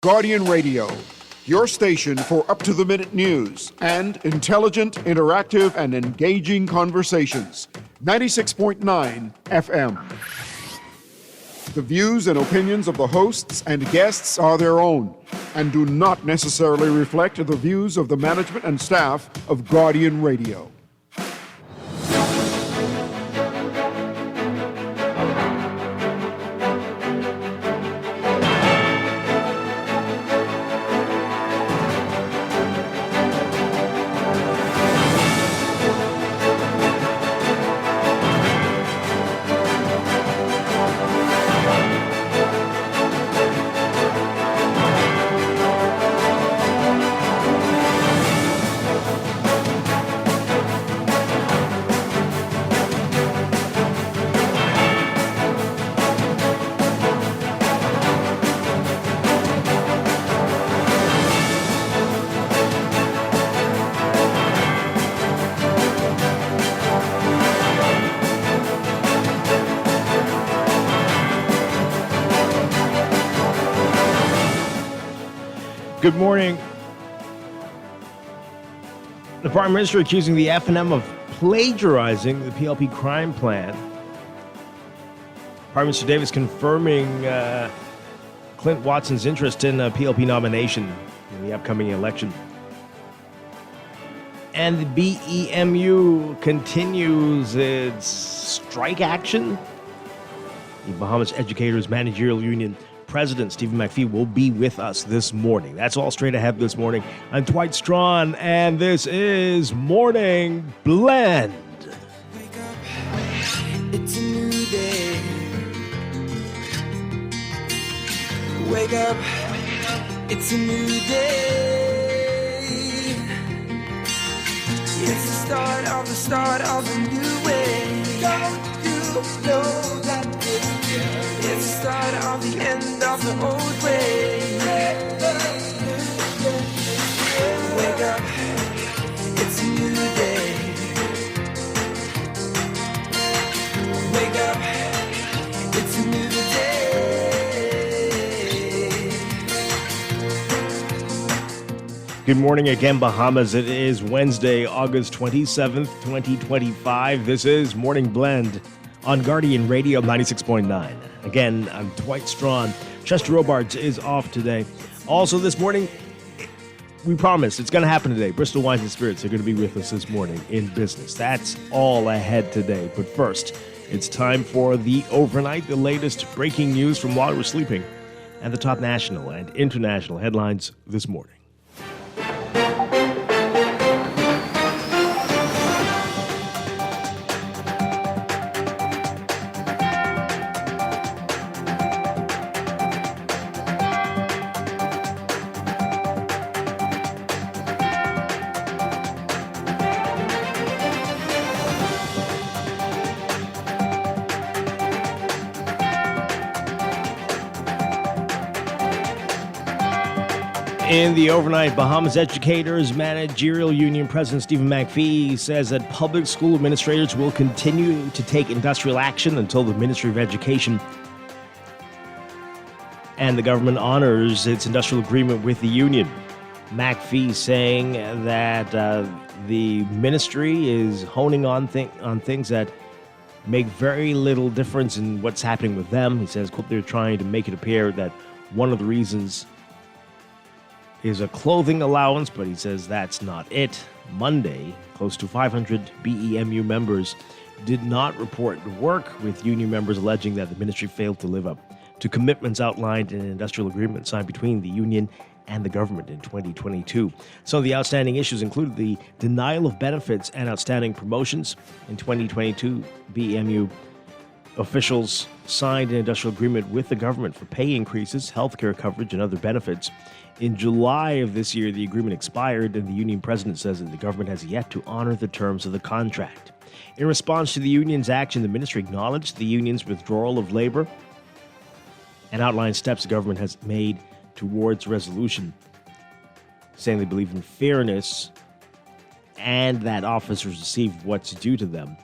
Guardian Radio, your station for up-to-the-minute news and intelligent, interactive, and engaging conversations. 96.9 FM. The views and opinions of the hosts and guests are their own and do not necessarily reflect the views of the management and staff of Guardian Radio. Good morning. The Prime Minister accusing the F&M of plagiarizing the PLP crime plan. Prime Minister Davis confirming Clint Watson's interest in a PLP nomination in the upcoming election. And the BEMU continues its strike action. The Bahamas Educators Managerial Union President Stephen McPhee will be with us this morning. That's all straight ahead this morning. I'm Dwight Strachan, and this is Morning Blend. Wake up, it's a new day. Wake up, it's a new day. It's the start of a new way. Don't you know that it's the start of the end of the old way. Wake up, it's a new day. Wake up, it's a new day. Good morning again, Bahamas. It is Wednesday, August 27th, 2025. This is Morning Blend on Guardian Radio 96.9. Again, I'm Dwight Strachan. Chester Robards is off today. Also this morning, we promise it's going to happen today. Bristol Wines and Spirits are going to be with us this morning in business. That's all ahead today. But first, it's time for the overnight, the latest breaking news from while we're sleeping, and the top national and international headlines this morning. In the overnight, Bahamas Educators Managerial Union President Stephen McPhee says that public school administrators will continue to take industrial action until the Ministry of Education and the government honors its industrial agreement with the union. McPhee saying that the ministry is honing on things that make very little difference in what's happening with them. He says, quote, they're trying to make it appear that one of the reasons is a clothing allowance, but he says that's not it. Monday, close to 500 BEMU members did not report to work, with union members alleging that the ministry failed to live up to commitments outlined in an industrial agreement signed between the union and the government in 2022. Some of the outstanding issues included the denial of benefits and outstanding promotions. In 2022, BEMU officials signed an industrial agreement with the government for pay increases, healthcare coverage, and other benefits. In July of this year, the agreement expired, and the union president says that the government has yet to honor the terms of the contract. In response to the union's action, the ministry acknowledged the union's withdrawal of labor and outlined steps the government has made towards resolution, saying they believe in fairness and that officers receive what's due to them.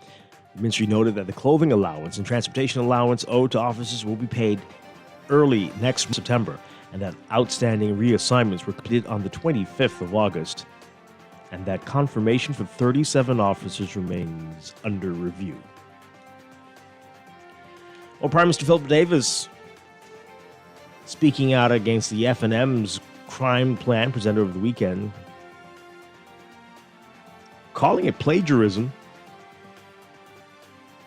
The ministry noted that the clothing allowance and transportation allowance owed to officers will be paid early next September, and that outstanding reassignments were completed on the 25th of August, and that confirmation for 37 officers remains under review. Well, Prime Minister Philip Davis speaking out against the F&M's crime plan presented over the weekend, calling it plagiarism.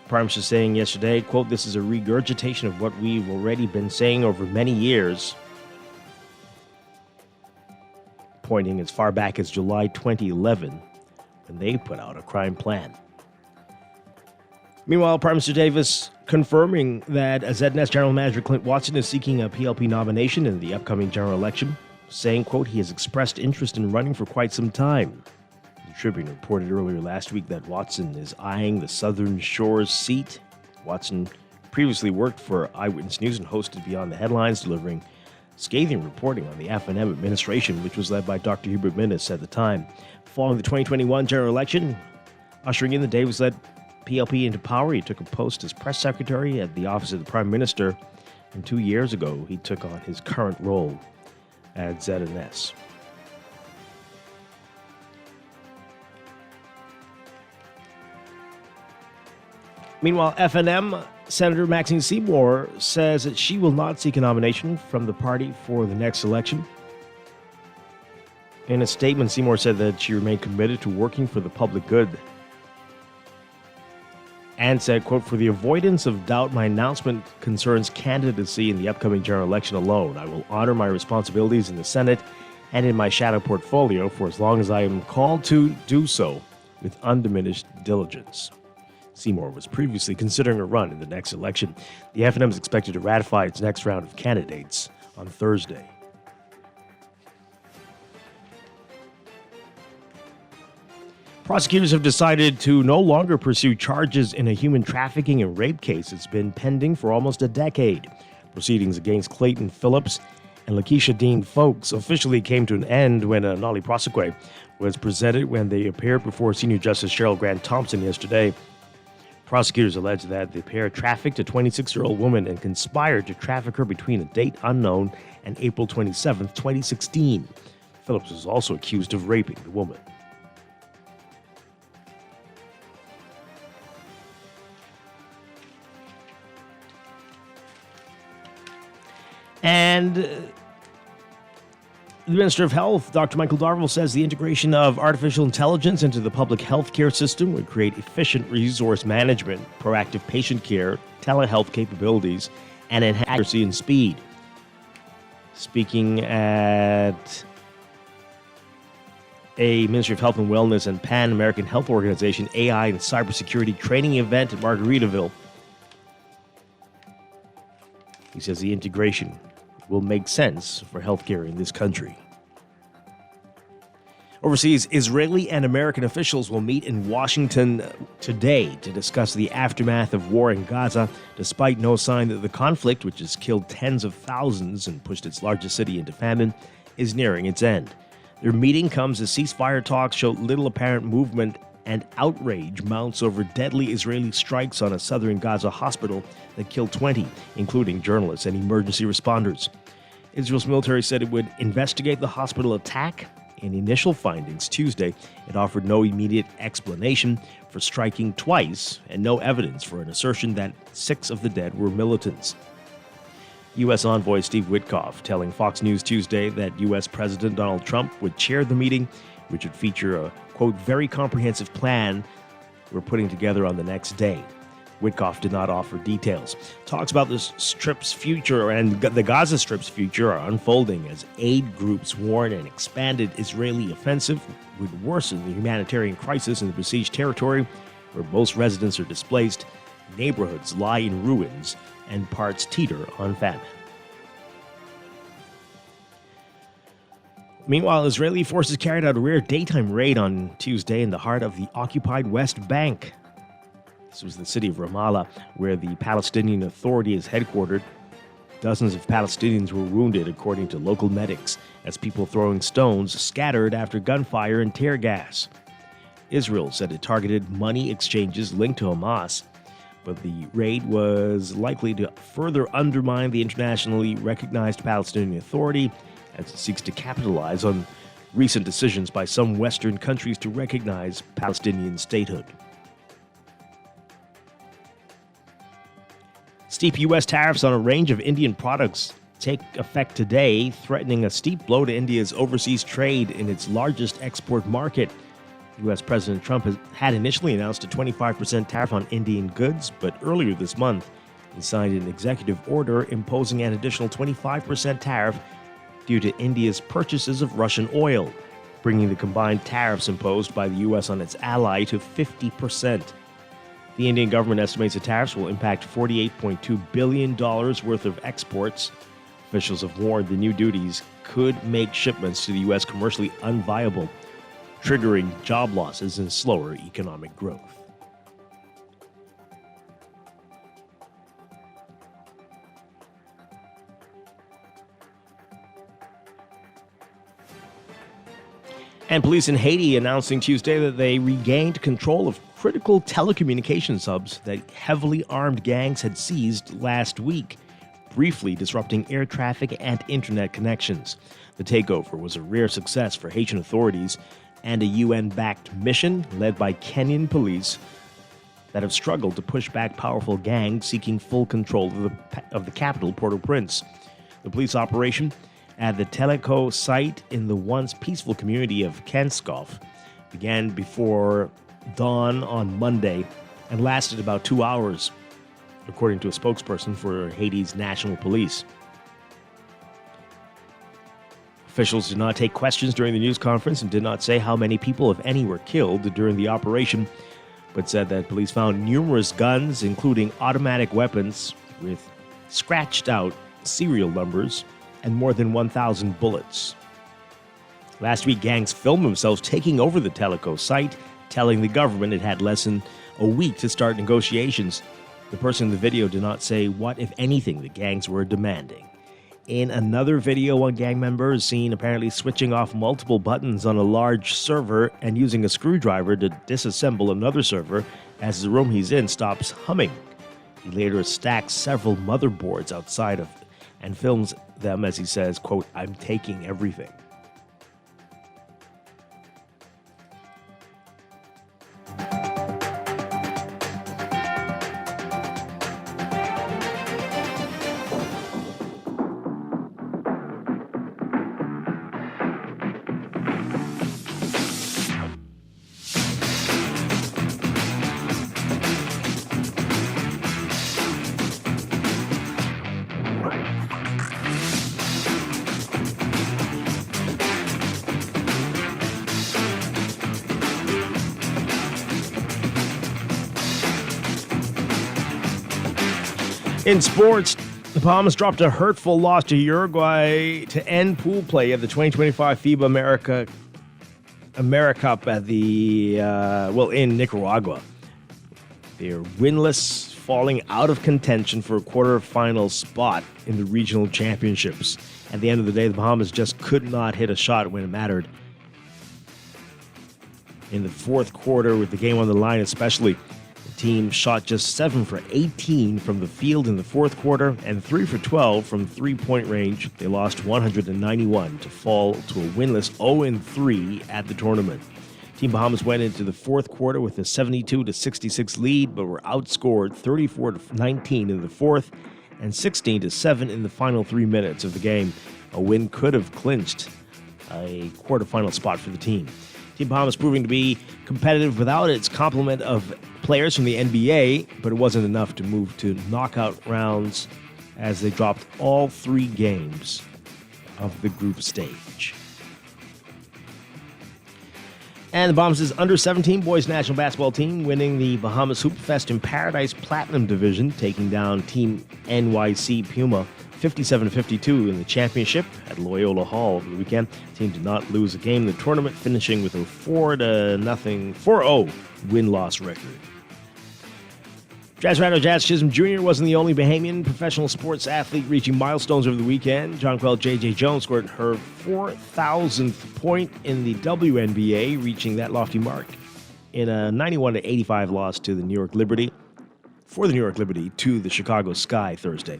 Prime Minister saying yesterday, quote, "This is a regurgitation of what we've already been saying over many years," pointing as far back as July 2011 when they put out a crime plan. Meanwhile, Prime Minister Davis confirming that ZNS General Manager Clint Watson is seeking a PLP nomination in the upcoming general election, saying, quote, "He has expressed interest in running for quite some time." The Tribune reported earlier last week that Watson is eyeing the Southern Shores seat. Watson previously worked for Eyewitness News and hosted Beyond the Headlines, delivering scathing reporting on the F&M administration, which was led by Dr. Hubert Minnis at the time. Following the 2021 general election, ushering in the Davis-led PLP into power, he took a post as press secretary at the office of the Prime Minister, and 2 years ago, he took on his current role at ZNS. Meanwhile, F&M Senator Maxine Seymour says that she will not seek a nomination from the party for the next election. In a statement, Seymour said that she remained committed to working for the public good, and said, quote, "For the avoidance of doubt, my announcement concerns candidacy in the upcoming general election alone. I will honor my responsibilities in the Senate and in my shadow portfolio for as long as I am called to do so with undiminished diligence." Seymour was previously considering a run in the next election. The F&M is expected to ratify its next round of candidates on Thursday. Prosecutors have decided to no longer pursue charges in a human trafficking and rape case that's been pending for almost a decade. Proceedings against Clayton Phillips and Lakeisha Dean Folks officially came to an end when a nolle prosequi was presented when they appeared before Senior Justice Cheryl Grant Thompson yesterday. Prosecutors allege that the pair trafficked a 26-year-old woman and conspired to traffic her between a date unknown and April 27, 2016. Phillips was also accused of raping the woman. And the Minister of Health, Dr. Michael Darville, says the integration of artificial intelligence into the public health care system would create efficient resource management, proactive patient care, telehealth capabilities, and enhance accuracy and speed. Speaking at a Ministry of Health and Wellness and Pan American Health Organization AI and cybersecurity training event at Margaritaville, he says the integration will make sense for healthcare in this country. Overseas, Israeli and American officials will meet in Washington today to discuss the aftermath of war in Gaza, despite no sign that the conflict, which has killed tens of thousands and pushed its largest city into famine, is nearing its end. Their meeting comes as ceasefire talks show little apparent movement and outrage mounts over deadly Israeli strikes on a southern Gaza hospital that killed 20, including journalists and emergency responders. Israel's military said it would investigate the hospital attack. In initial findings Tuesday, it offered no immediate explanation for striking twice and no evidence for an assertion that 6 of the dead were militants. U.S. Envoy Steve Witkoff telling Fox News Tuesday that U.S. President Donald Trump would chair the meeting, which would feature a, quote, very comprehensive plan we're putting together on the next day. Witkoff did not offer details. Talks about the Strip's future and the Gaza Strip's future are unfolding as aid groups warn an expanded Israeli offensive would worsen the humanitarian crisis in the besieged territory, where most residents are displaced, neighborhoods lie in ruins, and parts teeter on famine. Meanwhile, Israeli forces carried out a rare daytime raid on Tuesday in the heart of the occupied West Bank. This was the city of Ramallah, where the Palestinian Authority is headquartered. Dozens of Palestinians were wounded, according to local medics, as people throwing stones scattered after gunfire and tear gas. Israel said it targeted money exchanges linked to Hamas. but the raid was likely to further undermine the internationally recognized Palestinian Authority as it seeks to capitalize on recent decisions by some Western countries to recognize Palestinian statehood. Steep U.S. tariffs on a range of Indian products take effect today, threatening a steep blow to India's overseas trade in its largest export market. U.S. President Trump had initially announced a 25% tariff on Indian goods, but earlier this month, he signed an executive order imposing an additional 25% tariff due to India's purchases of Russian oil, bringing the combined tariffs imposed by the U.S. on its ally to 50%. The Indian government estimates the tariffs will impact $48.2 billion worth of exports. Officials have warned the new duties could make shipments to the U.S. commercially unviable, triggering job losses and slower economic growth. And police in Haiti announcing Tuesday that they regained control of critical telecommunications hubs that heavily armed gangs had seized last week, briefly disrupting air traffic and internet connections. The takeover was a rare success for Haitian authorities and a UN-backed mission led by Kenyan police that have struggled to push back powerful gangs seeking full control of the capital, Port-au-Prince. The police operation at the Teleco site in the once peaceful community of Kenskoff began before dawn on Monday and lasted about 2 hours, according to a spokesperson for Haiti's National Police. Officials did not take questions during the news conference and did not say how many people, if any, were killed during the operation, but said that police found numerous guns, including automatic weapons with scratched-out serial numbers, and more than 1,000 bullets. Last week, gangs filmed themselves taking over the Teleco site, telling the government it had less than a week to start negotiations. The person in the video did not say what, if anything, the gangs were demanding. In another video, one gang member is seen apparently switching off multiple buttons on a large server and using a screwdriver to disassemble another server as the room he's in stops humming. He later stacks several motherboards outside of and films them as he says, quote, "I'm taking everything." In sports, the Bahamas dropped a hurtful loss to Uruguay to end pool play of the 2025 FIBA AmeriCup at in Nicaragua. They're winless, falling out of contention for a quarterfinal spot in the regional championships. At the end of the day, the Bahamas just could not hit a shot when it mattered. In the fourth quarter, with the game on the line especially, the team shot just 7 for 18 from the field in the fourth quarter and 3 for 12 from three-point range. They lost 191 to fall to a winless 0-3 at the tournament. Team Bahamas went into the fourth quarter with a 72-66 lead, but were outscored 34-19 in the fourth and 16-7 in the final 3 minutes of the game. A win could have clinched a quarterfinal spot for the team. Team Bahamas proving to be competitive without its complement of players from the NBA, but it wasn't enough to move to knockout rounds as they dropped all 3 games of the group stage. And the Bahamas' under-17 boys national basketball team winning the Bahamas Hoop Fest in Paradise Platinum Division, taking down Team NYC Puma 57-52 in the championship at Loyola Hall over the weekend. The team did not lose a game in the tournament, finishing with a 4-0 win-loss record. Jazz Rado Jazz Chisholm Jr. wasn't the only Bahamian professional sports athlete reaching milestones over the weekend. Jonquel J.J. Jones scored her 4,000th point in the WNBA, reaching that lofty mark in a 91-85 loss to the New York Liberty. for the New York Liberty to the Chicago Sky Thursday.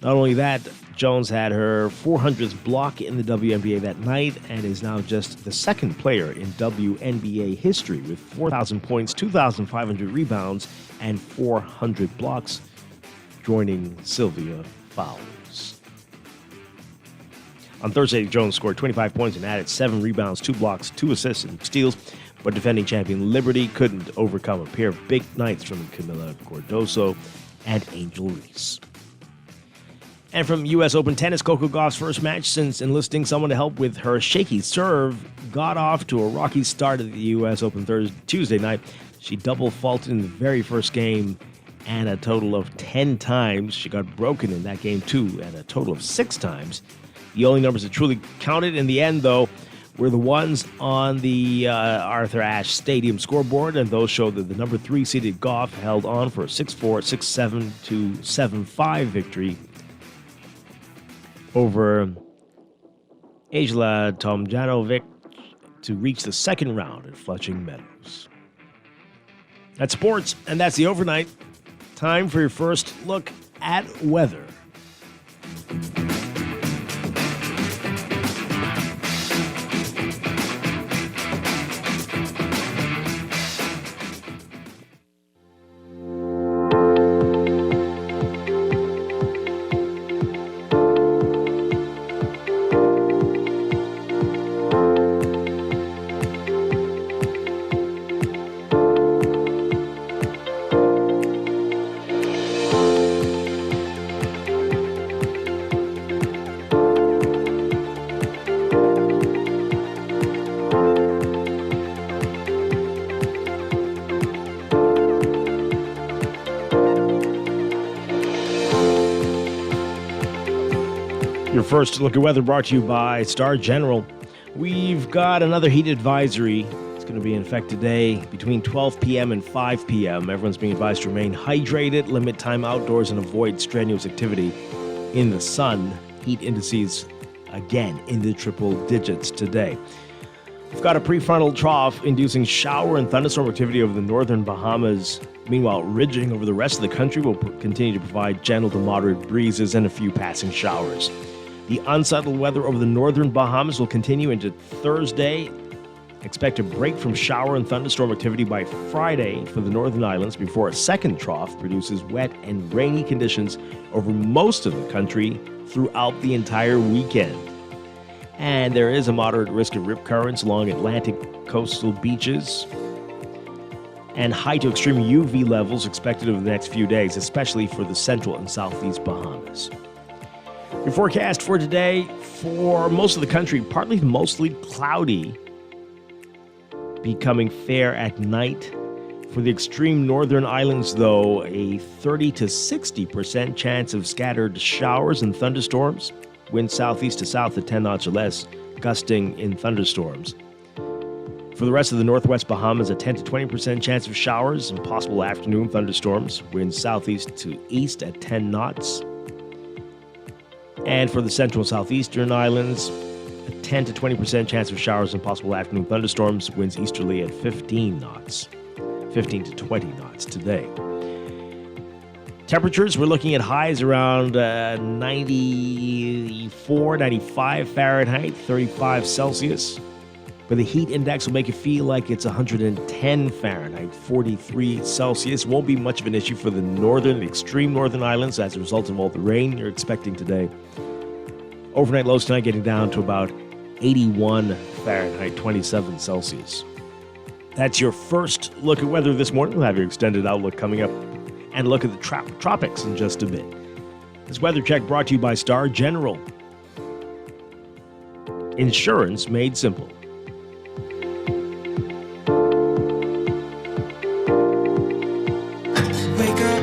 Not only that, Jones had her 400th block in the WNBA that night and is now just the second player in WNBA history with 4,000 points, 2,500 rebounds, and 400 blocks, joining Sylvia Fowles. On Thursday, Jones scored 25 points and added 7 rebounds, 2 blocks, 2 assists, and steals, but defending champion Liberty couldn't overcome a pair of big nights from Camila Cordoso and Angel Reese. And from U.S. Open tennis, Coco Gauff's first match since enlisting someone to help with her shaky serve got off to a rocky start at the U.S. Open Tuesday night. She double faulted in the very first game, and a total of 10 times. She got broken in that game, too, and a total of 6 times. The only numbers that truly counted in the end, though, were the ones on the Arthur Ashe Stadium scoreboard, and those showed that the number 3 seeded Gauff held on for a 6-4, 6-7 to 7-5 victory over Ajla Tomljanovic to reach the second round at Flushing Meadows. That's sports, and that's the overnight. Time for your first look at weather. Your first look at weather brought to you by Star General. We've got another heat advisory. It's going to be in effect today between 12 p.m. and 5 p.m. Everyone's being advised to remain hydrated, limit time outdoors, and avoid strenuous activity in the sun. Heat indices, again, in the triple digits today. We've got a prefrontal trough inducing shower and thunderstorm activity over the northern Bahamas. Meanwhile, ridging over the rest of the country will continue to provide gentle to moderate breezes and a few passing showers. The unsettled weather over the northern Bahamas will continue into Thursday. Expect a break from shower and thunderstorm activity by Friday for the northern islands before a second trough produces wet and rainy conditions over most of the country throughout the entire weekend. And there is a moderate risk of rip currents along Atlantic coastal beaches and high to extreme UV levels expected over the next few days, especially for the central and southeast Bahamas. Your forecast for today, for most of the country, partly to mostly cloudy, becoming fair at night. For the extreme northern islands, though, a 30 to 60% chance of scattered showers and thunderstorms. Wind southeast to south at 10 knots or less, gusting in thunderstorms. For the rest of the northwest Bahamas, a 10 to 20% chance of showers and possible afternoon thunderstorms. Wind southeast to east at 10 knots. And for the central and southeastern islands, a 10 to 20% chance of showers and possible afternoon thunderstorms. Winds easterly at 15 knots, 15 to 20 knots today. Temperatures, we're looking at highs around 94, 95 Fahrenheit, 35 Celsius. But the heat index will make it feel like it's 110 Fahrenheit, 43 Celsius. Won't be much of an issue for the extreme northern islands as a result of all the rain you're expecting today. Overnight lows tonight getting down to about 81 Fahrenheit, 27 Celsius. That's your first look at weather this morning. We'll have your extended outlook coming up and look at the tropics in just a bit. This weather check brought to you by Star General. Insurance made simple. Wake up,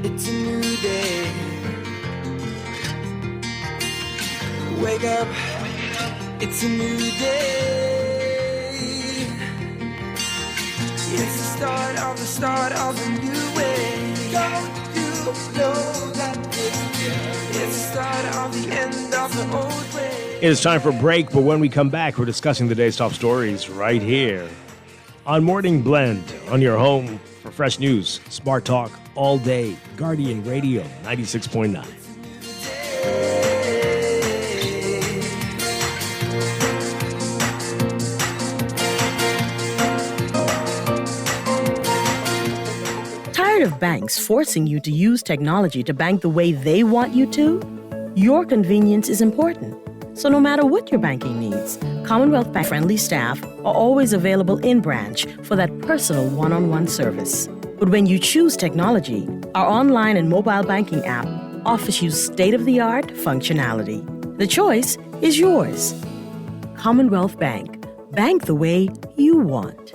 it's a new day. Wake up, it's a new day. It's the start of a new way. Don't you know that it's the start of the end of the old way. It is time for a break, but when we come back, we're discussing the day's top stories right here on Morning Blend on your home For fresh news, smart talk all day, Guardian Radio 96.9. Tired of banks forcing you to use technology to bank the way they want you to? Your convenience is important. So no matter what your banking needs, Commonwealth Bank friendly staff are always available in branch for that personal one-on-one service. But when you choose technology, our online and mobile banking app offers you state-of-the-art functionality. The choice is yours. Commonwealth Bank. Bank the way you want.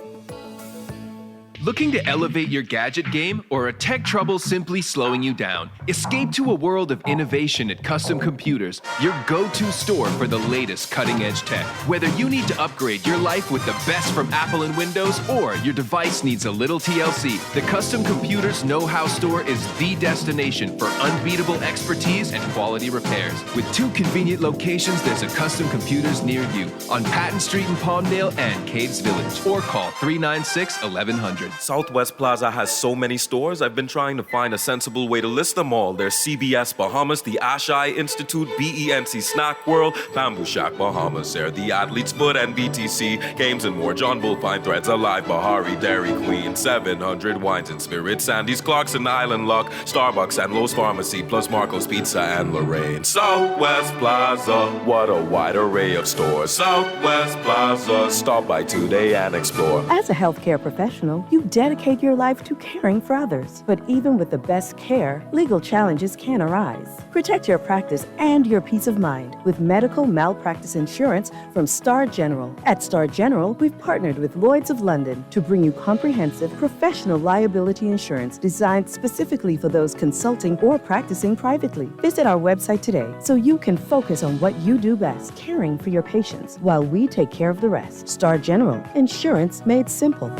Looking to elevate your gadget game or a tech trouble simply slowing you down? Escape to a world of innovation at Custom Computers, your go-to store for the latest cutting-edge tech. Whether you need to upgrade your life with the best from Apple and Windows or your device needs a little TLC, the Custom Computers Know-How Store is the destination for unbeatable expertise and quality repairs. With 2 convenient locations, there's a Custom Computers near you on Patton Street in Palmdale and Caves Village. Or call 396-1100. Southwest Plaza has so many stores, I've been trying to find a sensible way to list them all. There's CBS Bahamas, the Ashai Institute, BENC Snack World, Bamboo Shack Bahamas, there, the Athlete's Foot and BTC, Games and More, John Bull Fine Threads, Alive, Bahari, Dairy Queen, 700 Wines and Spirits, Sandy's, Clarkson, Island Luck, Starbucks and Lowe's Pharmacy, plus Marco's Pizza and Lorraine. Southwest Plaza, what a wide array of stores. Southwest Plaza, stop by today and explore. As a healthcare professional, you dedicate your life to caring for others. But even with the best care, legal challenges can arise. Protect your practice and your peace of mind with medical malpractice insurance from Star General. At Star General, we've partnered with Lloyd's of London to bring you comprehensive professional liability insurance designed specifically for those consulting or practicing privately. Visit our website today so you can focus on what you do best, caring for your patients, while we take care of the rest. Star General, insurance made simple.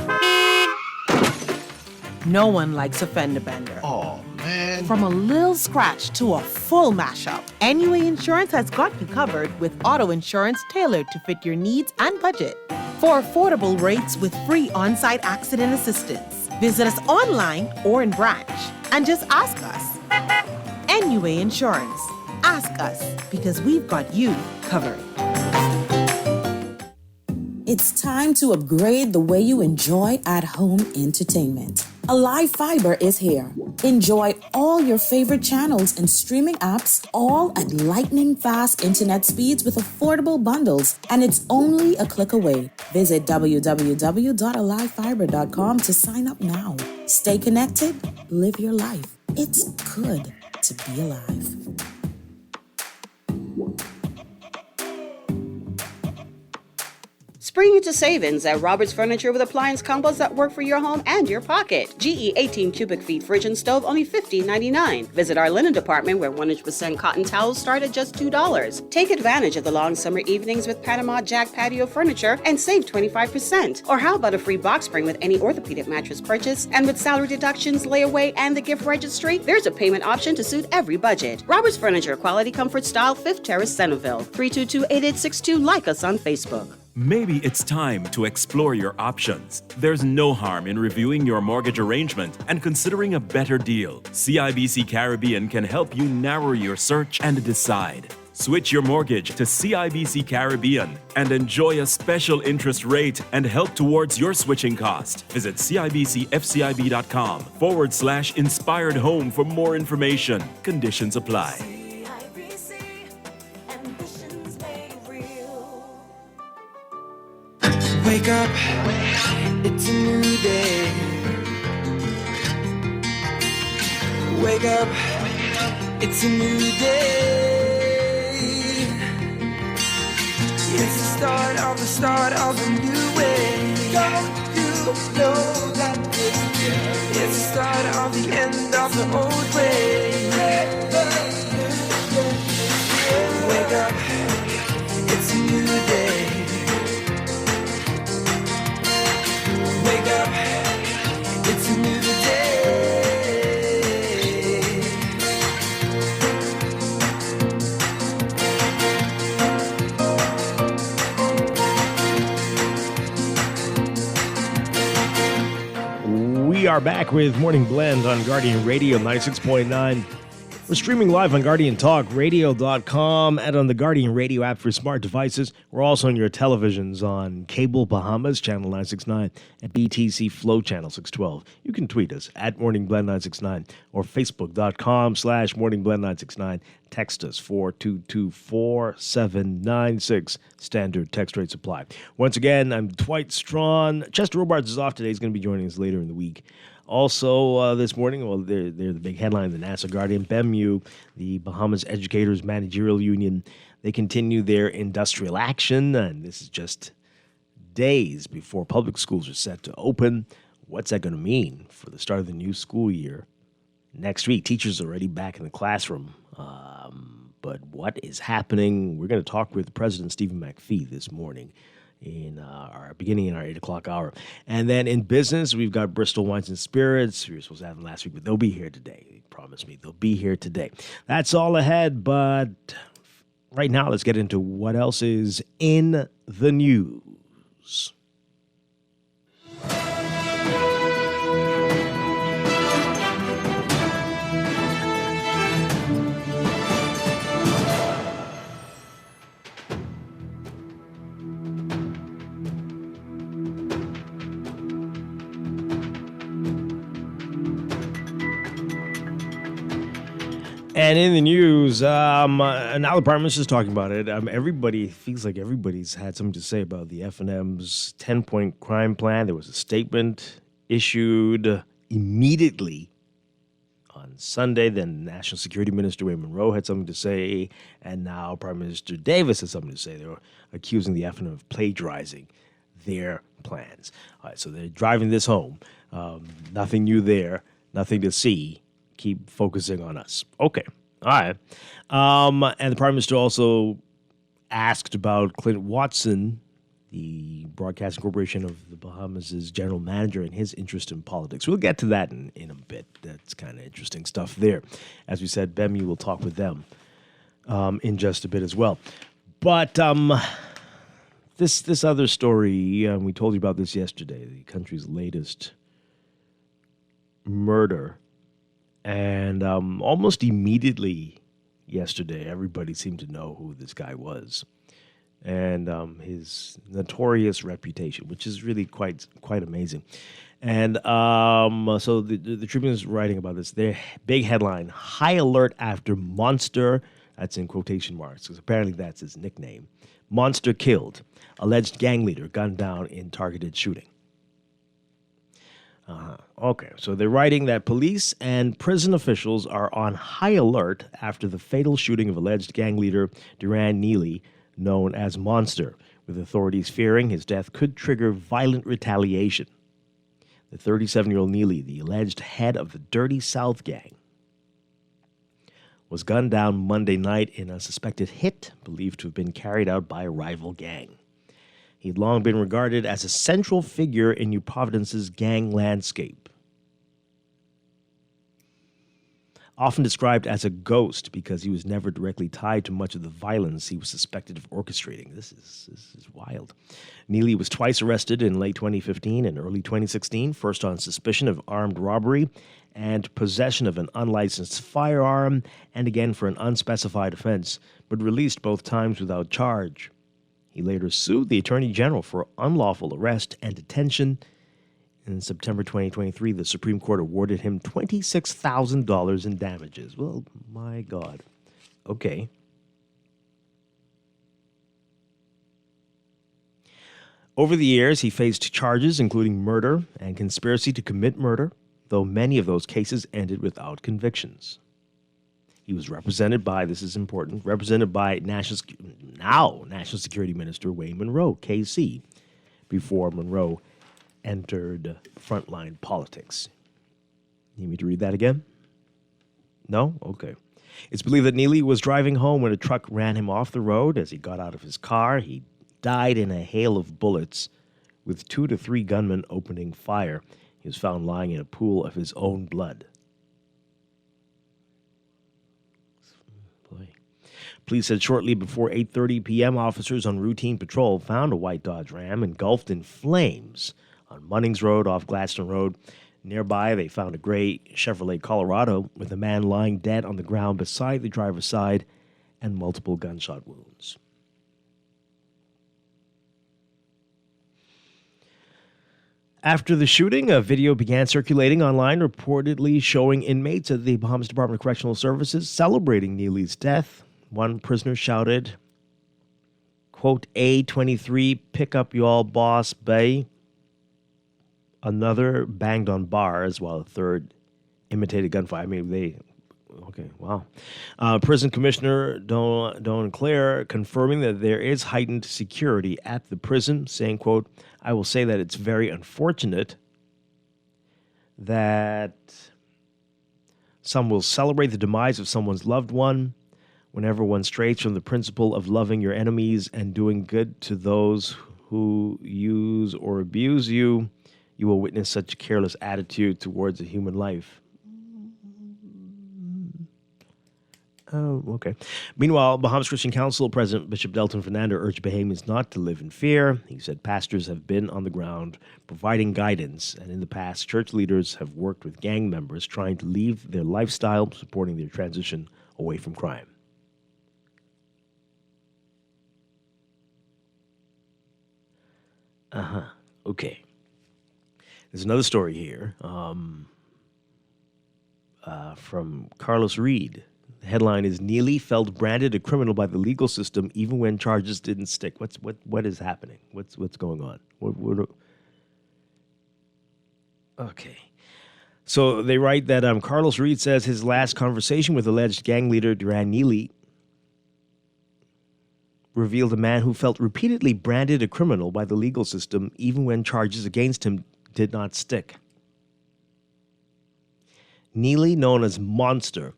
No one likes a fender bender. Oh, man. From a little scratch to a full mashup, NUA Insurance has got you covered with auto insurance tailored to fit your needs and budget. For affordable rates with free on-site accident assistance, visit us online or in branch and just ask us. NUA Insurance. Ask us because we've got you covered. It's time to upgrade the way you enjoy at-home entertainment. Alive Fiber is here. Enjoy all your favorite channels and streaming apps, all at lightning-fast internet speeds with affordable bundles, and it's only a click away. Visit www.alivefiber.com to sign up now. Stay connected, live your life. It's good to be alive. Spring into savings at Robert's Furniture with appliance combos that work for your home and your pocket. GE 18 cubic feet fridge and stove, only $15.99. Visit our linen department where 100% cotton towels start at just $2. Take advantage of the long summer evenings with Panama Jack patio furniture and save 25%. Or how about a free box spring with any orthopedic mattress purchase? And with salary deductions, layaway, and the gift registry, there's a payment option to suit every budget. Robert's Furniture, quality, comfort, style, 5th Terrace, Centerville. 322-8862. Like us on Facebook. Maybe it's time to explore your options. There's no harm in reviewing your mortgage arrangement and considering a better deal. CIBC Caribbean can help you narrow your search and decide. Switch your mortgage to CIBC Caribbean and enjoy a special interest rate and help towards your switching cost. Visit CIBCFCIB.com/inspired home for more information. Conditions apply. Wake up, it's a new day. Wake up, it's a new day. It's the start of a new way. Don't you know that it's the start of the end of the old way. Wake up, it's a new day. Wake up, it's a new day. We We are back with Morning Blend on Guardian Radio 96.9. We're streaming live on GuardianTalkRadio.com and on the Guardian Radio app for smart devices. We're also on your televisions on Cable Bahamas, Channel 969, and BTC Flow, Channel 612. You can tweet us at MorningBlend969 or Facebook.com/MorningBlend969. Text us 422-4796. Standard text rate supply. Once again, I'm Dwight Strachan. Chester Robards is off today. He's going to be joining us later in the week. Also, this morning, well, they're the big headline, the NASA Guardian, BEMU, the Bahamas Educators Managerial Union. They continue their industrial action, and this is just days before public schools are set to open. What's that going to mean for the start of the new school year? Next week, teachers are already back in the classroom. But what is happening? We're going to talk with President Stephen McPhee this morning beginning in our 8 o'clock hour. And then in business, we've got Bristol Wines and Spirits. We were supposed to have them last week, but they'll be here today. They promised me they'll be here today. That's all ahead, but right now let's get into what else is in the news. And in the news, now the Prime Minister's talking about it. Everybody feels like everybody's had something to say about the F&M's 10-point crime plan. There was a statement issued immediately on Sunday. Then National Security Minister Wayne Monroe had something to say, and now Prime Minister Davis has something to say. They were accusing the F&M of plagiarizing their plans. All right, so they're driving this home. Nothing new there, nothing to see. Keep focusing on us. Okay. All right. And the Prime Minister also asked about Clint Watson, the Broadcasting Corporation of the Bahamas' general manager, and his interest in politics. We'll get to that in a bit. That's kind of interesting stuff there. As we said, BEMU will talk with them in just a bit as well. But this other story, we told you about this yesterday, the country's latest murder. And almost immediately yesterday, everybody seemed to know who this guy was, and his notorious reputation, which is really quite amazing. And so the Tribune is writing about this. Their big headline: "High alert after monster." That's in quotation marks because apparently that's his nickname. Monster killed. Alleged gang leader gunned down in targeted shooting. Okay, so they're writing that police and prison officials are on high alert after the fatal shooting of alleged gang leader Duran Neely, known as Monster, with authorities fearing his death could trigger violent retaliation. The 37-year-old Neely, the alleged head of the Dirty South gang, was gunned down Monday night in a suspected hit believed to have been carried out by a rival gang. He'd long been regarded as a central figure in New Providence's gang landscape. Often described as a ghost because he was never directly tied to much of the violence he was suspected of orchestrating. This is wild. Neely was twice arrested in late 2015 and early 2016, first on suspicion of armed robbery and possession of an unlicensed firearm, and again for an unspecified offense, but released both times without charge. He later sued the Attorney General for unlawful arrest and detention. In September 2023, the Supreme Court awarded him $26,000 in damages. Well, my God. Okay. Over the years, he faced charges including murder and conspiracy to commit murder, though many of those cases ended without convictions. He was represented by, this is important, represented by National Security Minister Wayne Monroe, KC, before Monroe entered frontline politics. Need me to read that again? No? Okay. It's believed that Neely was driving home when a truck ran him off the road. As he got out of his car, he died in a hail of bullets, with 2 to 3 gunmen opening fire. He was found lying in a pool of his own blood. Police said shortly before 8:30 p.m., officers on routine patrol found a white Dodge Ram engulfed in flames on Munnings Road off Gladstone Road Nearby, they found a gray Chevrolet Colorado with a man lying dead on the ground beside the driver's side and multiple gunshot wounds. After the shooting, a video began circulating online reportedly showing inmates at the Bahamas Department of Correctional Services celebrating Neely's death. One prisoner shouted, quote, A23, pick up y'all boss, bay. Another banged on bars while a third imitated gunfire. I mean, okay, wow. Prison Commissioner Don Claire confirming that there is heightened security at the prison, saying, quote, I will say that it's very unfortunate that some will celebrate the demise of someone's loved one whenever one strays from the principle of loving your enemies and doing good to those who use or abuse you. You will witness such a careless attitude towards a human life. Oh, okay. Meanwhile, Bahamas Christian Council President Bishop Delton Fernando urged Bahamians not to live in fear. He said pastors have been on the ground providing guidance, and in the past, church leaders have worked with gang members trying to leave their lifestyle, supporting their transition away from crime. Okay. There's another story here from Carlos Reed. The headline is Neely felt branded a criminal by the legal system even when charges didn't stick. What is happening? What's going on? Okay. So they write that Carlos Reed says his last conversation with alleged gang leader Duran Neely revealed a man who felt repeatedly branded a criminal by the legal system even when charges against him did not stick. Neely, known as Monster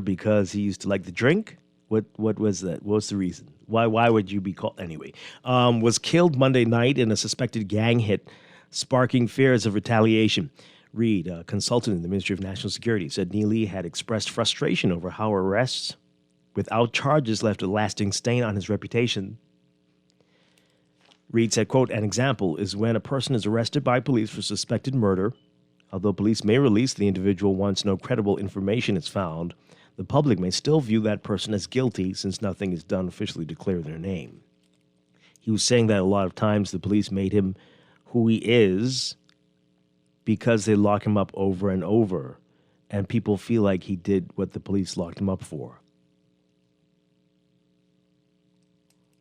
because he used to like to drink? What was that? What was the reason? Why would you be called? Anyway, was killed Monday night in a suspected gang hit, sparking fears of retaliation. Reed, a consultant in the Ministry of National Security, said Neely had expressed frustration over how arrests without charges left a lasting stain on his reputation. Reed said, quote, an example is when a person is arrested by police for suspected murder. Although police may release the individual once no credible information is found, the public may still view that person as guilty since nothing is done officially to clear their name. He was saying that a lot of times the police made him who he is because they lock him up over and over, and people feel like he did what the police locked him up for.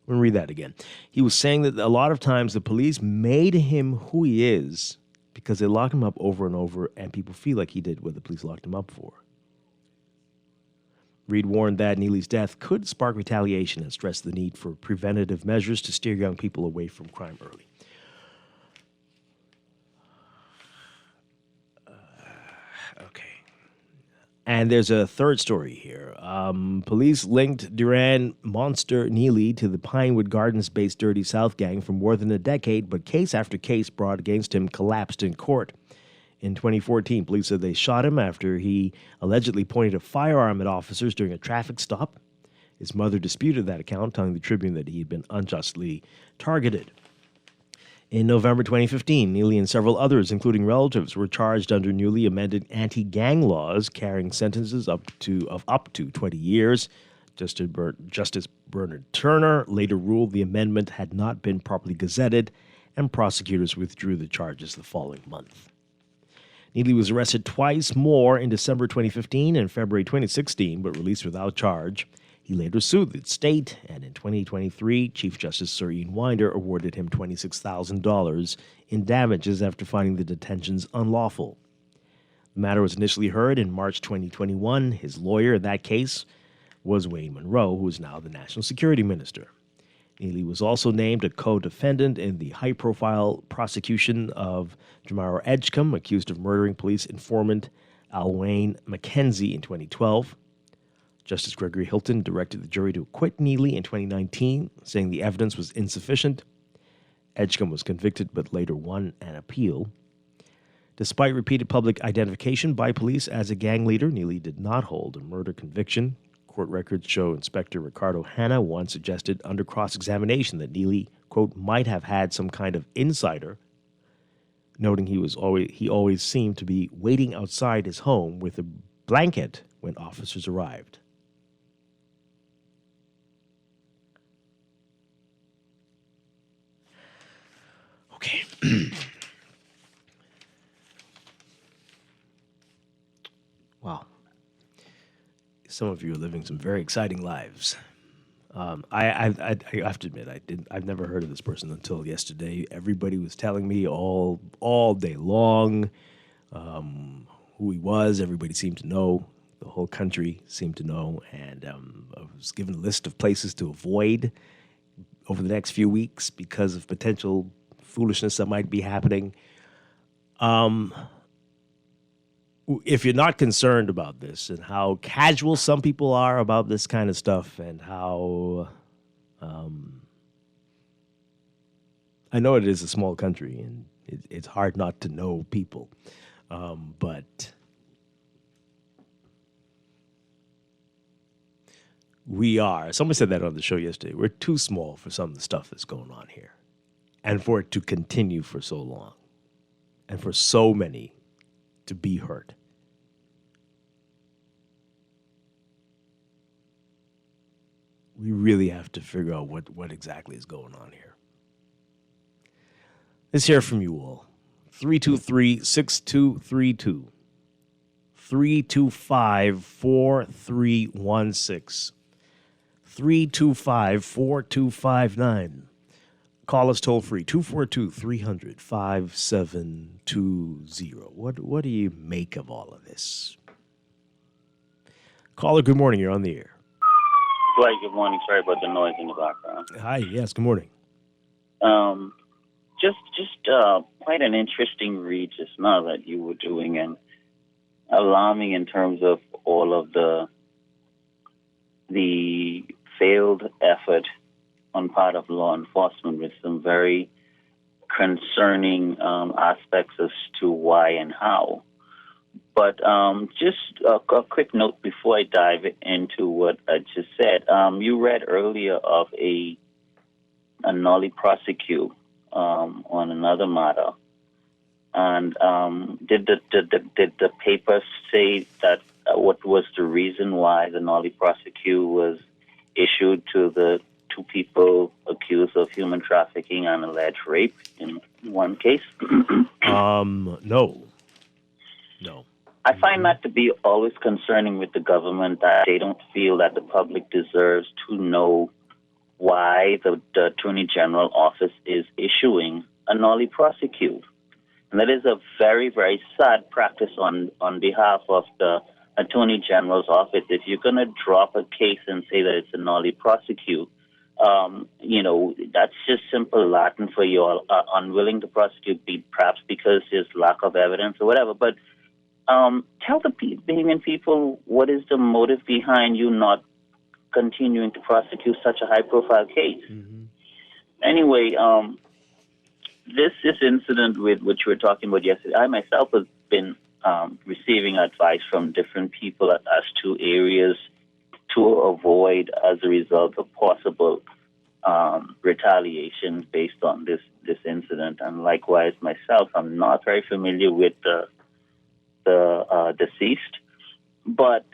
I'm going to read that again. He was saying that a lot of times the police made him who he is because they lock him up over and over, and people feel like he did what the police locked him up for. Reed warned that Neely's death could spark retaliation and stressed the need for preventative measures to steer young people away from crime early. Okay. And there's a third story here. Police linked Duran Monster Neely to the Pinewood Gardens-based Dirty South gang for more than a decade, but case after case brought against him collapsed in court. In 2014, police said they shot him after he allegedly pointed a firearm at officers during a traffic stop. His mother disputed that account, telling the Tribune that he had been unjustly targeted. In November 2015, Neely and several others, including relatives, were charged under newly amended anti-gang laws carrying sentences of up to 20 years. Justice Bernard Turner later ruled the amendment had not been properly gazetted, and prosecutors withdrew the charges the following month. Neely was arrested twice more in December 2015 and February 2016, but released without charge. He later sued the state, and in 2023, Chief Justice Sir Ian Winder awarded him $26,000 in damages after finding the detentions unlawful. The matter was initially heard in March 2021. His lawyer in that case was Wayne Monroe, who is now the National Security Minister. Neely was also named a co-defendant in the high-profile prosecution of Jamaro Edgecombe, accused of murdering police informant Alwayne McKenzie in 2012. Justice Gregory Hilton directed the jury to acquit Neely in 2019, saying the evidence was insufficient. Edgecombe was convicted but later won an appeal. Despite repeated public identification by police as a gang leader, Neely did not hold a murder conviction. Court records show Inspector Ricardo Hanna once suggested under cross-examination that Neely, quote, might have had some kind of insider, noting he always seemed to be waiting outside his home with a blanket when officers arrived. Okay. Wow. Some of you are living some very exciting lives. I have to admit, I've never heard of this person until yesterday. Everybody was telling me all day long who he was. Everybody seemed to know. The whole country seemed to know. And I was given a list of places to avoid over the next few weeks because of potential foolishness that might be happening. If you're not concerned about this and how casual some people are about this kind of stuff and how I know it is a small country and it's hard not to know people, but somebody said that on the show yesterday, we're too small for some of the stuff that's going on here and for it to continue for so long and for so many to be hurt. We really have to figure out what exactly is going on here. Let's hear from you all. 323-6232. 325-4316. 325-4259. Call us toll free, 242-300-5720. What do you make of all of this? Caller, good morning. You're on the air. Dwight, good morning. Sorry about the noise in the background. Hi, yes, good morning. Just quite an interesting read just now that you were doing, and alarming in terms of all of the failed effort on part of law enforcement with some very concerning aspects as to why and how. But just a quick note before I dive into what I just said. You read earlier of a nollie prosecute on another matter, and did the paper say that what was the reason why the nollie prosecute was issued to the two people accused of human trafficking and alleged rape in one case? No. I find that to be always concerning with the government, that they don't feel that the public deserves to know why the Attorney General office is issuing a nollie prosecute. And that is a very, very sad practice on behalf of the Attorney General's office. If you're going to drop a case and say that it's a nollie prosecute, that's just simple Latin for you all, unwilling to prosecute, perhaps because there's lack of evidence or whatever. But tell the Bahamian people what is the motive behind you not continuing to prosecute such a high-profile case. Mm-hmm. Anyway, this incident with which we were talking about yesterday, I myself have been receiving advice from different people as to areas to avoid as a result of possible retaliation based on this incident. And likewise, myself, I'm not very familiar with the deceased, but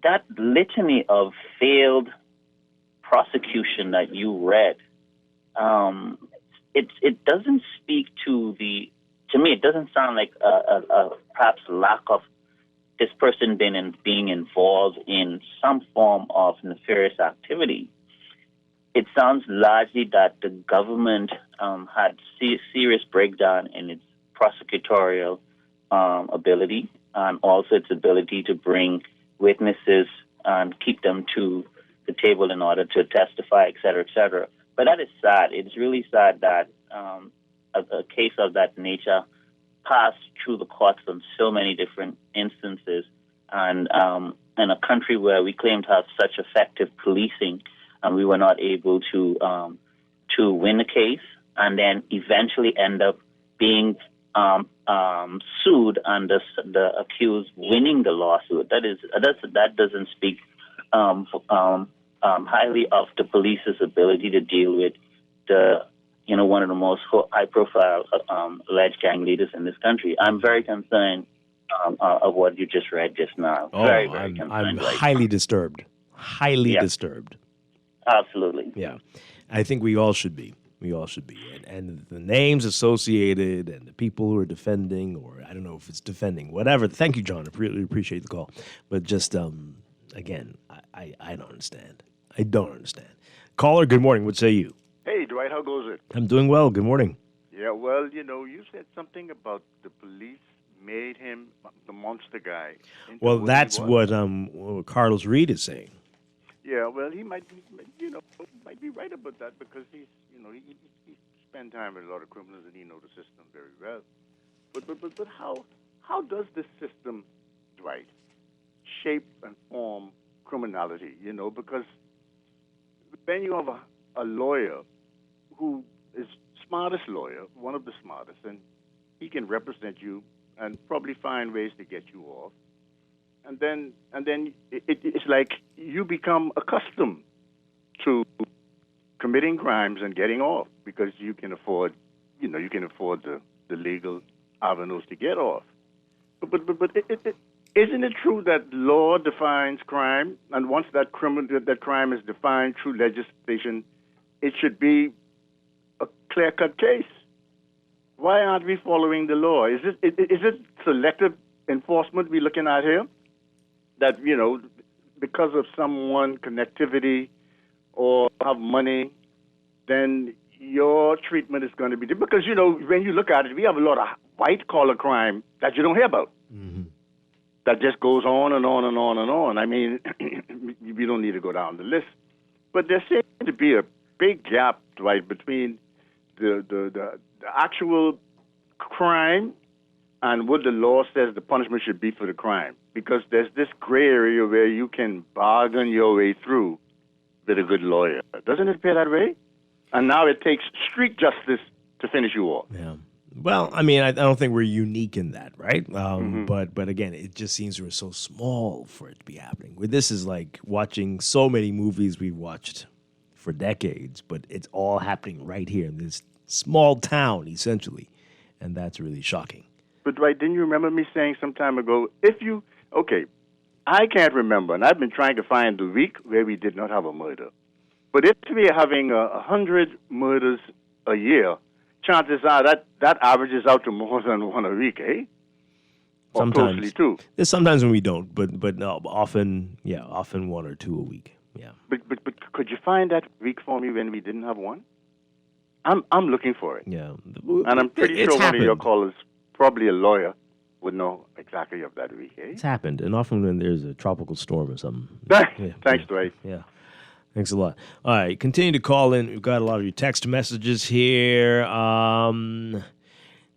that litany of failed prosecution that you read, it doesn't speak to me, it doesn't sound like a perhaps lack of this person being involved in some form of nefarious activity. It sounds largely that the government had serious breakdown in its prosecutorial ability, and also its ability to bring witnesses and keep them to the table in order to testify, et cetera, et cetera. But that is sad. It's really sad that a case of that nature passed through the courts on so many different instances, and in a country where we claim to have such effective policing, and we were not able to win the case, and then eventually end up being sued and the accused winning the lawsuit. That doesn't speak highly of the police's ability to deal with the one of the most high-profile alleged gang leaders in this country. I'm very concerned of what you just read just now. Very concerned. I'm highly disturbed. Highly disturbed. Absolutely. Yeah. I think we all should be. We all should be. And the names associated and the people who are defending, or I don't know if it's defending, whatever. Thank you, John. I really appreciate the call. But just, again, I don't understand. I don't understand. Caller, good morning. What say you? Hey, Dwight, how goes it? I'm doing well. Good morning. Yeah, well, you said something about the police made him the monster guy. Well, that's what Carlos Reed is saying. Yeah, well, he might be, might be right about that because he spent time with a lot of criminals and he knows the system very well. But how does this system, Dwight, shape and form criminality? Because when you have a lawyer who is smartest lawyer, one of the smartest, and he can represent you and probably find ways to get you off. And then it's like you become accustomed to committing crimes and getting off because you can afford, the legal avenues to get off. But isn't it true that law defines crime, and once that crime is defined through legislation, it should be a clear-cut case? Why aren't we following the law? Is it selective enforcement we're looking at here? That, because of someone connectivity or have money, then your treatment is going to be different. Because, when you look at it, we have a lot of white-collar crime that you don't hear about. Mm-hmm. That just goes on and on and on and on. I mean, we don't need to go down the list. But there seems to be a big gap, right, between the actual crime and what the law says the punishment should be for the crime. Because there's this gray area where you can bargain your way through with a good lawyer. Doesn't it appear that way? And now it takes street justice to finish you off. Yeah. Well, I mean, I don't think we're unique in that, right? But again, it just seems we're so small for it to be happening. This is like watching so many movies we've watched for decades, but it's all happening right here in this small town, essentially. And that's really shocking. But, Dwight, didn't you remember me saying some time ago, I can't remember, and I've been trying to find the week where we did not have a murder. But if we are having 100 murders a year, chances are that averages out to more than one a week, eh? Or sometimes, closely, too. There's sometimes when we don't, but no, often one or two a week, yeah. But could you find that week for me when we didn't have one? I'm looking for it. Yeah. And I'm pretty sure one of your callers, probably a lawyer, would know exactly of that week, eh? It's happened, and often when there's a tropical storm or something. Thanks, Dwight. Yeah. Thanks a lot. All right, continue to call in. We've got a lot of your text messages here.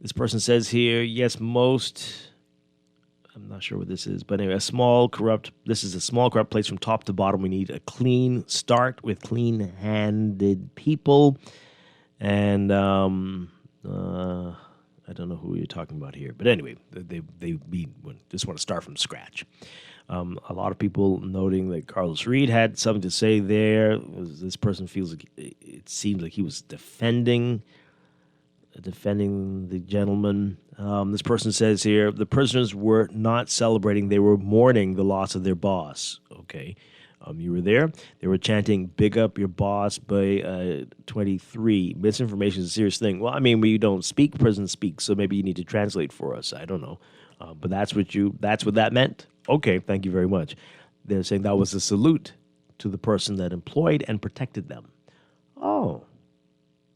This person says here, yes, I'm not sure what this is, but anyway, this is a small, corrupt place from top to bottom. We need a clean start with clean-handed people. And I don't know who you're talking about here. But anyway, they just want to start from scratch. A lot of people noting that Carlos Reed had something to say there. This person feels like it seems like he was defending the gentleman. This person says here, the prisoners were not celebrating. They were mourning the loss of their boss. Okay. You were there. They were chanting, big up your boss by 23. Misinformation is a serious thing. Well, I mean, we don't speak, prison speaks, so maybe you need to translate for us. I don't know. But that's what that meant? Okay, thank you very much. They're saying that was a salute to the person that employed and protected them. Oh.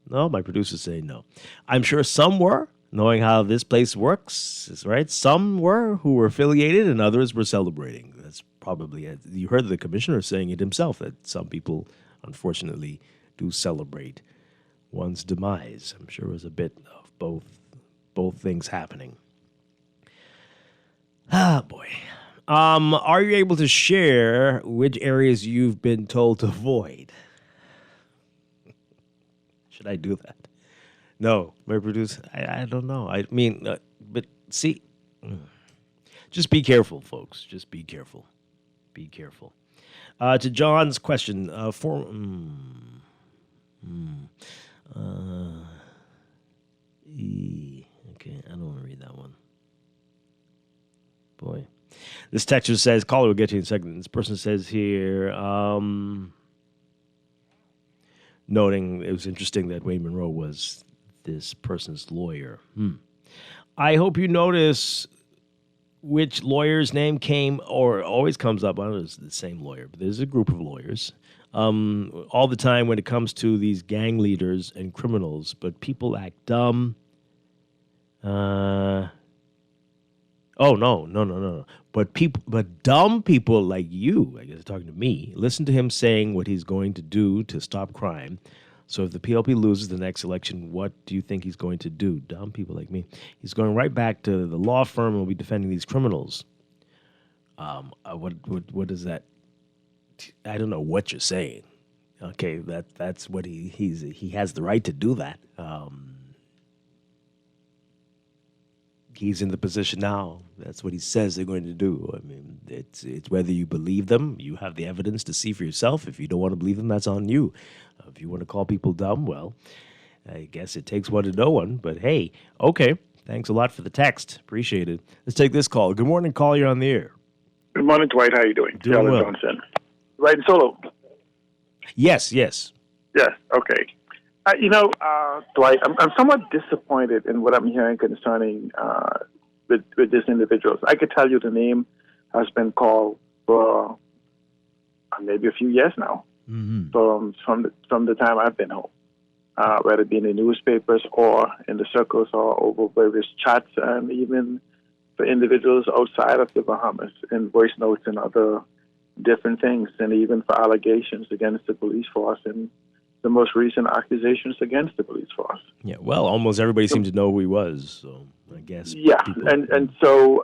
No, my producers say no. I'm sure some were, knowing how this place works, right? Some were who were affiliated and others were celebrating. That's probably it. You heard the commissioner saying it himself, that some people, unfortunately, do celebrate one's demise. I'm sure it was a bit of both things happening. Ah, boy. Are you able to share which areas you've been told to avoid? Should I do that? No, my producer, I don't know. I mean, but see, just be careful, folks. Just be careful. Be careful. To John's question, Okay, I don't want to read that one. Boy. This texture says, caller will get to you in a second. This person says here, noting it was interesting that Wayne Monroe was this person's lawyer. I hope you notice which lawyer's name came or always comes up. I don't know if it's the same lawyer, but there's a group of lawyers all the time when it comes to these gang leaders and criminals. But people act dumb. No. But dumb people like you, I guess, talking to me, listen to him saying what he's going to do to stop crime. So if the PLP loses the next election, what do you think he's going to do? Dumb people like me. He's going right back to the law firm and will be defending these criminals. What is that? I don't know what you're saying. Okay, that's what he has the right to do that. He's in the position now. That's what he says they're going to do. I mean, it's whether you believe them, you have the evidence to see for yourself. If you don't want to believe them, that's on you. If you want to call people dumb, well, I guess it takes one to know one. But hey, okay. Thanks a lot for the text. Appreciate it. Let's take this call. Good morning, call. You're on the air. Good morning, Dwight. How are you doing? Doing well. Johnson. Right in solo? Yes. Yes, okay. Dwight, I'm somewhat disappointed in what I'm hearing concerning with these individuals. I could tell you the name has been called for maybe a few years now, from the time I've been home, whether it be in the newspapers or in the circles or over various chats, and even for individuals outside of the Bahamas in voice notes and other different things, and even for allegations against the police force and the most recent accusations against the police force. Yeah, well, almost everybody seemed to know who he was, so I guess. Yeah, so,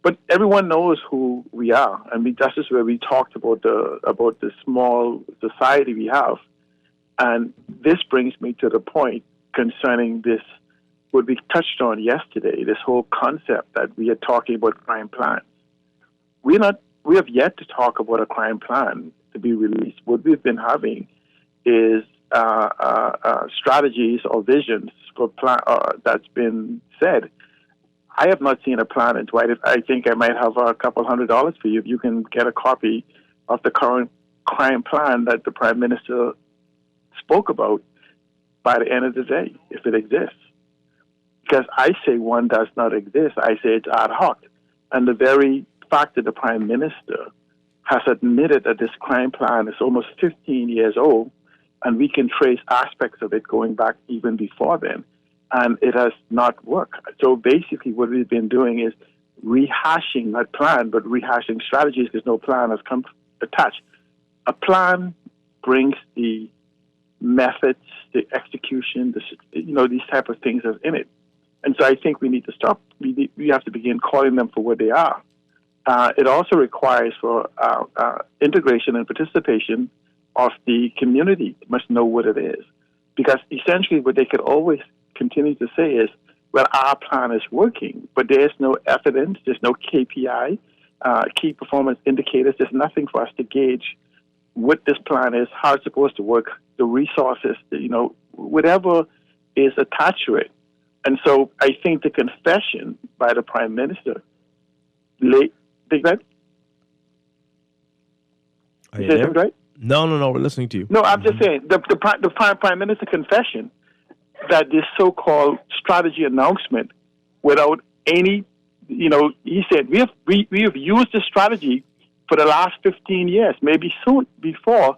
but everyone knows who we are. I mean, that's just where we talked about the small society we have, and this brings me to the point concerning this, what we touched on yesterday, this whole concept that we are talking about crime plans. We have yet to talk about a crime plan to be released. What we've been having is strategies or visions for plan that's been said. I have not seen a plan, and Dwight, I think I might have a couple $100 for you if you can get a copy of the current crime plan that the Prime Minister spoke about by the end of the day, if it exists. Because I say one does not exist. I say it's ad hoc. And the very fact that the Prime Minister has admitted that this crime plan is almost 15 years old, and we can trace aspects of it going back even before then, and it has not worked. So basically what we've been doing is rehashing that plan, but rehashing strategies because no plan has come attached. A plan brings the methods, the execution, these type of things that's in it. And so I think we need to stop. We have to begin calling them for what they are. It also requires for integration and participation of the community must know what it is. Because essentially what they could always continue to say is, well, our plan is working, but there's no evidence, there's no KPI, key performance indicators, there's nothing for us to gauge what this plan is, how it's supposed to work, the resources, whatever is attached to it. And so I think the confession by the Prime Minister, think that? Are you there? Right? No, we're listening to you. No, I'm just saying, the Prime Minister confession that this so-called strategy announcement without any, he said, we have used this strategy for the last 15 years, maybe soon before,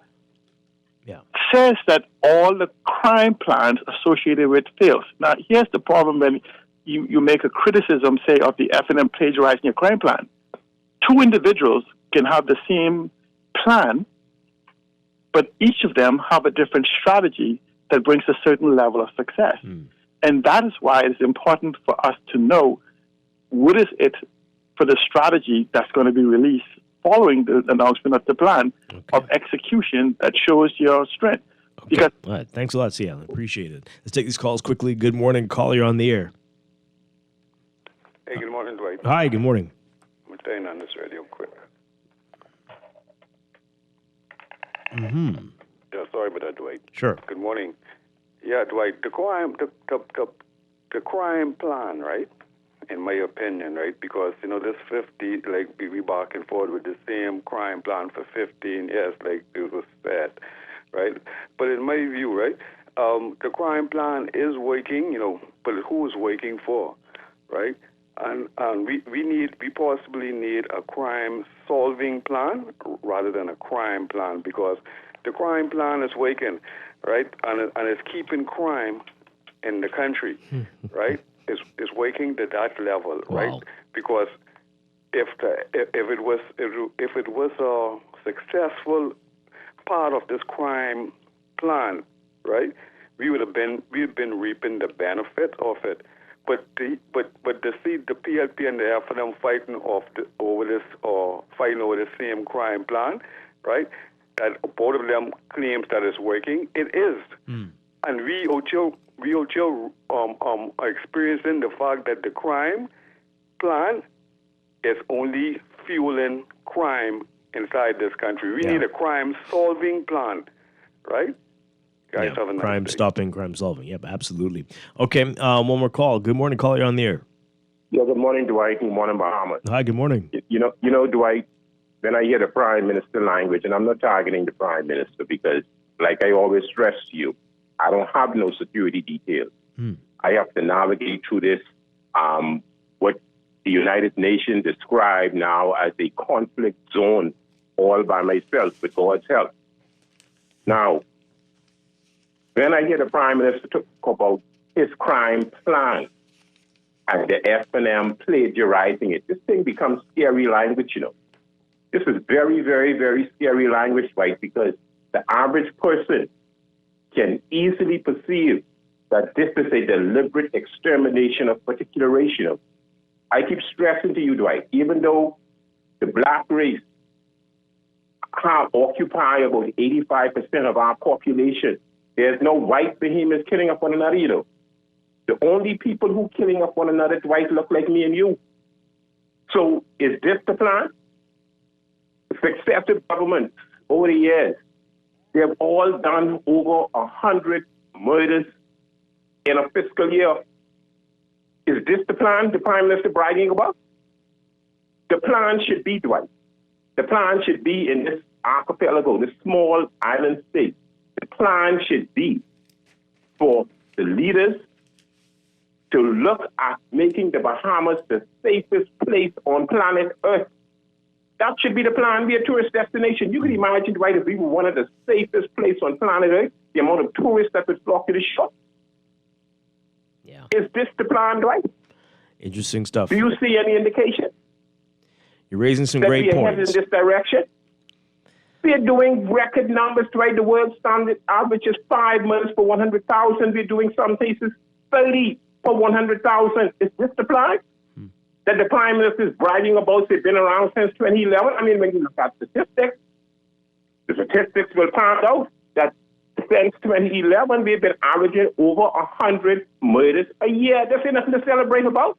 says that all the crime plans associated with fails. Now, here's the problem when you make a criticism, say, of the F&M plagiarizing your crime plan. Two individuals can have the same plan, but each of them have a different strategy that brings a certain level of success. And that is why it's important for us to know what is it for the strategy that's going to be released following the announcement of the plan of execution that shows your strength. Okay. Because all right. Thanks a lot, C. Allen. Appreciate it. Let's take these calls quickly. Good morning. Caller, you're on the air. Hey, good morning, Dwight. Hi, good morning. I'm staying on this radio quick. Mm-hmm. Yeah, sorry about that, Dwight. Sure. Good morning. Yeah, Dwight, the crime, the crime plan, right? In my opinion, right? Because, this 50, like, we back and forth with the same crime plan for 15 years, like it was said, right? But in my view, right, the crime plan is working, but who is working for, right? And we possibly need a crime-solving plan rather than a crime plan, because the crime plan is working, right? And it's keeping crime in the country, right? Is working to that level, right? Wow. Because if it was a successful part of this crime plan, right, we've been reaping the benefit of it. But to see the PLP and the FNM fighting over the same crime plan, right? That both of them claims that it's working. It is, and we also are experiencing the fact that the crime plan is only fueling crime inside this country. We need a crime-solving plan, right? Guys, have a nice crime day. stopping, crime solving. Yep, absolutely. Okay, one more call. Good morning, caller. You're on the air. Yeah, good morning, Dwight. Good morning, Bahamas. Hi, good morning. You know, Dwight, when I hear the Prime Minister language, and I'm not targeting the Prime Minister because, like I always stress to you, I don't have no security details. I have to navigate through this, what the United Nations describe now as a conflict zone all by myself, with God's help. Now, when I hear the Prime Minister talk about his crime plan and the FNM plagiarizing it, this thing becomes scary language, This is very, very, very scary language, right? Because the average person can easily perceive that this is a deliberate extermination of particular race, I keep stressing to you, Dwight, even though the black race occupy about 85% of our population, there's no white behemoths killing up one another, The only people who killing up one another, Dwight, look like me and you. So is this the plan? Successive governments over the years, they have all done over 100 murders in a fiscal year. Is this the plan the Prime Minister bragging about? The plan should be, Dwight. The plan should be in this archipelago, this small island state. The plan should be for the leaders to look at making the Bahamas the safest place on planet Earth. That should be the plan, be a tourist destination. You can imagine, right, if we were one of the safest places on planet Earth, the amount of tourists that would flock to the shore. Yeah. Is this the plan, Dwight? Interesting stuff. Do you see any indication? You're raising some that great we are headed points. in this direction? We are doing record numbers, right? The world standard average is 5 months for 100,000. We're doing some cases 30 for 100,000. Is this the plan? That the Prime Minister is bragging about, they've been around since 2011. I mean, when you look at statistics, the statistics will find out that since 2011, we've been averaging over 100 murders a year. There's nothing to celebrate about.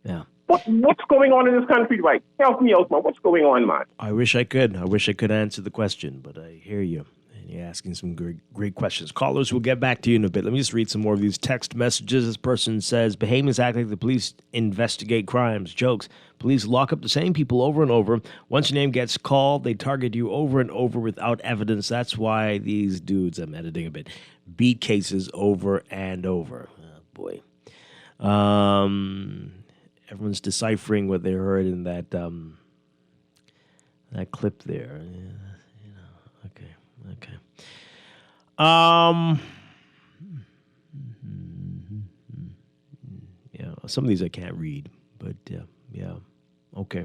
Yeah. What's going on in this country, right? Help me out, man. What's going on, man? I wish I could. I wish I could answer the question, but I hear you. And you're asking some great questions. Callers, we'll get back to you in a bit. Let me just read some more of these text messages. This person says, Bahamians act like the police investigate crimes. Jokes. Police lock up the same people over and over. Once your name gets called, they target you over and over without evidence. That's why these dudes, I'm editing a bit, beat cases over and over. Oh, boy. Everyone's deciphering what they heard in that clip there. Okay. Yeah, some of these I can't read, but yeah. Okay.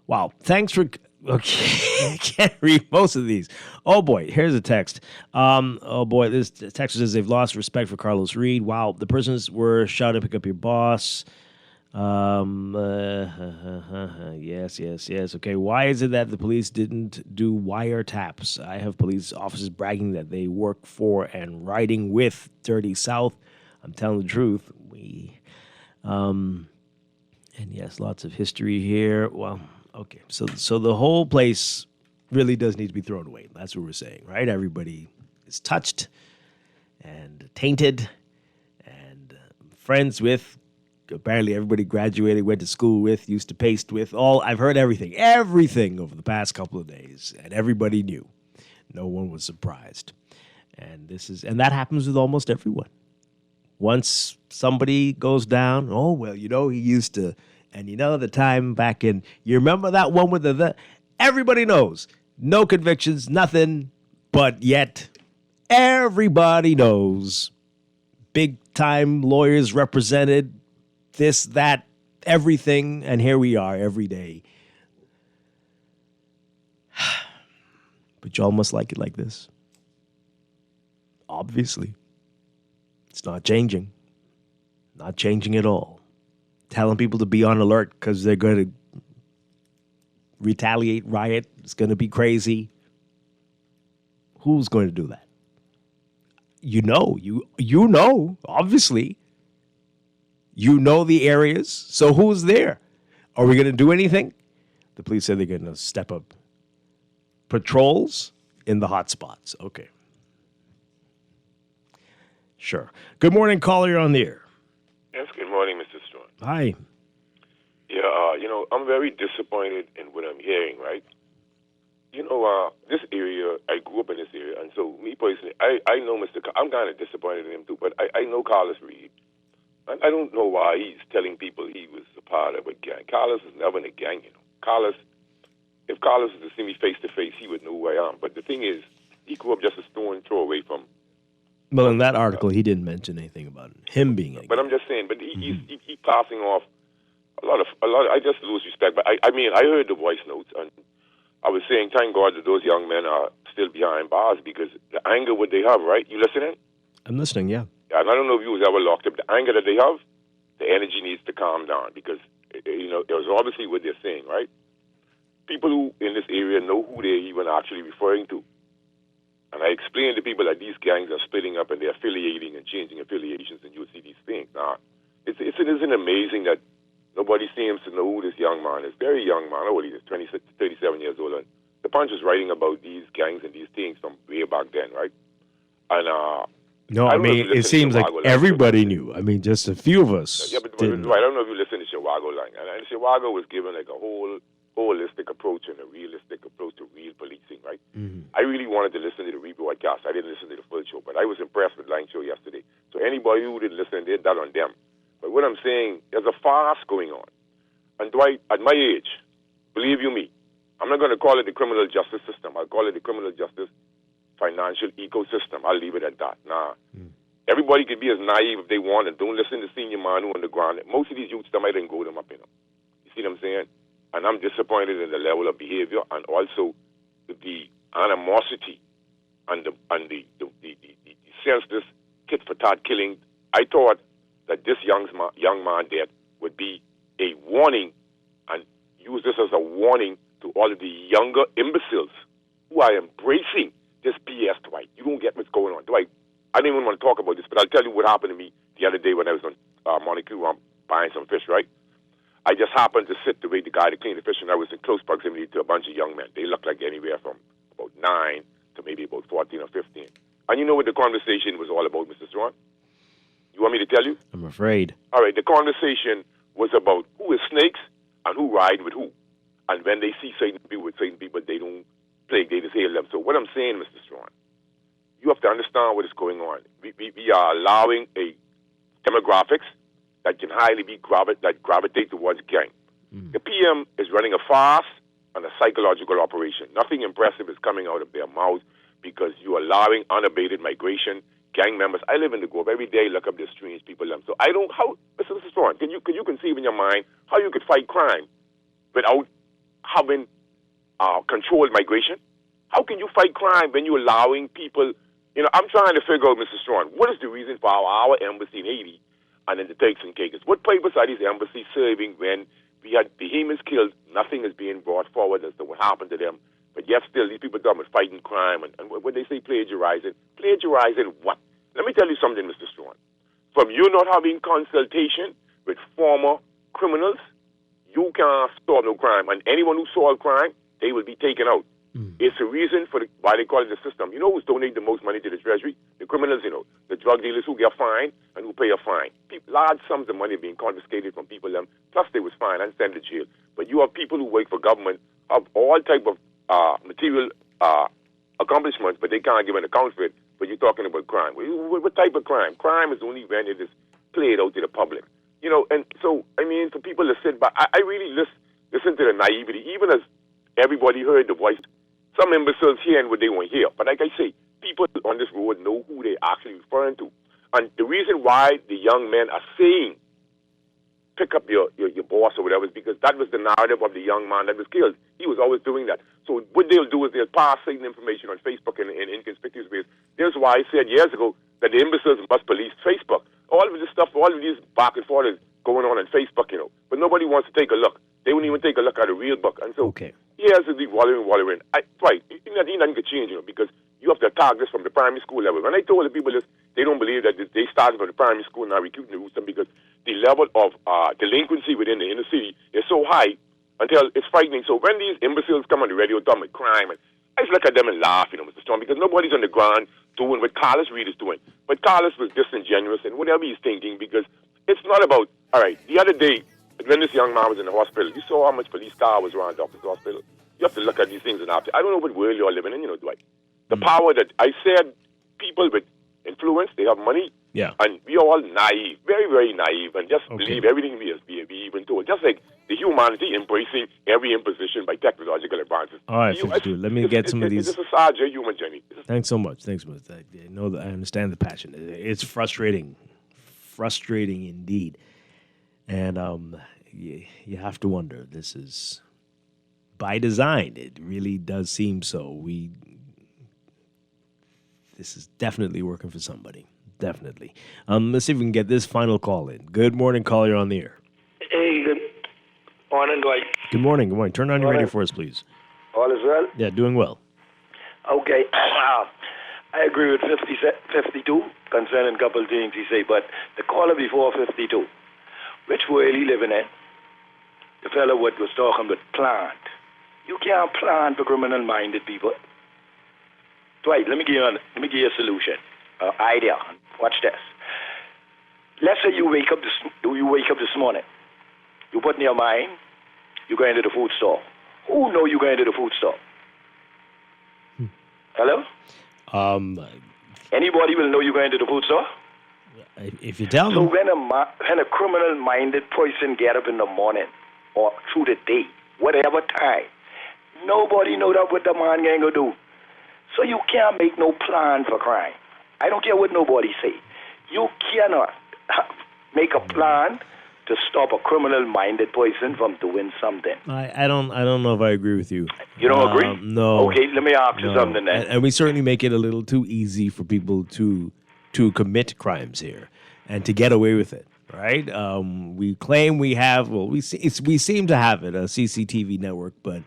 Wow. Thanks for. Okay, I can't read most of these. Oh boy, here's a text. Oh boy, this text says they've lost respect for Carlos Reed. Wow, the persons were shouting, "Pick up your boss." Yes. Okay, why is it that the police didn't do wiretaps? I have police officers bragging that they work for and riding with Dirty South. I'm telling the truth. And yes, lots of history here. Well. Okay, so the whole place really does need to be thrown away. That's what we're saying, right? Everybody is touched and tainted and friends with, apparently everybody graduated, went to school with, used to paste with, I've heard everything over the past couple of days, and everybody knew. No one was surprised. And that happens with almost everyone. Once somebody goes down, he used to, and the time back in, you remember that one with the everybody knows. No convictions, nothing, but yet everybody knows. Big time lawyers represented, this, that, everything, and here we are every day. But y'all must like it like this. Obviously. It's not changing. Not changing at all. Telling people to be on alert because they're going to retaliate, riot. It's going to be crazy. Who's going to do that? You know, obviously. You know the areas, so who's there? Are we going to do anything? The police said they're going to step up patrols in the hot spots. Okay. Sure. Good morning, caller. You're on the air. Yes, good morning, Mr. Strong. Hi. Yeah, I'm very disappointed in what I'm hearing, right? This area, I grew up in this area, and so me personally, I know I'm kind of disappointed in him too, but I know Carlos Reed. I don't know why he's telling people he was a part of a gang. Carlos is never in a gang, If Carlos was to see me face to face, he would know who I am. But the thing is, he grew up just a stone throw away from. Well, in that article, he didn't mention anything about him being a gang. But I'm just saying, he's passing off a lot of. I just lose respect. But I heard the voice notes, and I was saying, thank God that those young men are still behind bars because the anger what they have, right? You listening? I'm listening, yeah. And I don't know if you was ever locked up. The anger that they have, the energy needs to calm down because, it was obviously what they're saying, right? People who in this area know who they're even actually referring to. And I explained to people that these gangs are splitting up and they're affiliating and changing affiliations, and you'll see these things. Now, isn't amazing that nobody seems to know who this young man is. Very young man. He is 26, 37 years old. And the Punch is writing about these gangs and these things from way back then, right? And no, it seems like everybody knew. Just a few of us. Yeah, but Dwight, I don't know if you listen to Chihuahua line. And Chihuahua was given like a holistic approach and a realistic approach to real policing, right? Mm-hmm. I really wanted to listen to the rebroadcast. I didn't listen to the full show, but I was impressed with Line Show yesterday. So anybody who didn't listen, they're that on them. But what I'm saying, there's a farce going on. And Dwight, at my age, believe you me, I'm not going to call it the criminal justice system. I'll call it the criminal justice financial ecosystem. I'll leave it at that. Everybody can be as naive if they want and don't listen to senior man who on the ground. Most of these youths, they might even go them up, You see what I'm saying? And I'm disappointed in the level of behavior and also the animosity and the senseless tit-for-tat killing. I thought that this young man death would be a warning and use this as a warning to all of the younger imbeciles who are embracing this BS, Dwight. You don't get what's going on. Dwight, I didn't even want to talk about this, but I'll tell you what happened to me the other day when I was on Monaco buying some fish, right? I just happened to sit the way the guy to clean the fish, and I was in close proximity to a bunch of young men. They looked like anywhere from about 9 to maybe about 14 or 15. And you know what the conversation was all about, Mr. Strachan? You want me to tell you? I'm afraid. All right, the conversation was about who is snakes and who ride with who. And when they see certain people, they don't plague, they just hail them. So what I'm saying, Mr. Strachan, you have to understand what is going on. We are allowing a demographics that can highly be gravitate towards gang. Mm. The PM is running a farce and a psychological operation. Nothing impressive is coming out of their mouths because you're allowing unabated migration, gang members. I live in the Grove. Every day I look up the strange people. So I don't, Mr. Strachan, can you conceive in your mind how you could fight crime without having controlled migration? How can you fight crime when you're allowing people, I'm trying to figure out, Mr. Strachan, what is the reason for our embassy in Haiti and in the Turks and Caicos? What purpose are these embassies serving when we had behemoths killed? Nothing is being brought forward as to what happened to them. But yet still, these people talking about fighting crime. And when they say plagiarizing what? Let me tell you something, Mr. Strachan. From you not having consultation with former criminals, you can't solve no crime. And anyone who solved crime, they will be taken out. It's a reason for why they call it the system. You know who's donating the most money to the Treasury? The criminals, the drug dealers who get fined and who pay a fine. Large sums of money being confiscated from people, plus they was fined and sent to jail. But you have people who work for government, have all type of material accomplishments, but they can't give an account for it. But you're talking about crime. What type of crime? Crime is only when it is played out to the public. And so, for people to sit back, I really listen to the naivety, even as everybody heard the voice. Some imbeciles hearing what they want to hear. But like I say, people on this road know who they're actually referring to. And the reason why the young men are saying, pick up your boss or whatever, is because that was the narrative of the young man that was killed. He was always doing that. So what they'll do is they'll pass certain information on Facebook in inconspicuous ways. There's why I said years ago that the imbeciles must police Facebook. All of this stuff, all of these back and forth is going on Facebook, But nobody wants to take a look. They won't even take a look at a real book. And so, here's the wallowing. Right, nothing could change, because you have to attack this from the primary school level. When I told the people this, they don't believe that they started from the primary school and are recruiting the roots, because the level of delinquency within the inner city is so high until it's frightening. So when these imbeciles come on the radio talking about crime, and I just look at them and laugh, Mr. Storm, because nobody's on the ground doing what Carlos Reed is doing. But Carlos was disingenuous and whatever he's thinking, because it's not about, all right, the other day, when this young man was in the hospital, you saw how much police car was around Doctor's Hospital. You have to look at these things and after. I don't know what world you're living in, Dwight. The power that I said, people with influence, they have money, and we are all naive, very, very naive, and just believe everything we even told. Just like the humanity embracing every imposition by technological advances. All right, 52. Let me get some of these. It's a sad human journey. Thanks so much. I know that I understand the passion. It's frustrating indeed. And you have to wonder, this is by design. It really does seem so. This is definitely working for somebody. Definitely. Let's see if we can get this final call in. Good morning, caller. You're on the air. Hey, good morning, Dwight. Good morning. Good morning. Turn on your radio for us, please. All is well? Yeah, doing well. Okay. I agree with 52 concerning a couple of things he say, but the caller before 52, which world he living in? The fellow what was talking about plant. You can't plant for criminal-minded people. Dwight, let me give you a solution, idea. Watch this. Let's say you wake up this morning. You put in your mind, you go into the food store. Who know you go into the food store? Hello? Anybody will know you go into the food store? If you tell them. So when a criminal-minded person get up in the morning or through the day, whatever time, nobody know that what the man going to do. So you can't make no plan for crime. I don't care what nobody say. You cannot make a plan to stop a criminal-minded person from doing something. I don't know if I agree with you. You don't agree? No. Okay, let me ask you something then. And we certainly make it a little too easy for people to commit crimes here and to get away with it, right? We claim we have, we seem to have it, a CCTV network, but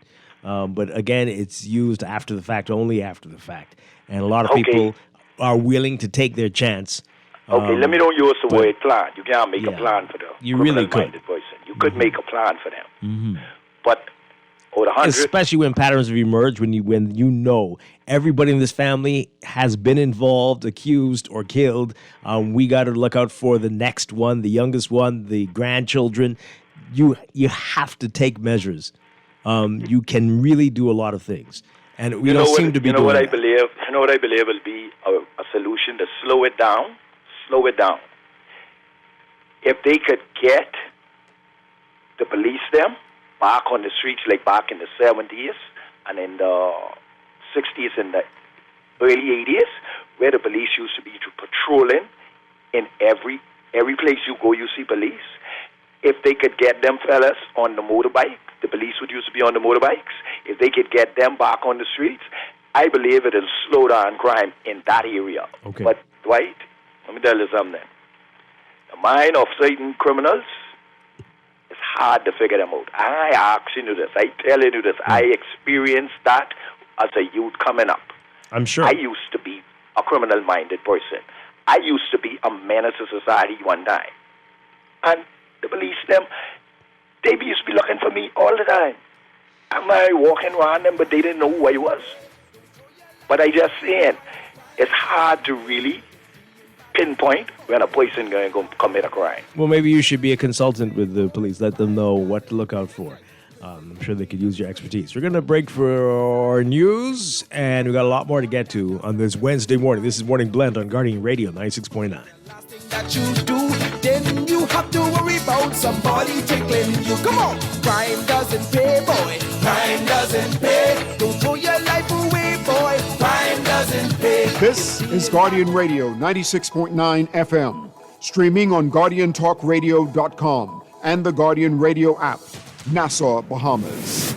again, it's used after the fact, only after the fact. And a lot of people are willing to take their chance. Okay, let me don't use the word plan. You can't make a plan for them. You really could. Person. You could make a plan for them. Mm-hmm. But over 100... Especially when patterns have emerged, when you know everybody in this family has been involved, accused, or killed. We got to look out for the next one, the youngest one, the grandchildren. You have to take measures. You can really do a lot of things. And we don't seem to be doing I believe. You know what I believe will be a solution to slow it down. Slow it down. If they could get the police them back on the streets like back in the 70s and in the 60s and the early 80s, where the police used to be patrolling in every place you go, you see police. If they could get them fellas on the motorbike, the police would used to be on the motorbikes. If they could get them back on the streets, I believe it'll slow down crime in that area. Okay. But, Dwight, let me tell you something. The mind of certain criminals, it's hard to figure them out. I asking you this. I telling you this. I experienced that as a youth coming up. I'm sure. I used to be a criminal-minded person. I used to be a menace to society one time. And the police, they used to be looking for me all the time. Am I walking around them, but they didn't know who I was? But I just saying, it's hard to really pinpoint when a person going to commit a crime. Well, maybe you should be a consultant with the police. Let them know what to look out for. I'm sure they could use your expertise. We're going to break for news, and we've got a lot more to get to on this Wednesday morning. This is Morning Blend on Guardian Radio 96.9. That you do, then you have to worry about somebody tickling you. Come on, crime doesn't pay, boy. Crime doesn't pay. Don't throw your life away, boy. Crime doesn't pay. This is Guardian Radio 96.9 FM, streaming on GuardianTalkRadio.com and the Guardian Radio app, Nassau, Bahamas.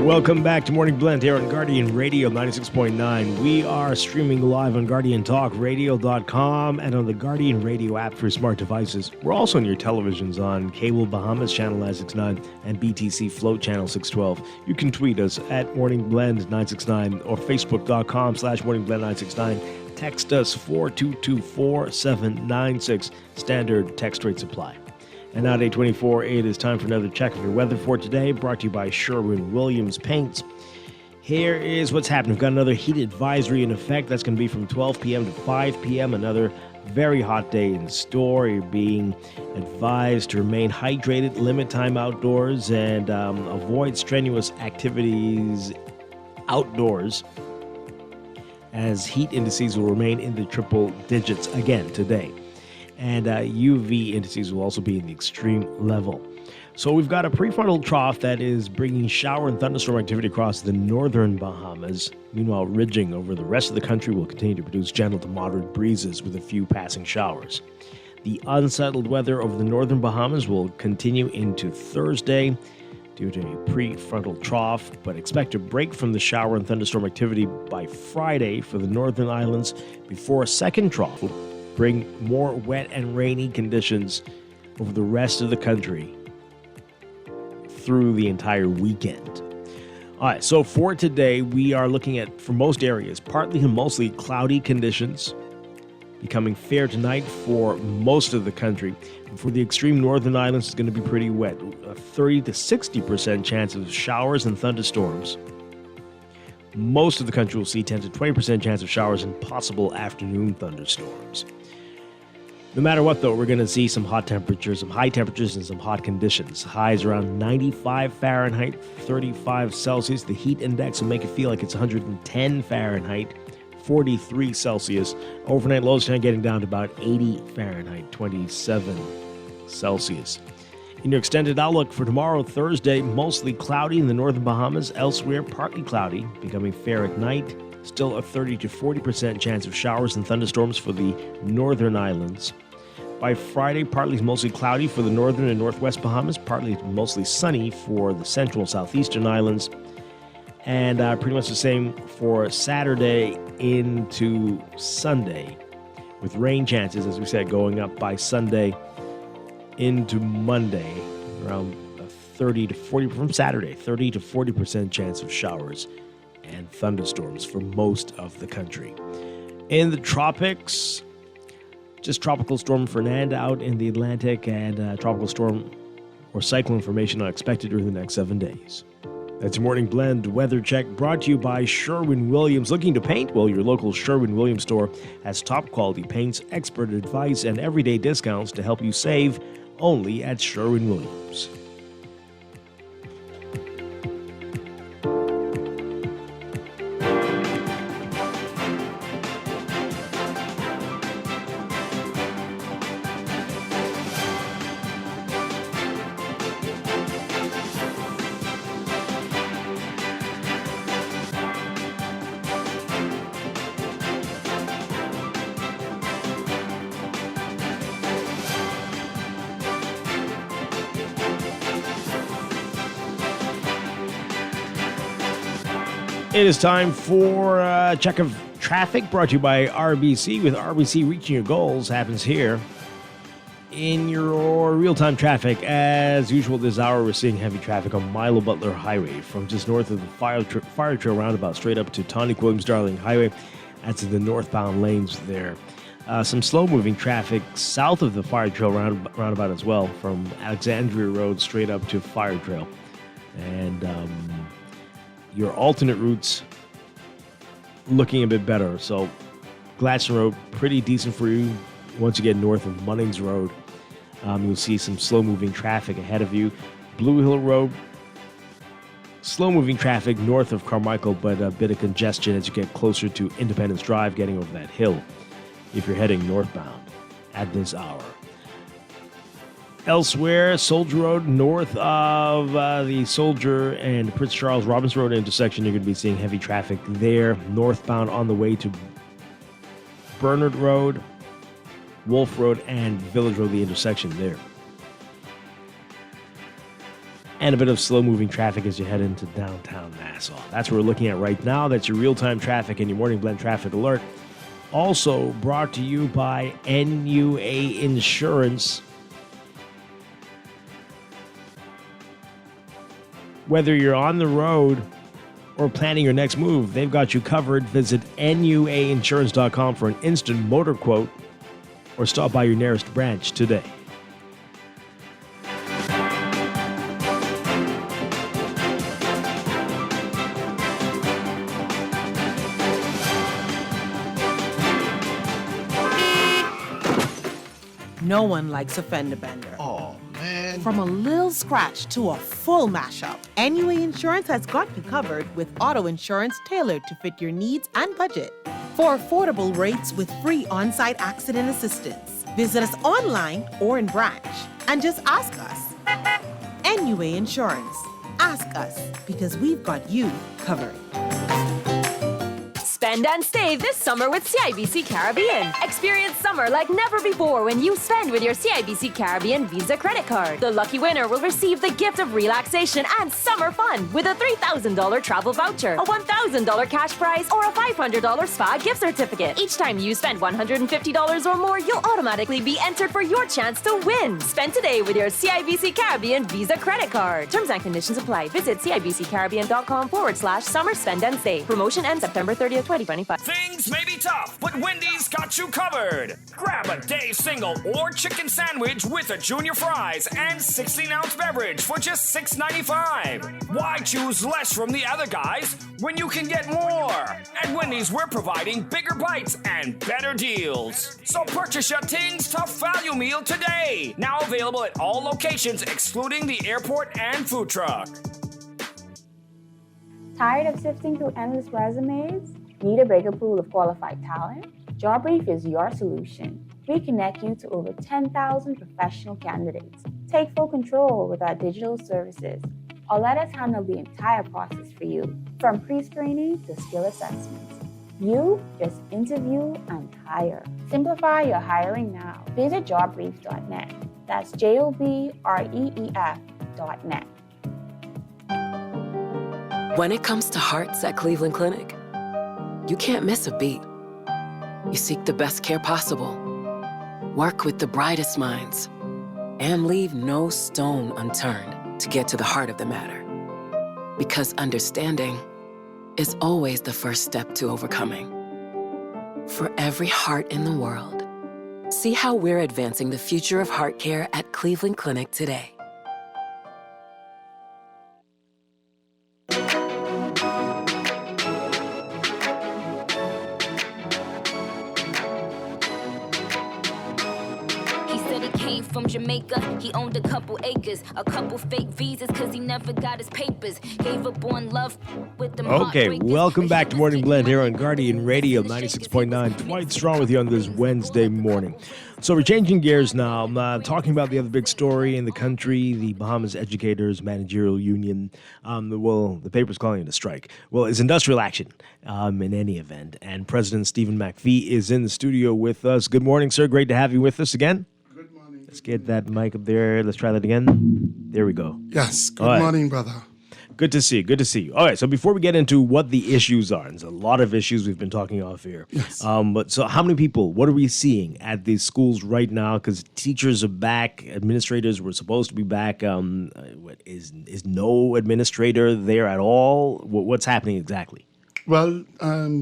Welcome back to Morning Blend here on Guardian Radio 96.9. We are streaming live on GuardianTalkRadio.com and on the Guardian Radio app for smart devices. We're also on your televisions on Cable Bahamas Channel 969 and BTC Float Channel 612. You can tweet us at Morning Blend 969 or Facebook.com/Morning Blend 969. Text us 4224796. Standard text rate supply. And now at 8:24, it is time for another check of your weather for today, brought to you by Sherwin-Williams Paints. Here is what's happening. We've got another heat advisory in effect. That's going to be from 12 p.m. to 5 p.m. Another very hot day in store. You're being advised to remain hydrated, limit time outdoors, and avoid strenuous activities outdoors, as heat indices will remain in the triple digits again today. And UV indices will also be in the extreme level. So we've got a prefrontal trough that is bringing shower and thunderstorm activity across the northern Bahamas. Meanwhile, ridging over the rest of the country will continue to produce gentle to moderate breezes with a few passing showers. The unsettled weather over the northern Bahamas will continue into Thursday due to a prefrontal trough, but expect a break from the shower and thunderstorm activity by Friday for the northern islands before a second trough will bring more wet and rainy conditions over the rest of the country through the entire weekend. All right, so for today, we are looking at, for most areas, partly and mostly cloudy conditions, becoming fair tonight for most of the country. And for the extreme northern islands, it's going to be pretty wet. A 30 to 60% chance of showers and thunderstorms. Most of the country will see 10 to 20% chance of showers and possible afternoon thunderstorms. No matter what, though, we're going to see some hot temperatures, some high temperatures, and some hot conditions. Highs around 95 Fahrenheit, 35 Celsius. The heat index will make it feel like it's 110 Fahrenheit, 43 Celsius. Overnight lows tonight getting down to about 80 Fahrenheit, 27 Celsius. In your extended outlook for tomorrow, Thursday, mostly cloudy in the northern Bahamas. Elsewhere, partly cloudy, becoming fair at night. Still a 30 to 40% chance of showers and thunderstorms for the northern islands. By Friday, partly to mostly cloudy for the northern and northwest Bahamas, partly to mostly sunny for the central and southeastern islands, and pretty much the same for Saturday into Sunday, with rain chances, as we said, going up by Sunday into Monday, around 30 to 40, from Saturday, 30 to 40% chance of showers and thunderstorms for most of the country. In the tropics, just Tropical Storm Fernand out in the Atlantic, and tropical storm or cyclone formation not expected during the next 7 days. That's your Morning Blend weather check, brought to you by Sherwin-Williams. Looking to paint? Well, your local Sherwin-Williams store has top quality paints, expert advice, and everyday discounts to help you save, only at Sherwin-Williams. It is time for a check of traffic brought to you by RBC. With RBC, reaching your goals happens here in your real-time traffic. As usual this hour, we're seeing heavy traffic on Milo Butler Highway from just north of the Fire Trail roundabout straight up to Tonic Williams Darling Highway. That's in the northbound lanes there. Some slow-moving traffic south of the Fire Trail roundabout as well, from Alexandria Road straight up to Fire Trail. And your alternate routes looking a bit better. So Gladstone Road, pretty decent for you. Once you get north of Munnings Road, you'll see some slow-moving traffic ahead of you. Blue Hill Road, slow-moving traffic north of Carmichael, but a bit of congestion as you get closer to Independence Drive, getting over that hill if you're heading northbound at this hour. Elsewhere, Soldier Road, north of the Soldier and Prince Charles Robinson Road intersection, you're going to be seeing heavy traffic there. Northbound on the way to Bernard Road, Wolf Road, and Village Road, the intersection there. And a bit of slow-moving traffic as you head into downtown Nassau. That's what we're looking at right now. That's your real-time traffic and your Morning Blend traffic alert. Also brought to you by NUA Insurance. Whether you're on the road or planning your next move, they've got you covered. Visit NUAinsurance.com for an instant motor quote or stop by your nearest branch today. No one likes a fender bender. Oh, man. From a little scratch to a full mashup, NUA Insurance has got you covered with auto insurance tailored to fit your needs and budget. For affordable rates with free on-site accident assistance, visit us online or in branch and just ask us. NUA Insurance. Ask us because we've got you covered. Spend and stay this summer with CIBC Caribbean. Experience summer like never before when you spend with your CIBC Caribbean Visa credit card. The lucky winner will receive the gift of relaxation and summer fun with a $3,000 travel voucher, a $1,000 cash prize, or a $500 spa gift certificate. Each time you spend $150 or more, you'll automatically be entered for your chance to win. Spend today with your CIBC Caribbean Visa credit card. Terms and conditions apply. Visit CIBCCaribbean.com/summer spend and stay. Promotion ends September 30th, 2025. Things may be tough, but Wendy's got you covered. Grab a day single or chicken sandwich with a junior fries and 16-ounce beverage for just $6.95. Why choose less from the other guys when you can get more? At Wendy's, we're providing bigger bites and better deals. So purchase your Tings Tough Value Meal today. Now available at all locations excluding the airport and food truck. Tired of sifting through endless resumes? Need a bigger pool of qualified talent? JobBrief is your solution. We connect you to over 10,000 professional candidates. Take full control with our digital services, or let us handle the entire process for you, from pre-screening to skill assessments. You just interview and hire. Simplify your hiring now. Visit jobbrief.net. That's JOBREEF.net. When it comes to hearts at Cleveland Clinic, you can't miss a beat. You seek the best care possible, work with the brightest minds, and leave no stone unturned to get to the heart of the matter. Because understanding is always the first step to overcoming. For every heart in the world, see how we're advancing the future of heart care at Cleveland Clinic today. From Jamaica, he owned a couple acres, a couple fake visas, cause he never got his papers. Gave up on love with them. Okay, welcome back to Morning Blend here on Guardian Radio 96.9. Dwight Strong with you on this Wednesday morning. So we're changing gears now. I'm talking about the other big story in the country, the Bahamas Educators Managerial Union. The paper's calling it a strike. Well, it's industrial action in any event. And President Stephen McPhee is in the studio with us. Good morning, sir. Great to have you with us again. Let's get that mic up there. Let's try that again. There we go. Yes. Good morning, brother. Good to see you. Good to see you. All right, so before we get into what the issues are, and there's a lot of issues we've been talking off here. Yes. But so how many people, what are we seeing at these schools right now? Because teachers are back, administrators were supposed to be back. Is no administrator there at all? What's happening exactly? Well,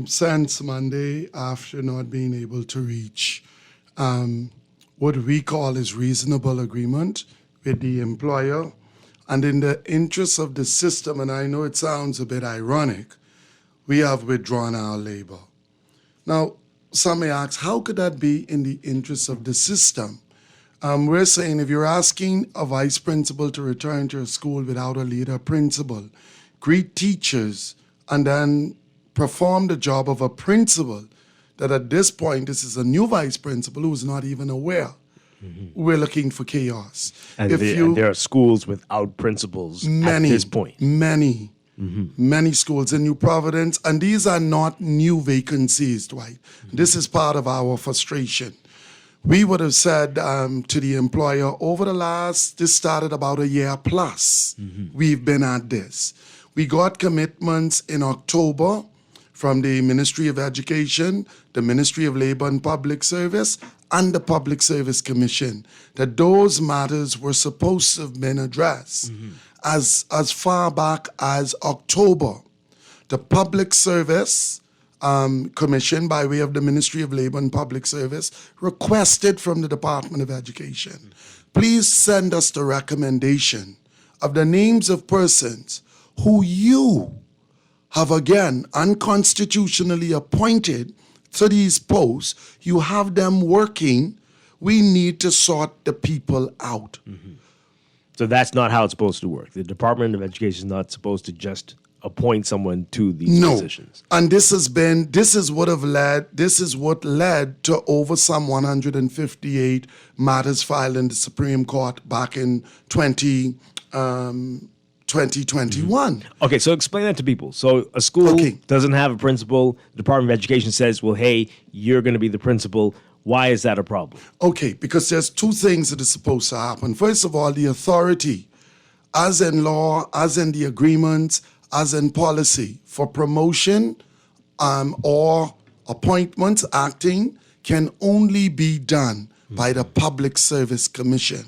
since Monday, after not being able to reach what we call is reasonable agreement with the employer, and in the interest of the system, and I know it sounds a bit ironic, we have withdrawn our labor. Now, some may ask, how could that be in the interest of the system? We're saying if you're asking a vice principal to return to a school without a leader principal, greet teachers, and then perform the job of a principal, that at this point, this is a new vice principal who's not even aware. We're looking for chaos. And, and there are schools without principals at this point. Many schools in New Providence, and these are not new vacancies, Dwight. This is part of our frustration. We would have said to the employer, this started about a year plus, we've been at this. We got commitments in October from the Ministry of Education, the Ministry of Labor and Public Service, and the Public Service Commission, that those matters were supposed to have been addressed as far back as October. The Public Service Commission, by way of the Ministry of Labor and Public Service, requested from the Department of Education, please send us the recommendation of the names of persons who you have again unconstitutionally appointed to these posts. You have them working. We need to sort the people out. So that's not how it's supposed to work. The Department of Education is not supposed to just appoint someone to these positions. And this is what led to over some 158 matters filed in the Supreme Court back in 2021. Okay, so explain that to people. So a school doesn't have a principal. The Department of Education says, well, hey, you're going to be the principal. Why is that a problem? Okay, because there's two things that are supposed to happen. First of all, the authority, as in law, as in the agreements, as in policy, for promotion or appointments acting can only be done by the Public Service Commission.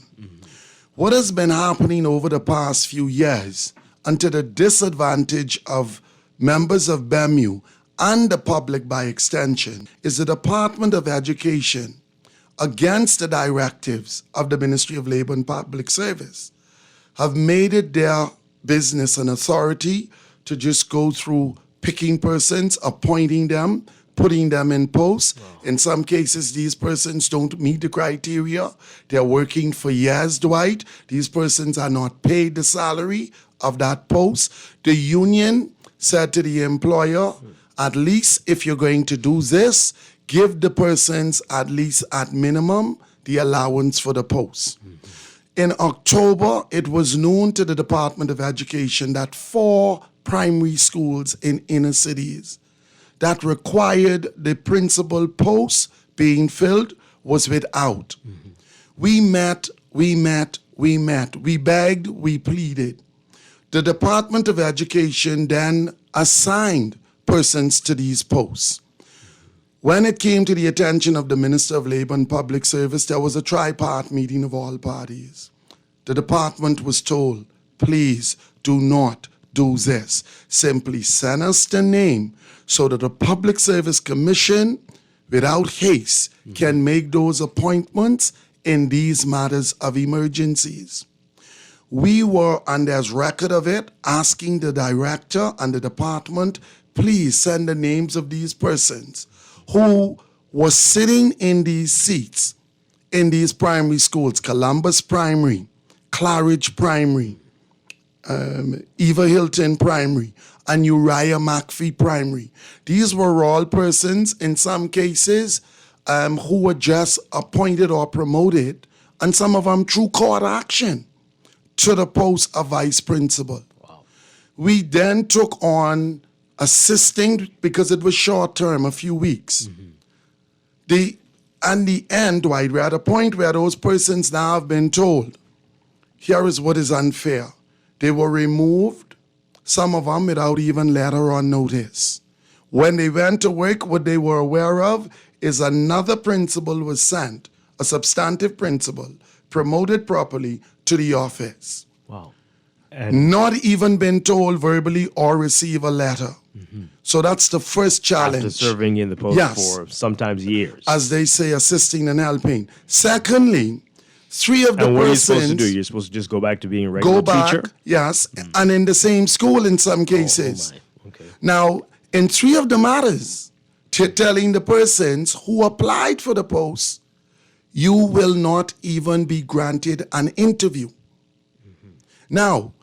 What has been happening over the past few years, and to the disadvantage of members of BEMU and the public by extension, is the Department of Education, against the directives of the Ministry of Labor and Public Service, have made it their business and authority to just go through picking persons, appointing them, putting them in posts. In some cases, these persons don't meet the criteria. They're working for years, Dwight. These persons are not paid the salary of that post. The union said to the employer, at least if you're going to do this, give the persons at least at minimum the allowance for the post. In October, it was known to the Department of Education that 4 primary schools in inner cities that required the principal post being filled was without. We met, we begged, we pleaded. The Department of Education then assigned persons to these posts. When it came to the attention of the Minister of Labor and Public Service, there was a tri-part meeting of all parties. The department was told, please do not do this. Simply send us the name so that the Public Service Commission, without haste, can make those appointments in these matters of emergencies. We were, and there's record of it, asking the director and the department, please send the names of these persons who were sitting in these seats in these primary schools, Columbus Primary, Claridge Primary, Eva Hilton Primary, and Uriah McPhee Primary. These were all persons, in some cases, who were just appointed or promoted, and some of them through court action, to the post of vice principal. Wow. We then took on assisting, because it was short term, a few weeks. And the end, Dwight, we're at a point where those persons now have been told, here is what is unfair. They were removed some of them without even letter or notice. When they went to work, what they were aware of is another principal was sent, a substantive principal, promoted properly to the office. Wow. Not even been told verbally or receive a letter. So that's the first challenge. After serving in the post for sometimes years. As they say, assisting and helping. Secondly, 3 of the and what are you persons... supposed to do? You're supposed to just go back to being a regular teacher? Yes, and in the same school in some cases. Now, in 3 of the matters, telling the persons who applied for the post, you will not even be granted an interview. Now,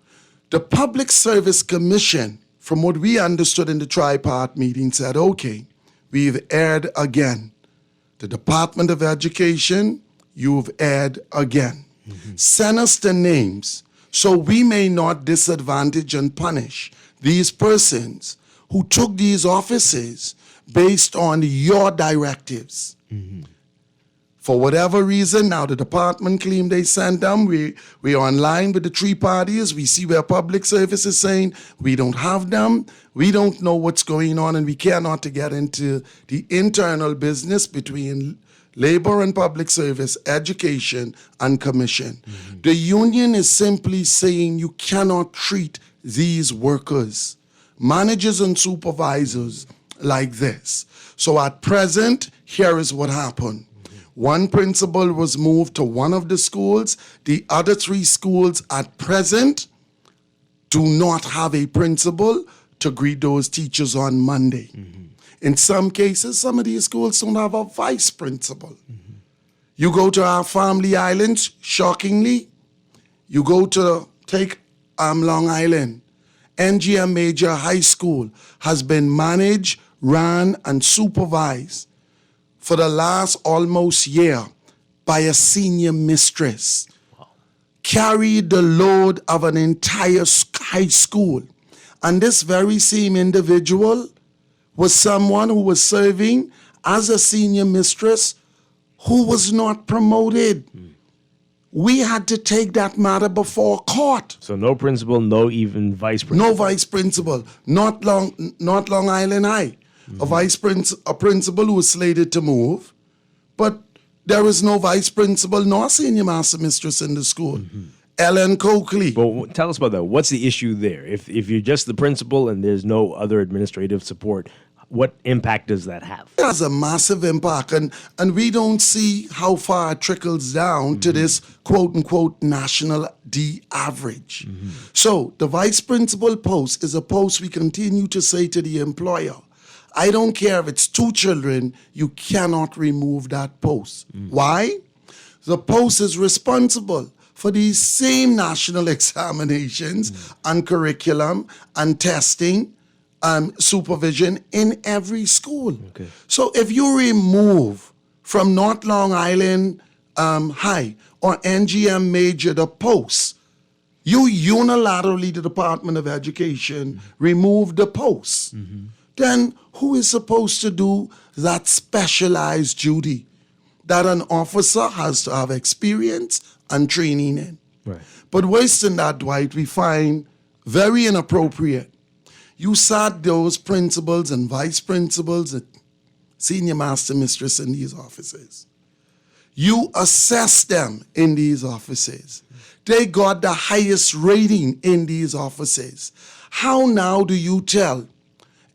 the Public Service Commission, from what we understood in the tri-part meeting, said, okay, we've erred again. The Department of Education, you've erred again. Send us the names so we may not disadvantage and punish these persons who took these offices based on your directives. For whatever reason, now the department claimed they sent them. We are online with the 3 parties. We see where public service is saying we don't have them. We don't know what's going on, and we care not to get into the internal business between labor and public service, education and commission. The union is simply saying you cannot treat these workers, managers and supervisors, like this. So at present, here is what happened. 1 principal was moved to one of the schools. The other 3 schools at present do not have a principal to greet those teachers on Monday. In some cases, some of these schools don't have a vice principal. You go to our family islands, shockingly, you go to take Long Island. NGM Major High School has been managed, ran, and supervised for the last almost year by a senior mistress. Carried the load of an entire high school. And this very same individual was someone who was serving as a senior mistress who was not promoted. We had to take that matter before court. So no principal, no even vice principal. No vice principal, not Long Island High. A principal who was slated to move, but there is no vice principal nor senior master mistress in the school. Ellen Coakley. But tell us about that. What's the issue there? If you're just the principal and there's no other administrative support, what impact does that have? It has a massive impact, and we don't see how far it trickles down to this quote-unquote national D average. So the vice principal post is a post we continue to say to the employer, I don't care if it's 2 children, you cannot remove that post. Why? The post is responsible for these same national examinations and curriculum and testing supervision in every school. So if you remove from North Long Island High or NGM Major the post, you unilaterally, the Department of Education, remove the post. Then who is supposed to do that specialized duty that an officer has to have experience and training in? But worse than that, Dwight, we find very inappropriate. You sat those principals and vice principals and senior master mistress in these offices. You assess them in these offices. They got the highest rating in these offices. How now do you tell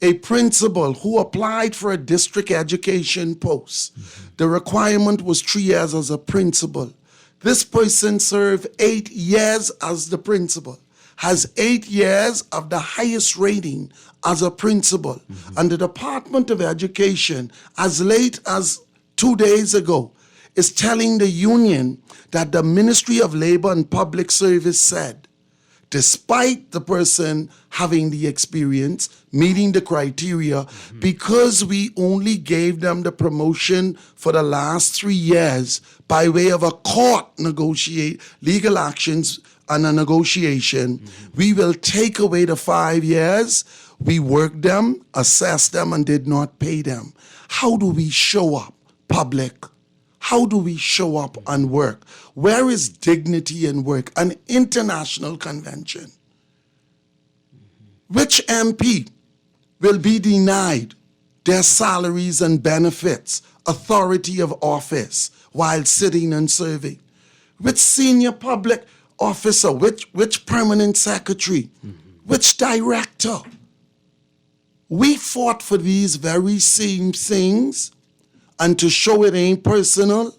a principal who applied for a district education post, the requirement was 3 years as a principal. This person served 8 years as the principal, has 8 years of the highest rating as a principal. And the Department of Education, as late as 2 days ago, is telling the union that the Ministry of Labor and Public Service said, despite the person having the experience, meeting the criteria, because we only gave them the promotion for the last 3 years by way of a court legal actions and a negotiation, we will take away the 5 years. We worked them, assessed them, and did not pay them. How do we show up, public? How do we show up and work? Where is dignity in work? An international convention. Which MP will be denied their salaries and benefits, authority of office, while sitting and serving? Which senior public officer, which permanent secretary, which director? We fought for these very same things, and to show it ain't personal,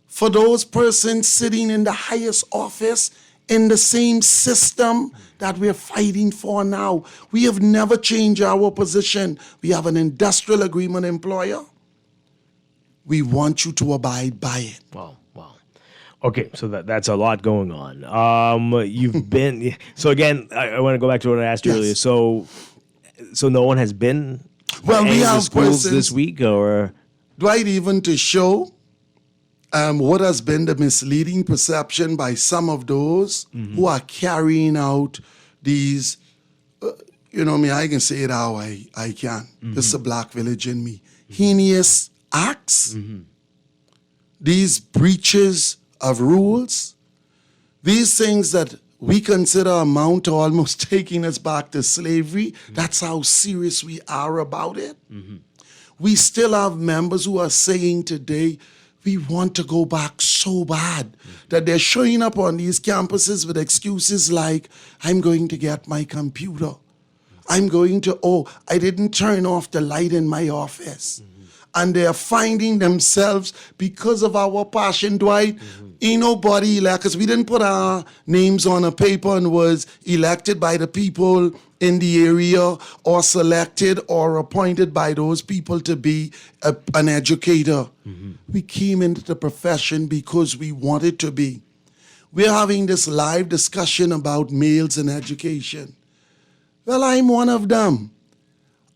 for those persons sitting in the highest office in the same system that we're fighting for now. We have never changed our position. We have an industrial agreement, employer. We want you to abide by it. Wow. Okay, so that's a lot going on. You've been so again. I want to go back to what I asked you earlier. So no one has been. Well, we have schools persons this week, or Dwight, even to show what has been the misleading perception by some of those who are carrying out these. I can say it how I can. This is a black village in me. Heinous acts. These breaches of rules, these things that we consider amount to almost taking us back to slavery. That's how serious we are about it. We still have members who are saying today, we want to go back so bad that they're showing up on these campuses with excuses like, I'm going to get my computer. I'm going to, I didn't turn off the light in my office. And they're finding themselves, because of our passion, Dwight, ain't nobody elect, because we didn't put our names on a paper and was elected by the people in the area or selected or appointed by those people to be an educator. We came into the profession because we wanted to be. We're having this live discussion about males in education. Well, I'm one of them.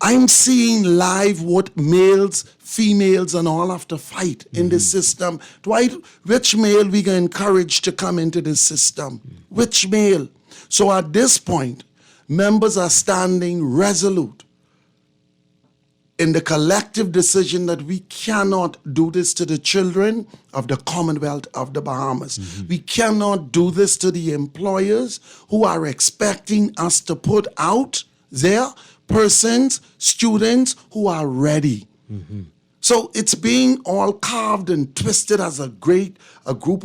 I'm seeing live what males, females, and all have to fight in the system. Dwight, which male we can encourage to come into this system? Which male? So at this point, members are standing resolute in the collective decision that we cannot do this to the children of the Commonwealth of the Bahamas. We cannot do this to the employers who are expecting us to put out their persons, students who are ready. So it's being all carved and twisted as a group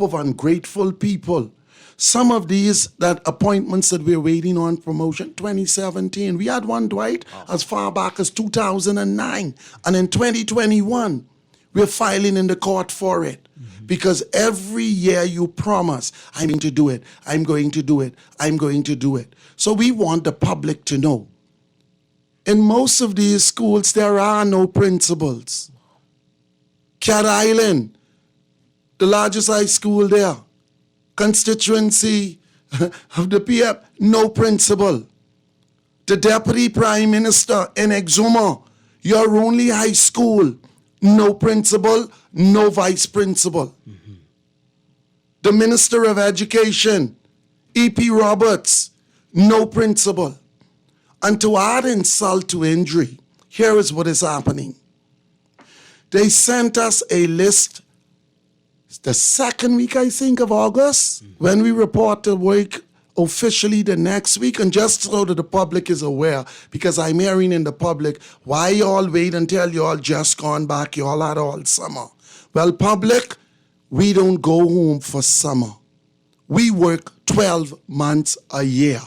of ungrateful people. Some of these appointments that we're waiting on promotion, 2017. We had one, Dwight, as far back as 2009. And in 2021, we're filing in the court for it. Because every year you promise, I'm going to do it, I'm going to do it, I'm going to do it. So we want the public to know. In most of these schools, there are no principals. Cat Island, the largest high school there, constituency of the PM, no principal. The Deputy Prime Minister in Exuma, your only high school, no principal, no vice principal. The Minister of Education, E.P. Roberts, no principal. And to add insult to injury, here is what is happening. They sent us a list the second week, I think, of August, when we report to work officially the next week. And just so that the public is aware, because I'm hearing in the public, why y'all wait until y'all just gone back, y'all had all summer. Well, public, we don't go home for summer. We work 12 months a year.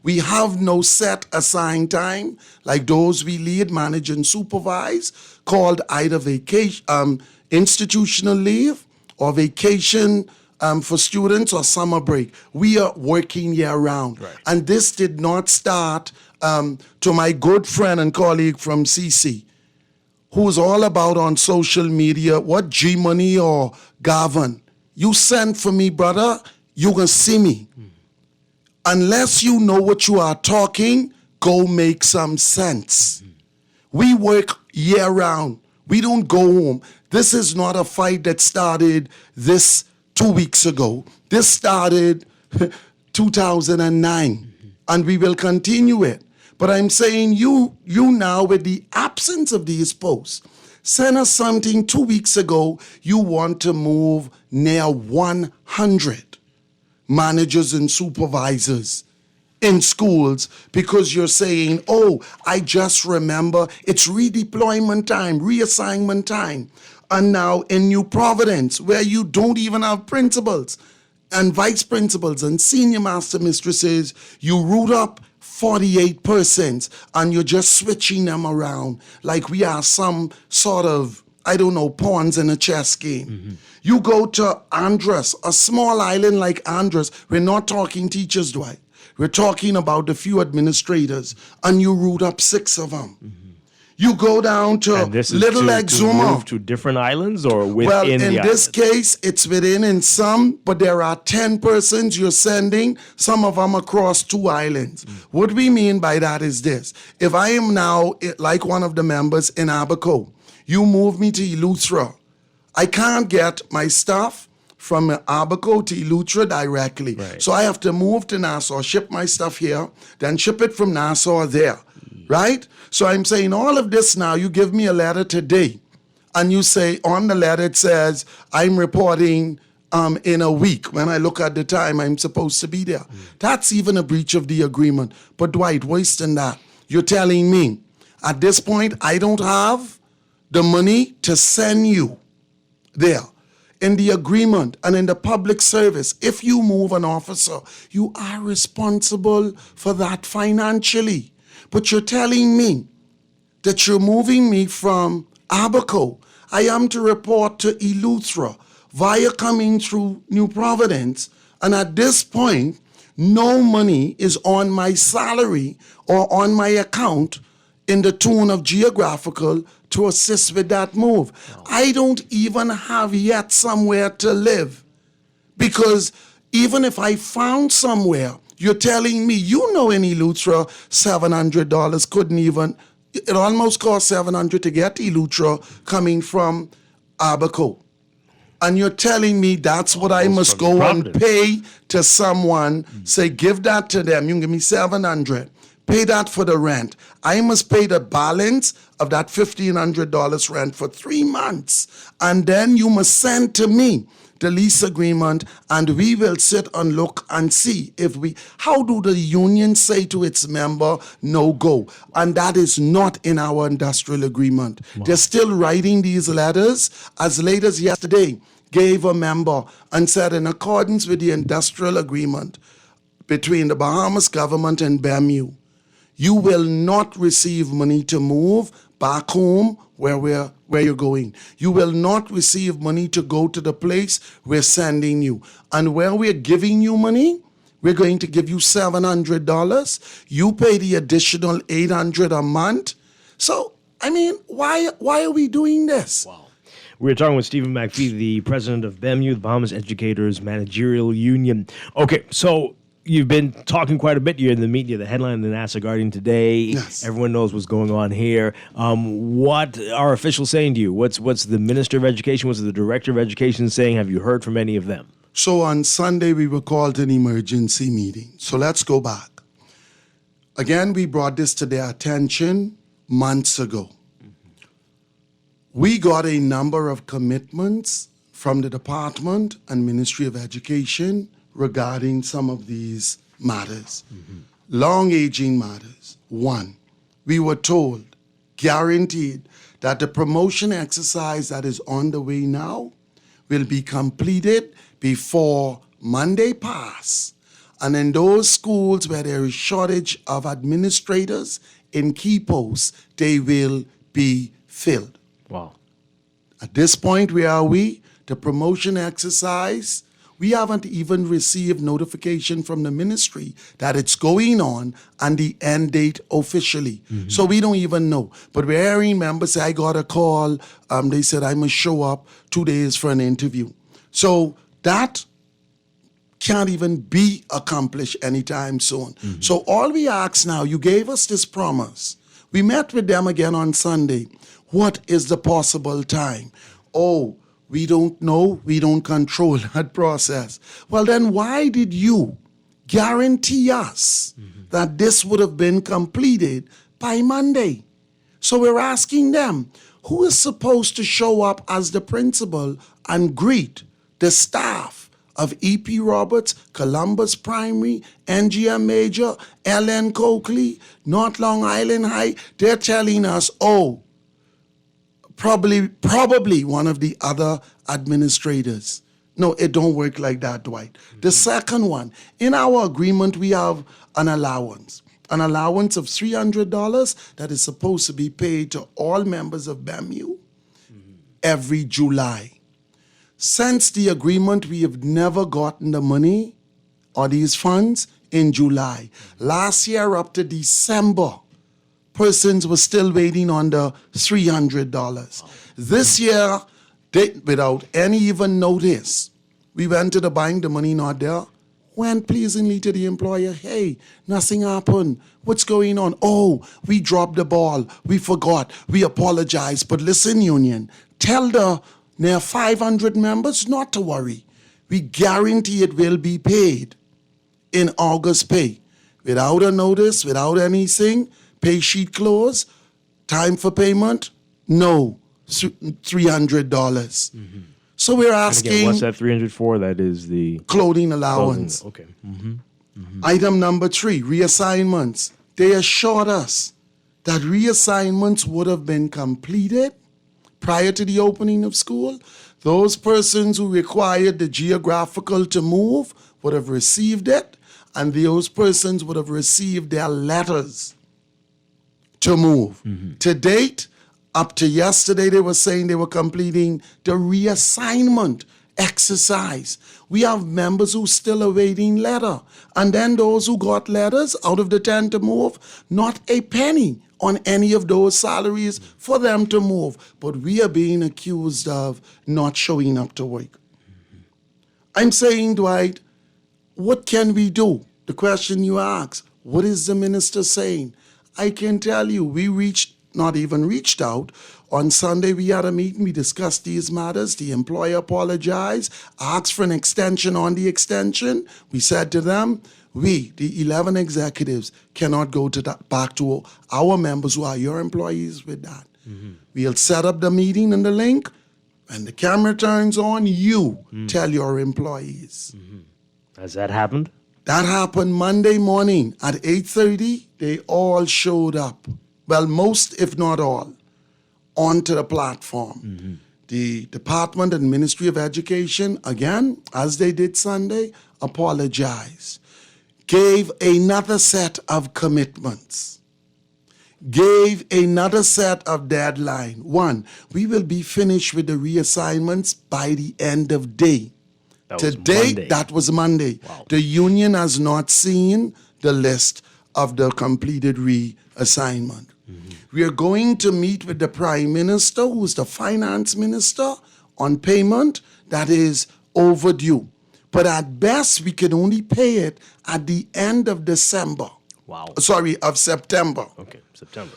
We have no set assigned time like those we lead, manage, and supervise, called either vacation, institutional leave, or vacation for students, or summer break. We are working year-round. And this did not start to my good friend and colleague from CC, who's all about on social media, what G-Money or Gavin. You send for me, brother, you can see me. Unless you know what you are talking, go make some sense. We work year-round. We don't go home. This is not a fight that started this 2 weeks ago. This started 2009, and we will continue it. But I'm saying you now, with the absence of these posts, sent us something 2 weeks ago. You want to move near 100 managers and supervisors in schools because you're saying, oh, I just remember it's redeployment time, reassignment time. And now in New Providence, where you don't even have principals and vice principals and senior master mistresses, you root up 48 persons and you're just switching them around like we are some sort of, I don't know, pawns in a chess game. You go to Andros, a small island like Andros, we're not talking teachers, Dwight. We're talking about the few administrators, and you root up 6 of them. You go down to And this is Little to Exuma. move to different islands or within Well, the in island? this case, it's within in some, but there are 10 persons you're sending, some of them across 2 islands. What we mean by that is this. If I am now, like one of the members in Abaco, you move me to Eleuthera, I can't get my stuff from Abaco to Eleuthera directly. So I have to move to Nassau, ship my stuff here, then ship it from Nassau there, right? So I'm saying all of this now, you give me a letter today, and you say on the letter it says, I'm reporting in a week. When I look at the time, I'm supposed to be there. That's even a breach of the agreement. But Dwight, worse than that, you're telling me, at this point, I don't have the money to send you there. In the agreement and in the public service, if you move an officer, you are responsible for that financially. But you're telling me that you're moving me from Abaco. I am to report to Eleuthera via coming through New Providence. And at this point, no money is on my salary or on my account in the tune of geographical to assist with that move. I don't even have yet somewhere to live, because even if I found somewhere, you're telling me, you know, in Eleuthera, $700 couldn't even, it almost cost $700 to get Eleuthera coming from Abaco. And you're telling me that's what I must go and pay to someone, say, give that to them, you can give me $700. Pay that for the rent. I must pay the balance of that $1,500 rent for 3 months. And then you must send to me the lease agreement, and we will sit and look and see if how do the union say to its member, no go? And that is not in our industrial agreement. They're still writing these letters. As late as yesterday, gave a member and said, in accordance with the industrial agreement between the Bahamas government and BEMU, you will not receive money to move back home where you're going. You will not receive money to go to the place we're sending you. And where we're giving you money, we're going to give you $700. You pay the additional $800 a month. So, I mean, why are we doing this? Wow. We're talking with Stephen McPhee, the president of BEMU, the Bahamas Educators Managerial Union. Okay, so you've been talking quite a bit. You're in the media, the headline in the Nassau Guardian today. Yes. Everyone knows what's going on here. What are officials saying to you? What's the Minister of Education, what's the Director of Education saying? Have you heard from any of them? So on Sunday, we were called an emergency meeting. So let's go back. Again, we brought this to their attention months ago. We got a number of commitments from the Department and Ministry of Education regarding some of these matters. Long-aging matters. 1, we were told, guaranteed, that the promotion exercise that is on the way now will be completed before Monday pass. And in those schools where there is shortage of administrators in key posts, they will be filled. Wow. At this point, where are we? The promotion exercise, we haven't even received notification from the ministry that it's going on and the end date officially. So we don't even know. But we're hearing members say, I got a call. They said I must show up 2 days for an interview. So that can't even be accomplished anytime soon. So all we ask now, you gave us this promise. We met with them again on Sunday. What is the possible time? Oh, we don't know. We don't control that process. Well, then why did you guarantee us that this would have been completed by Monday? So we're asking them, who is supposed to show up as the principal and greet the staff of E.P. Roberts, Columbus Primary, NGM Major, Ellen Coakley, North Long Island High, they're telling us, probably one of the other administrators. No, it don't work like that, Dwight. The second one, in our agreement, we have an allowance of $300 that is supposed to be paid to all members of BEMU every July. Since the agreement, we have never gotten the money or these funds in July. Last year up to December, persons were still waiting on the $300. This year, without any even notice, we went to the bank, the money not there, went pleasingly to the employer, hey, nothing happened. What's going on? Oh, we dropped the ball. We forgot. We apologize. But listen, union, tell the near 500 members not to worry. We guarantee it will be paid in August pay. Without a notice, without anything, pay sheet close, time for payment, no, $300. So we're asking... Again, what's that 300 for? That is the... Clothing allowance. Okay. Item number 3, reassignments. They assured us that reassignments would have been completed prior to the opening of school. Those persons who required the geographical to move would have received it, and those persons would have received their letters to move. To date, up to yesterday, they were saying they were completing the reassignment exercise. We have members who still awaiting letter. And then those who got letters out of the 10 to move, not a penny on any of those salaries for them to move. But we are being accused of not showing up to work. I'm saying, Dwight, what can we do? The question you ask, what is the minister saying? I can tell you, we not even reached out. On Sunday, we had a meeting. We discussed these matters. The employer apologized, asked for an extension on the extension. We said to them, we, the 11 executives, cannot go back to our members who are your employees with that. We'll set up the meeting and the link. When the camera turns on, you tell your employees. Has that happened? That happened Monday morning at 8:30. They all showed up. Well, most, if not all, onto the platform. The Department and Ministry of Education, again, as they did Sunday, apologized. Gave another set of commitments. Gave another set of deadline. 1, we will be finished with the reassignments by the end of day. Today, that was Monday. Wow. The union has not seen the list of the completed reassignment. We are going to meet with the Prime Minister, who's the Finance Minister, on payment that is overdue. But at best, we can only pay it at the end of December. Wow. Sorry, of September. Okay, September.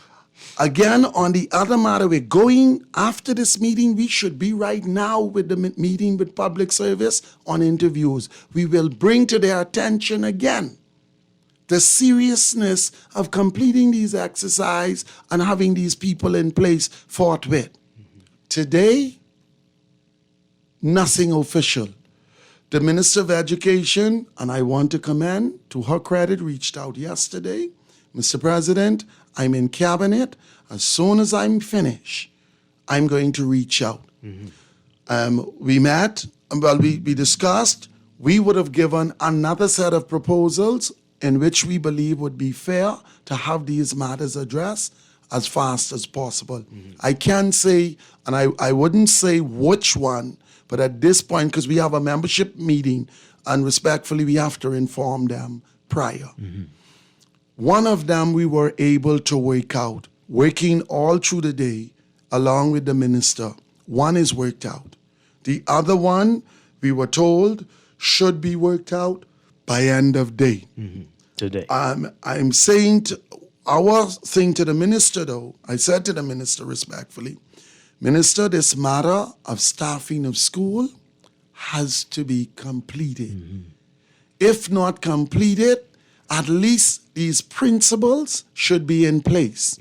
Again, on the other matter, we're going, after this meeting, we should be right now with the meeting with public service on interviews. We will bring to their attention again the seriousness of completing these exercises and having these people in place forthwith. Today, nothing official. The Minister of Education, and I want to commend, to her credit, reached out yesterday. Mr. President, I'm in cabinet. As soon as I'm finished, I'm going to reach out. We met, we discussed. We would have given another set of proposals in which we believe would be fair to have these matters addressed as fast as possible. I can't say, and I wouldn't say which one, but at this point, because we have a membership meeting, and respectfully, we have to inform them prior. One of them we were able to work out, working all through the day along with the minister. One is worked out. The other one, we were told, should be worked out by end of day. Today. I'm saying our thing to the minister, though, I said to the minister respectfully, Minister, this matter of staffing of school has to be completed. If not completed, at least these principles should be in place.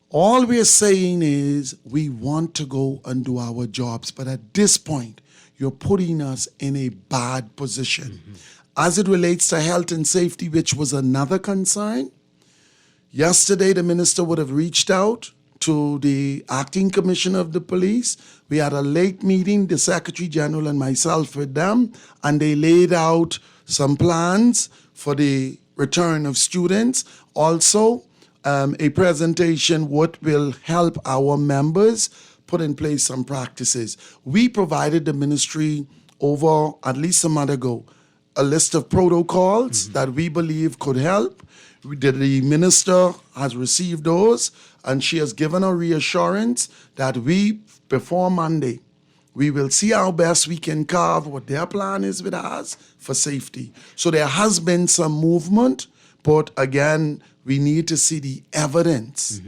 All we're saying is we want to go and do our jobs, but at this point, you're putting us in a bad position. As it relates to health and safety, which was another concern, yesterday the minister would have reached out to the acting commissioner of the police. We had a late meeting, the Secretary General and myself with them, and they laid out some plans for the return of students. Also, a presentation what will help our members put in place some practices. We provided the ministry over at least a month ago a list of protocols that we believe could help. The minister has received those, and she has given a reassurance that before Monday, we will see how best we can carve what their plan is with us for safety. So there has been some movement, but again, we need to see the evidence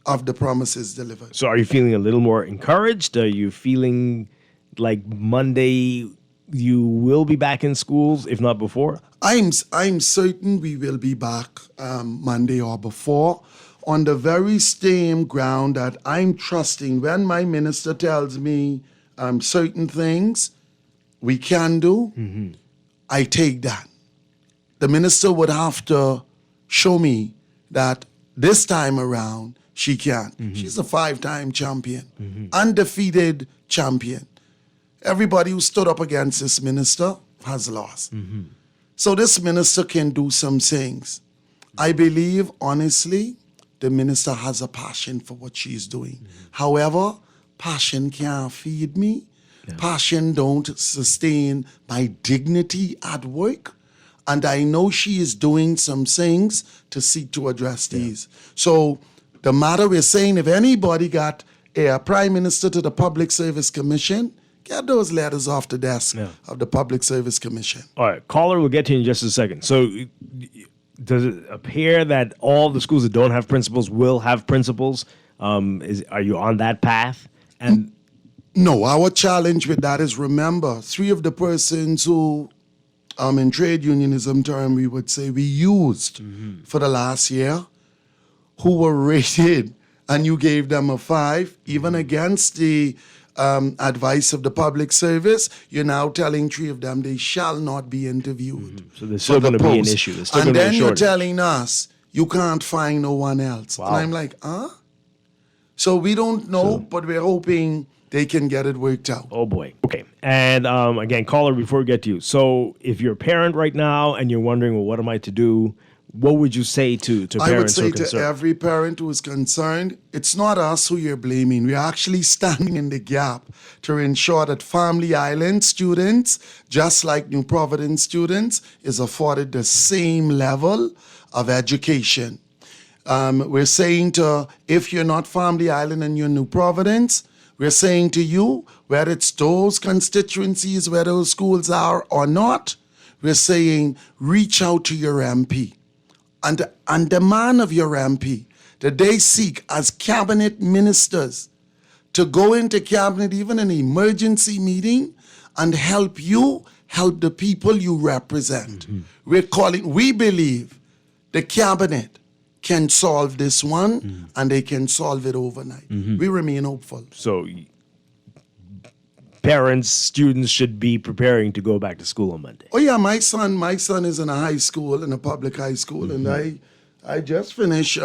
of the promises delivered. So are you feeling a little more encouraged? Are you feeling like Monday you will be back in schools, if not before? I'm certain we will be back Monday or before, on the very same ground that I'm trusting when my minister tells me certain things we can do, I take that. The minister would have to show me that this time around she can. She's a 5-time champion, undefeated champion. Everybody who stood up against this minister has lost. So this minister can do some things. I believe, honestly, the minister has a passion for what she's doing. However, passion can't feed me. Passion don't sustain my dignity at work. And I know she is doing some things to seek to address these. So the matter we're saying, if anybody got a prime minister to the Public Service Commission, get those letters off the desk of the Public Service Commission. All right, caller, we'll get to you in just a second. So does it appear that all the schools that don't have principals will have principals? Are you on that path? And no, our challenge with that is, remember, 3 of the persons who in trade unionism term we would say we used for the last year, who were rated, and you gave them a 5, even against the advice of the public service, you're now telling 3 of them they shall not be interviewed. So there's still going to be an issue. There's still and going to then be a you're shortage. telling us you can't find no one else. Wow. And I'm like, So we don't know, but we're hoping they can get it worked out. Oh, boy. Okay. And again, caller, before we get to you. So if you're a parent right now and you're wondering, well, what am I to do? What would you say to parents I would say who are to concerned? every parent who is concerned, it's not us who you're blaming. We're actually standing in the gap to ensure that Family Island students, just like New Providence students, is afforded the same level of education. We're saying if you're not Family Island and you're New Providence, we're saying to you, whether it's those constituencies where those schools are or not, we're saying reach out to your MP. And demand of your MP that they seek as cabinet ministers to go into cabinet, even an emergency meeting, and help the people you represent. We believe the cabinet can solve this one, and they can solve it overnight. We remain hopeful. So parents, students should be preparing to go back to school on Monday. Oh yeah, my son is in a high school, in a public high school, and I just finished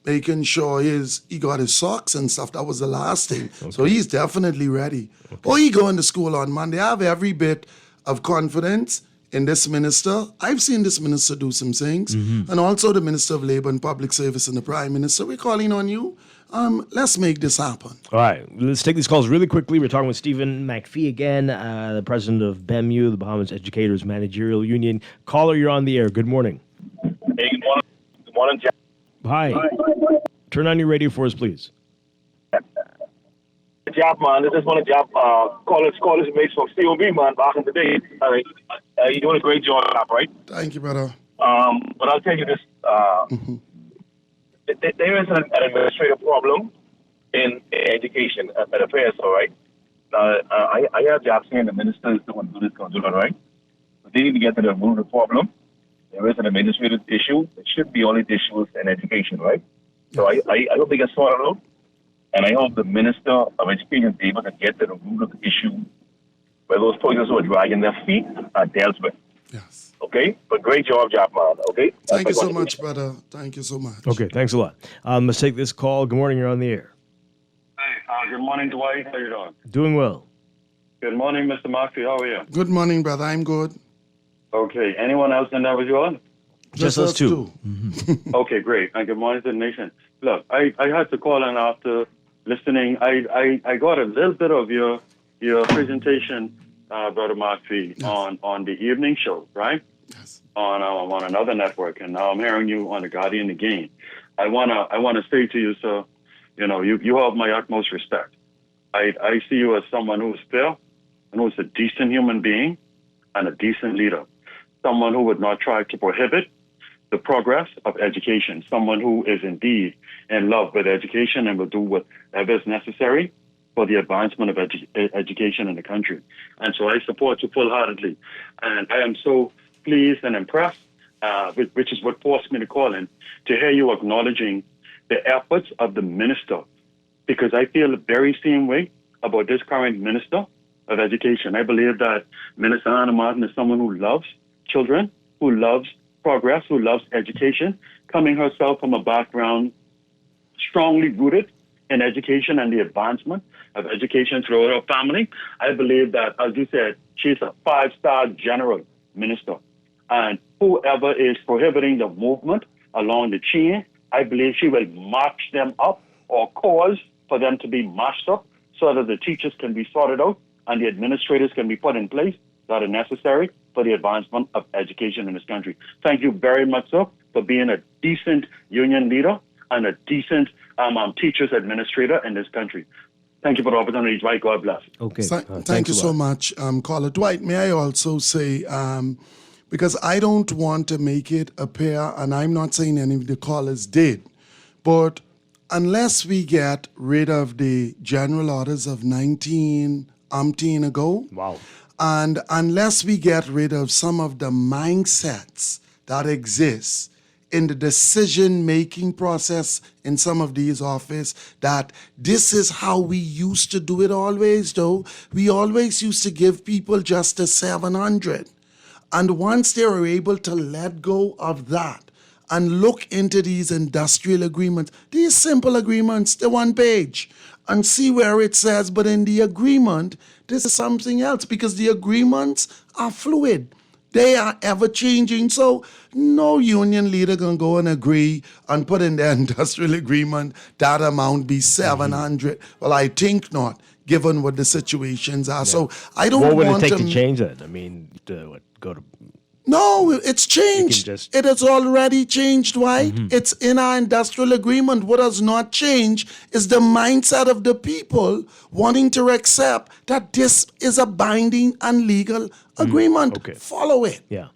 making sure he got his socks and stuff. That was the last thing. So he's definitely ready. He going to school on Monday. I have every bit of confidence in this minister. I've seen this minister do some things, and also the Minister of Labor and Public Service and the Prime Minister. We're calling on you. Let's make this happen. All right, let's take these calls really quickly. We're talking with Stephen McPhee again, the president of BEMU, the Bahamas Educators Managerial Union. Caller, you're on the air. Good morning. Hey, good morning. Good morning, Jack. Hi. Turn on your radio for us, please. Job, man. This is one of job college mates from COB, man, back in the day. You're doing a great job, right? Thank you, brother. But I'll tell you this. There is an administrative problem in education at affairs, all right? I have jobs saying the minister is doing this, going to do that, right? But they need to get to the root of the problem. There is an administrative issue. It should be only issues in education, right? So I hope they get sorted out. And I hope the Minister of Education is able to get to the root of the issue where those persons who are dragging their feet are dealt with. Yes. Okay? But great job, man. Okay? Thank you so much, brother. Thank you so much. Okay, thanks a lot. Let's take this call. Good morning, you're on the air. Hey, good morning, Dwight. How you doing? Doing well. Good morning, Mr. Murphy. How are you? Good morning, brother. I'm good. Okay. Anyone else in there with you on? Just us two. Okay, great. And good morning to the nation. Look, I had to call in after listening. I got a little bit of your presentation, Brother Murphy, on the evening show, right? Yes. On another network, and now I'm hearing you on the Guardian again. I wanna say to you, sir, you have my utmost respect. I see you as someone who's fair and who's a decent human being and a decent leader. Someone who would not try to prohibit the progress of education. Someone who is indeed in love with education and will do whatever is necessary for the advancement of education in the country. And so I support you full-heartedly. And I am so pleased and impressed, which is what forced me to call in, to hear you acknowledging the efforts of the minister, because I feel the very same way about this current minister of education. I believe that Minister Anna Martin is someone who loves children, who loves progress, who loves education, coming herself from a background strongly rooted in education and the advancement of education throughout her family. I believe that, as you said, she's a 5-star general minister. And whoever is prohibiting the movement along the chain, I believe she will march them up or cause for them to be marched up so that the teachers can be sorted out and the administrators can be put in place that are necessary for the advancement of education in this country. Thank you very much, sir, for being a decent union leader and a decent teachers administrator in this country. Thank you for the opportunity, Dwight. God bless. Okay. Thank you so much, caller. Dwight, may I also say, because I don't want to make it appear, and I'm not saying any of the callers did, but unless we get rid of the general orders of 19 ago, wow, and unless we get rid of some of the mindsets that exist in the decision-making process in some of these offices, that this is how we used to do it always, though. We always used to give people just a 700. And once they were able to let go of that and look into these industrial agreements, these simple agreements, the one page, and see where it says, but in the agreement, this is something else, because the agreements are fluid. They are ever changing. So no union leader can go and agree and put in their industrial agreement that amount be 700. Well, I think not, given what the situations are. Yeah. So I don't want to... What would it take to change that? I mean, go to... No, it's changed. It has already changed, right? Mm-hmm. It's in our industrial agreement. What has not changed is the mindset of the people wanting to accept that this is a binding and legal agreement. Okay. Follow it. Yeah.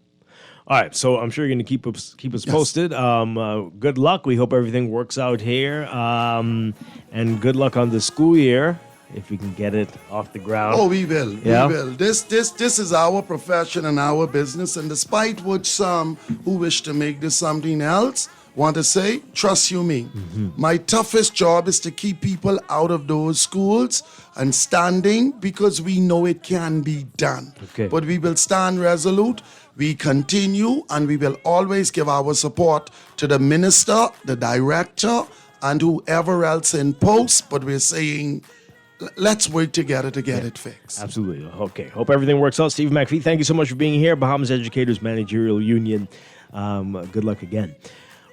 All right, so I'm sure you're going to keep us posted. Good luck. We hope everything works out here. And good luck on the school year, if we can get it off the ground. Oh, we will. Yeah? We will. This is our profession and our business. And despite what some who wish to make this something else want to say, trust you me, my toughest job is to keep people out of those schools and standing, because we know it can be done. Okay. But we will stand resolute. We continue, and we will always give our support to the minister, the director, and whoever else in post. But we're saying, let's work together to get it fixed. Absolutely. Okay. Hope everything works out. Steve McPhee, thank you so much for being here. Bahamas Educators Managerial Union. Good luck again.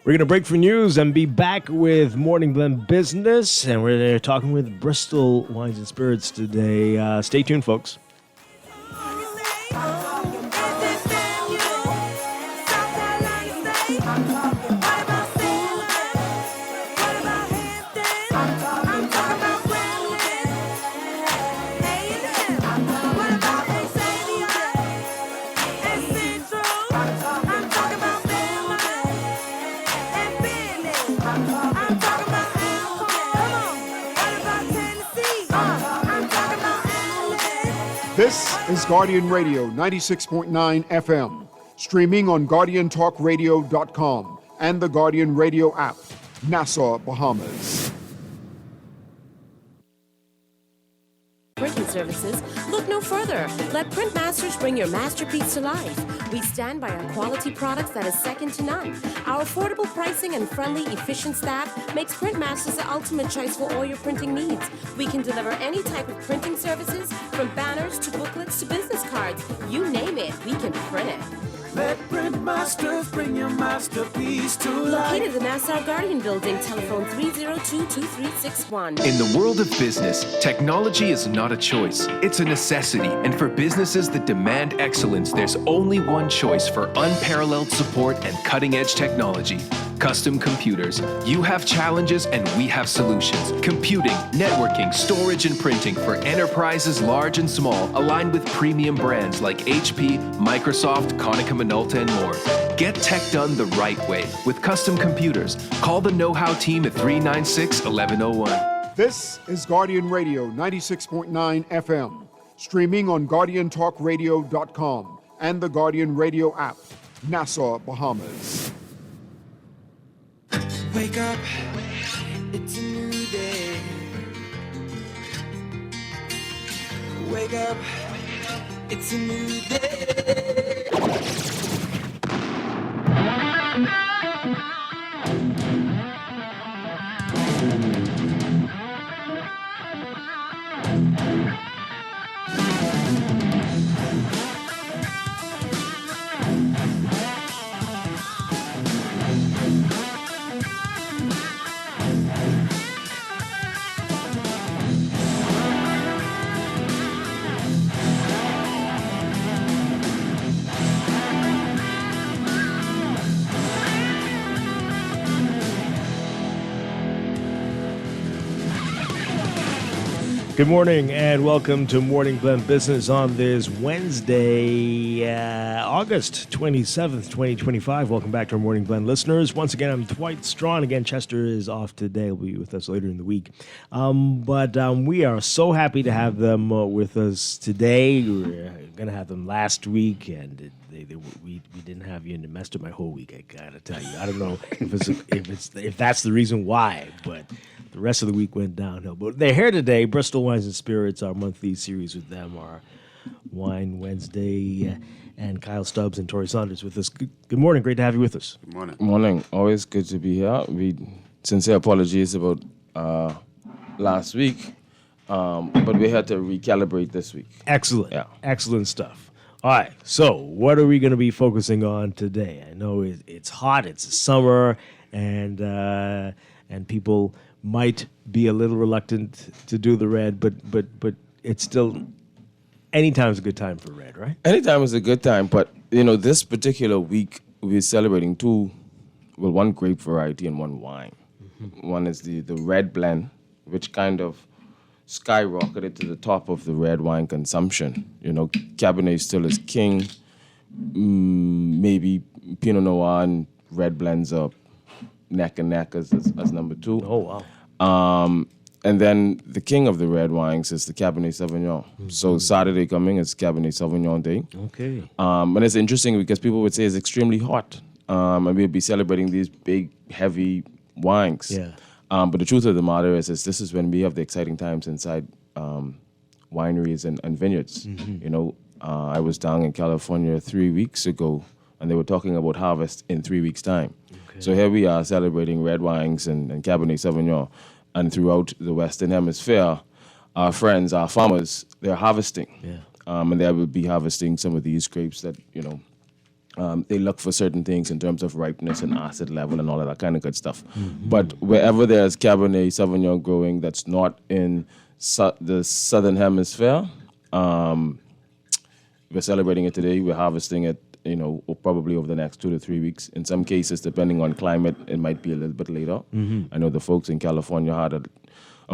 We're going to break for news and be back with Morning Blend Business. And we're talking with Bristol Wines and Spirits today. Stay tuned, folks. This is Guardian Radio 96.9 FM, streaming on GuardianTalkRadio.com and the Guardian Radio app, Nassau, Bahamas. Frequency services, look no further. Let Printmasters bring your masterpiece to life. We stand by our quality products that is second to none. Our affordable pricing and friendly, efficient staff makes Printmasters the ultimate choice for all your printing needs. We can deliver any type of printing services, from banners to booklets to business cards. You name it, we can print it. Let Printmasters bring your masterpiece to life. Located in the Nassau Guardian Building, telephone 302-2361. In the world of business, technology is not a choice. It's a necessity. And for businesses that demand excellence, there's only one choice for unparalleled support and cutting-edge technology. Custom Computers. You have challenges and we have solutions. Computing, networking, storage, and printing for enterprises large and small, aligned with premium brands like HP, Microsoft, Konica Minolta, and more. Get tech done the right way with Custom Computers. Call the know-how team at 396-1101. This is Guardian Radio 96.9 FM, streaming on GuardianTalkRadio.com and the Guardian Radio app, Nassau, Bahamas. Wake up, it's a new day. Wake up, it's a new day. Good morning and welcome to Morning Blend Business on this Wednesday, August 27th, 2025. Welcome back to our Morning Blend listeners. Once again, I'm Dwight Strachan. Again, Chester is off today. He'll be with us later in the week. But we are so happy to have them with us today. We were going to have them last week, and we didn't have you, and it messed up my whole week, I got to tell you. I don't know if that's the reason why, but the rest of the week went downhill. But they're here today. Bristol Wines and Spirits, our monthly series with them, our Wine Wednesday, and Kyle Stubbs and Tori Saunders with us. Good morning. Great to have you with us. Good morning. Morning. Always good to be here. Sincere apologies about last week, but we had to recalibrate this week. Excellent. Yeah. Excellent stuff. All right. So what are we going to be focusing on today? I know it's hot. It's summer, and people might be a little reluctant to do the red, but it's still, anytime's a good time for red, right? Anytime is a good time, but this particular week we're celebrating one grape variety and one wine. Mm-hmm. One is the red blend, which kind of skyrocketed to the top of the red wine consumption. Cabernet still is king. Maybe Pinot Noir and red blends are neck and neck as number two. Oh, wow. And then the king of the red wines is the Cabernet Sauvignon. Mm-hmm. So Saturday coming is Cabernet Sauvignon Day. Okay. And it's interesting because people would say it's extremely hot. And we'll be celebrating these big, heavy wines. Yeah. But the truth of the matter is this is when we have the exciting times inside wineries and vineyards. Mm-hmm. I was down in California 3 weeks ago, and they were talking about harvest in 3 weeks' time. Okay. So here we are celebrating red wines and Cabernet Sauvignon. And throughout the Western Hemisphere, our friends, our farmers, they're harvesting. Yeah. And they will be harvesting some of these grapes that, they look for certain things in terms of ripeness and acid level and all of that kind of good stuff. Mm-hmm. But wherever there's Cabernet Sauvignon growing that's not in the Southern Hemisphere, we're celebrating it today. We're harvesting it, probably over the next 2 to 3 weeks. In some cases, depending on climate, it might be a little bit later. Mm-hmm. I know the folks in California had a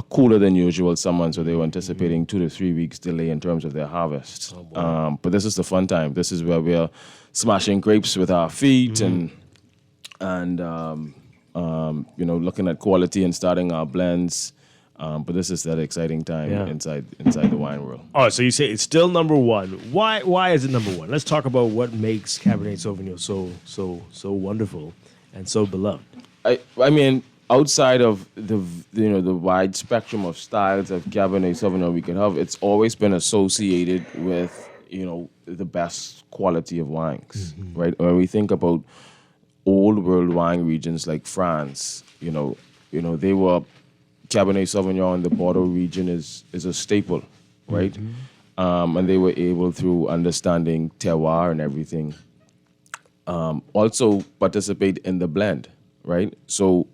cooler than usual summer, so they were anticipating 2 to 3 weeks delay in terms of their harvest. Oh, but this is the fun time. This is where we're smashing grapes with our feet and looking at quality and starting our blends. But this is that exciting time inside the wine world. Oh, so you say it's still number one. Why is it number one? Let's talk about what makes Cabernet Sauvignon so wonderful and so beloved. I mean, outside of the wide spectrum of styles of Cabernet Sauvignon we could have, it's always been associated with the best quality of wines, right? When we think about old world wine regions like France, they were Cabernet Sauvignon in the Bordeaux region is a staple, right? And they were able, through understanding terroir and everything, also participate in the blend, right? So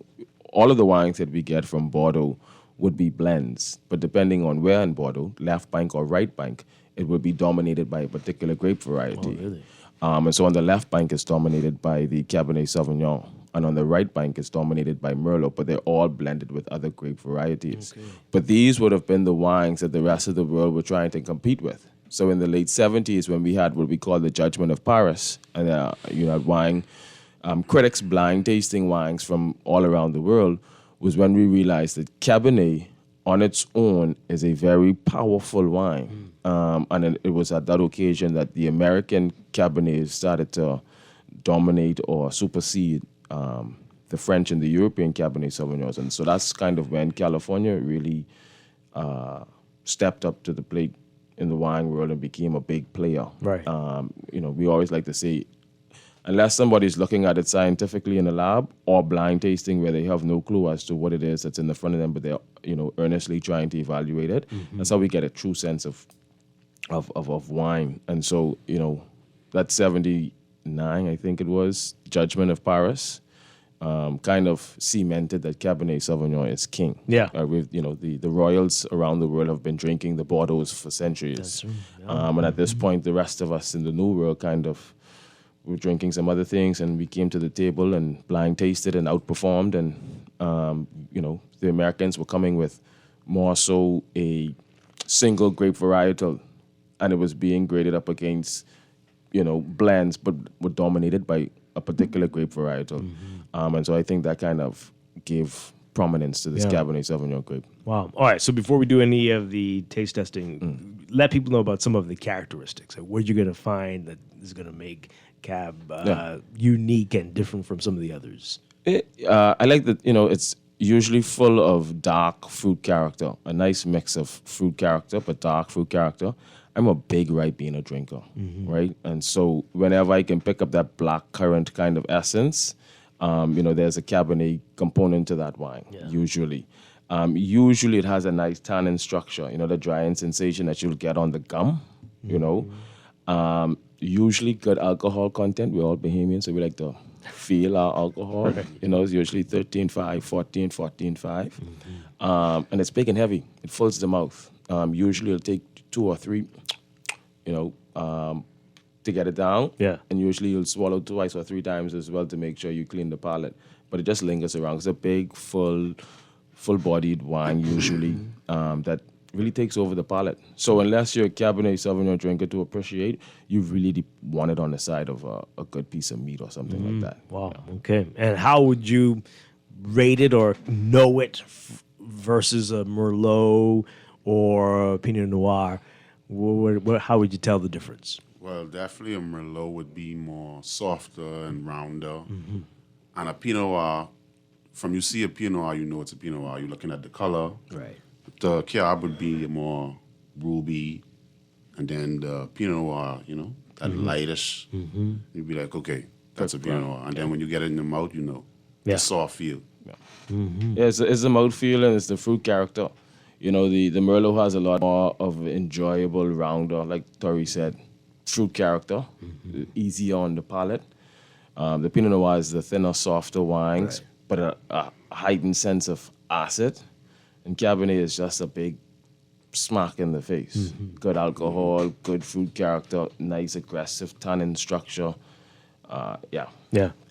all of the wines that we get from Bordeaux would be blends, but depending on where in Bordeaux, left bank or right bank, it would be dominated by a particular grape variety. Oh, really? And so on the left bank, it's dominated by the Cabernet Sauvignon, and on the right bank, it's dominated by Merlot, but they're all blended with other grape varieties. Okay. But these would have been the wines that the rest of the world were trying to compete with. So in the late 70s, when we had what we call the Judgment of Paris, and had wine critics blind tasting wines from all around the world, was when we realized that Cabernet on its own is a very powerful wine. And it was at that occasion that the American Cabernet started to dominate or supersede the French and the European Cabernet Sauvignons. And so that's kind of when California really stepped up to the plate in the wine world and became a big player. Right. We always like to say, unless somebody's looking at it scientifically in a lab or blind tasting where they have no clue as to what it is that's in the front of them, but they're earnestly trying to evaluate it. That's how we get a true sense of wine. And so that 79, I think it was, Judgment of Paris, kind of cemented that Cabernet Sauvignon is king. Yeah. The royals around the world have been drinking the Bordeaux for centuries. That's right. Yeah. And at this point, the rest of us in the New World kind of were drinking some other things, and we came to the table and blind tasted and outperformed. And, the Americans were coming with more so a single grape varietal, and it was being graded up against, blends, but were dominated by a particular grape varietal. And so I think that kind of gave prominence to this Cabernet Sauvignon grape. Wow. All right. So before we do any of the taste testing, let people know about some of the characteristics. Like what you're going to find that is going to make Cab unique and different from some of the others. I like that, it's usually full of dark fruit character, a nice mix of fruit character, but dark fruit character. I'm a big Ribena drinker, right? And so whenever I can pick up that black currant kind of essence, there's a Cabernet component to that wine, usually. Usually it has a nice tannin structure, the drying sensation that you'll get on the gum, usually good alcohol content. We're all Bahamians, so we like to feel our alcohol. Right. It's usually 13.5, 14, 14.5. And it's big and heavy. It fills the mouth. Usually it'll take 2 or 3, to get it down. Yeah. And usually you'll swallow 2 or 3 times as well to make sure you clean the palate. But it just lingers around. It's a big, full-bodied wine usually that really takes over the palate. So unless you're a Cabernet Sauvignon drinker to appreciate, you really want it on the side of a good piece of meat or something like that. Wow. Yeah. Okay. And how would you rate it or know it versus a Merlot or a Pinot Noir? How would you tell the difference? Well, definitely a Merlot would be more softer and rounder. And a Pinot Noir, from you see a Pinot Noir, you know it's a Pinot Noir. You're looking at the color. Right. The Cab would be more ruby, and then the Pinot Noir, that lightish. You'd be like, okay, that's a Pinot Noir. And then when you get it in the mouth, the soft feel. Yeah, it's the mouthfeel and it's the fruit character. The Merlot has a lot more of enjoyable, rounder, like Tori said, fruit character, easier on the palate. The Pinot Noir is the thinner, softer wines, but a heightened sense of acid. And Cabernet is just a big smack in the face. Good alcohol, good fruit character, nice aggressive tannin structure. Yeah.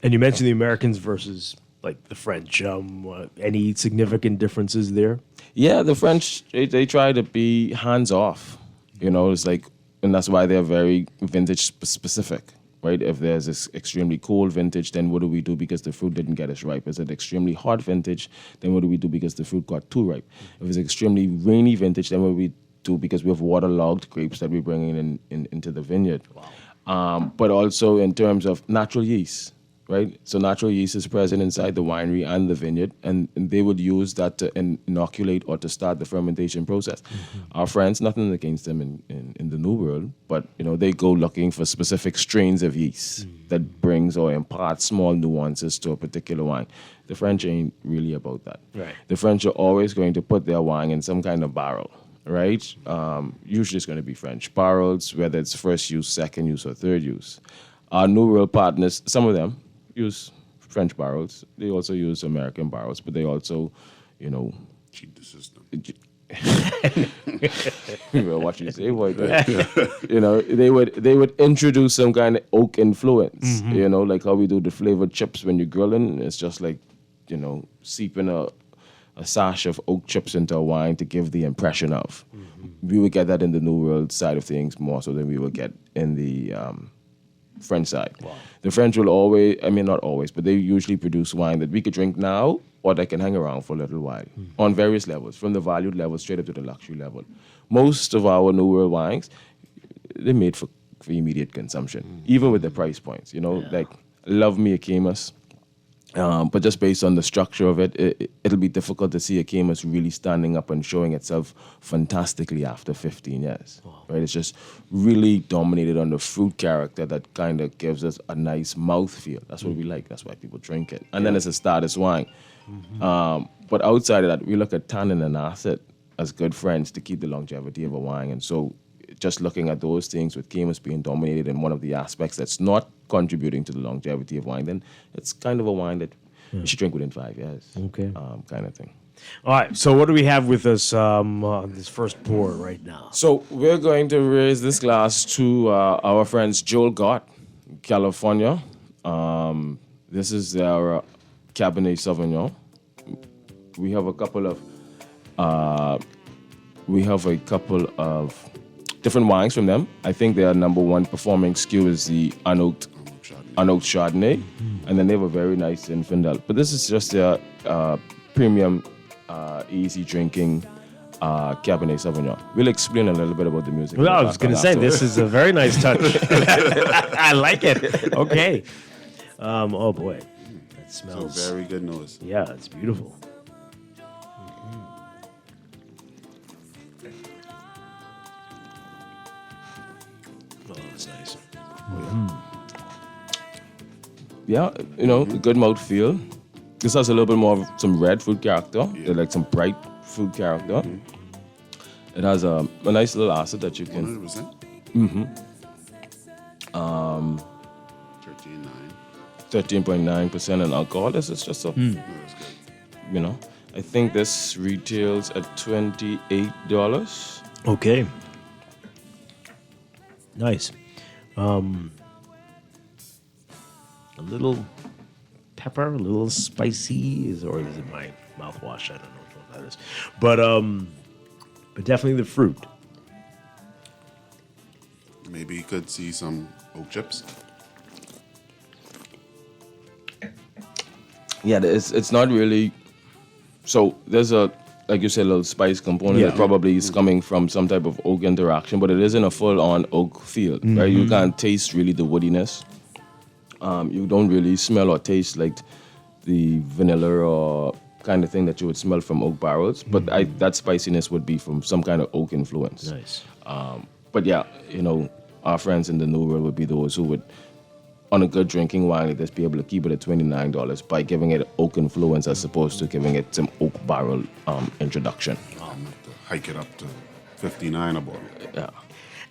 And you mentioned the Americans versus like the French. Any significant differences there? Yeah, the French, they try to be hands-off. It's like, and that's why they're very vintage specific. Right? If there's this extremely cold vintage, then what do we do because the fruit didn't get as ripe? Is it extremely hot vintage? Then what do we do because the fruit got too ripe? If it's extremely rainy vintage, then what do we do because we have waterlogged grapes that we're bringing into the vineyard? Wow. But also in terms of natural yeast. right? So natural yeast is present inside the winery and the vineyard, and they would use that to inoculate or to start the fermentation process. Our friends, nothing against them in the New World, but they go looking for specific strains of yeast that brings or imparts small nuances to a particular wine. The French ain't really about that. Right. The French are always going to put their wine in some kind of barrel, right? Usually it's going to be French barrels, whether it's first use, second use, or third use. Our New World partners, some of them use French barrels. They also use American barrels, but they also, cheat the system. Well, what you say, boy? They would introduce some kind of oak influence. Like how we do the flavored chips when you're grilling. It's just like, seeping a sash of oak chips into a wine to give the impression of. We would get that in the New World side of things more so than we would get in the French side. Wow. The French will always, not always, but they usually produce wine that we could drink now or that can hang around for a little while on various levels, from the valued level straight up to the luxury level. Most of our New World wines, they're made for immediate consumption, even with the price points. Like love me a Camus. But just based on the structure of it, it'll be difficult to see a Camus really standing up and showing itself fantastically after 15 years. Wow. Right? It's just really dominated on the fruit character that kind of gives us a nice mouthfeel. That's what we like. That's why people drink it. And then it's a status wine. But outside of that, we look at tannin and acid as good friends to keep the longevity of a wine. And so just looking at those things with Camus being dominated in one of the aspects that's not contributing to the longevity of wine, then it's kind of a wine that you should drink within 5 years. Okay. Kind of thing. All right. So what do we have with us on this first pour right now? So we're going to raise this glass to our friends Joel Gott, California. This is their Cabernet Sauvignon. We have a couple of different wines from them. I think their number one performing SKU is the unoaked Chardonnay, and then they have a very nice Zinfandel. But this is just their premium, easy drinking Cabernet Sauvignon. We'll explain a little bit about the music. Well, I was going to say, this is a very nice touch. I like it. Okay. Oh, boy. That smells. It's a very good nose. Yeah, it's beautiful. Oh, that's nice. Yeah, good mouthfeel. This has a little bit more of some red fruit character, like some bright fruit character. It has a nice little acid that you can. 100%. 13.9% in alcohol. This is just a, I think this retails at $28. Okay. Nice. A little pepper, a little spicy, or is it my mouthwash? I don't know what that is. But definitely the fruit. Maybe you could see some oak chips. Yeah, it's not really. So there's a, like you said, a little spice component that probably is coming from some type of oak interaction, but it isn't a full-on oak feel, right? You can't taste really the woodiness. You don't really smell or taste like the vanilla or kind of thing that you would smell from oak barrels, but that spiciness would be from some kind of oak influence. Nice. But yeah, our friends in the New World would be those who would, on a good drinking wine like this, be able to keep it at $29 by giving it oak influence as opposed to giving it some oak barrel introduction. Hike it up to $59 a bottle. Yeah.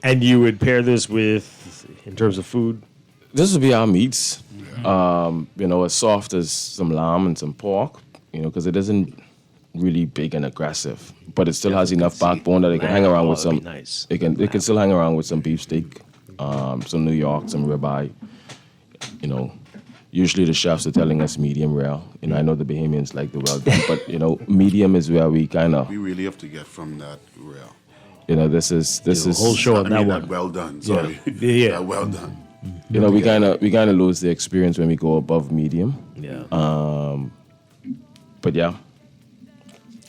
And you would pair this with, in terms of food? This would be our meats. As soft as some lamb and some pork, because it isn't really big and aggressive, but it still has enough backbone that it can hang around with some. Nice. It can still hang around with some beefsteak, some New York, some ribeye. Usually the chefs are telling us medium rare. I know the Bahamians like the well done, but medium is where we kind of. We really have to get from that rare. This is a whole show on that one. That well done. Sorry. Yeah. That well done. We kind of lose the experience when we go above medium. Yeah. But yeah.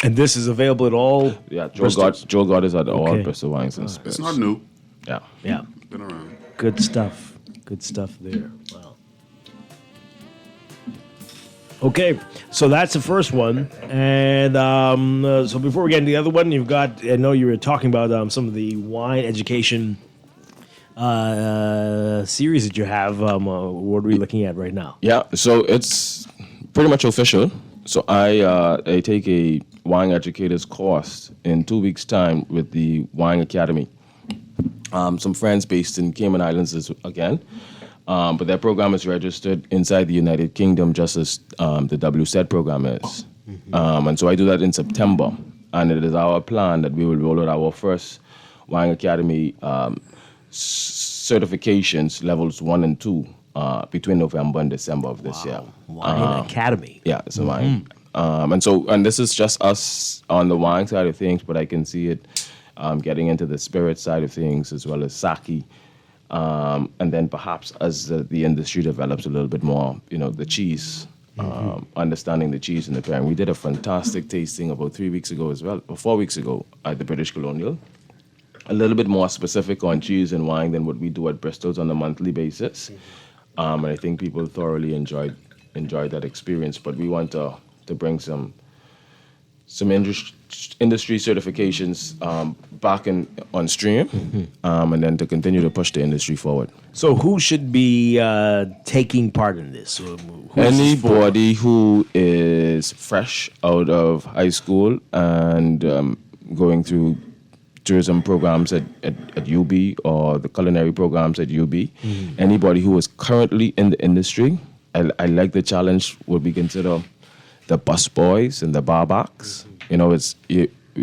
And this is available at all. Yeah, Joel Gott is at all Bristol Wines and Spirits. It's not new. Yeah. Yeah. It's been around. Good stuff. Good stuff there. Wow. Okay, so that's the first one, and so before we get into the other one, you've got. I know you were talking about some of the wine education series that you have. What are we looking at right now? Yeah, so it's pretty much official. So I take a wine educator's course in 2 weeks' time with the Wine Academy. Some friends based in Cayman Islands again. But their program is registered inside the United Kingdom, just as the WSET program is. And so I do that in September. And it is our plan that we will roll out our first Wine Academy certifications, levels 1 and 2, between November and December of this year. Wine Academy. Yeah, it's a wine. And this is just us on the wine side of things, but I can see it getting into the spirit side of things as well as sake. And then perhaps as the industry develops a little bit more, the cheese, understanding the cheese and the pairing. We did a fantastic tasting about 3 weeks ago as well, or 4 weeks ago at the British Colonial. A little bit more specific on cheese and wine than what we do at Bristol's on a monthly basis. And I think people thoroughly enjoyed that experience. But we want to bring some industry certifications back on stream, and then to continue to push the industry forward. So who should be taking part in this? Anybody who is fresh out of high school and going through tourism programs at UB or the culinary programs at UB. Anybody who is currently in the industry, I like the challenge, would be considered the bus boys and the barbacks.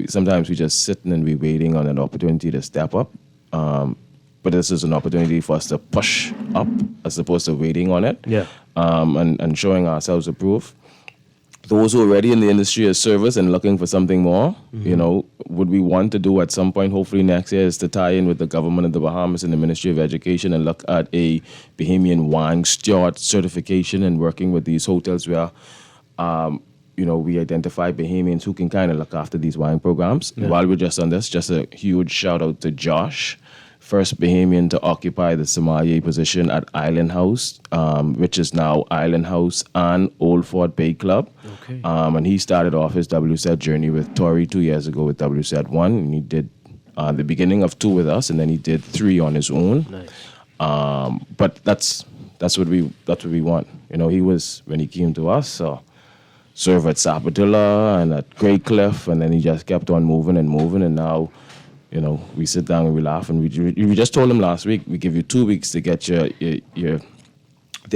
Sometimes we just sitting and we waiting on an opportunity to step up. But this is an opportunity for us to push up as opposed to waiting on it. Yeah. And showing ourselves approved. Those who are already in the industry as service and looking for something more, what we want to do at some point, hopefully next year, is to tie in with the government of the Bahamas and the Ministry of Education and look at a Bahamian wine steward certification and working with these hotels where, we identify Bahamians who can kind of look after these wine programs. Yeah. While we're just on this, just a huge shout out to Josh, first Bahamian to occupy the sommelier position at Island House, which is now Island House and Old Fort Bay Club. Okay. And he started off his WSET journey with Tori 2 years ago with WSET 1. And he did the beginning of 2 with us, and then he did 3 on his own. Nice. But that's what we want. He was, when he came to us, served at Sapatilla and at Great Cliff, and then he just kept on moving, and now, we sit down and we laugh, and we just told him last week, we give you 2 weeks to get the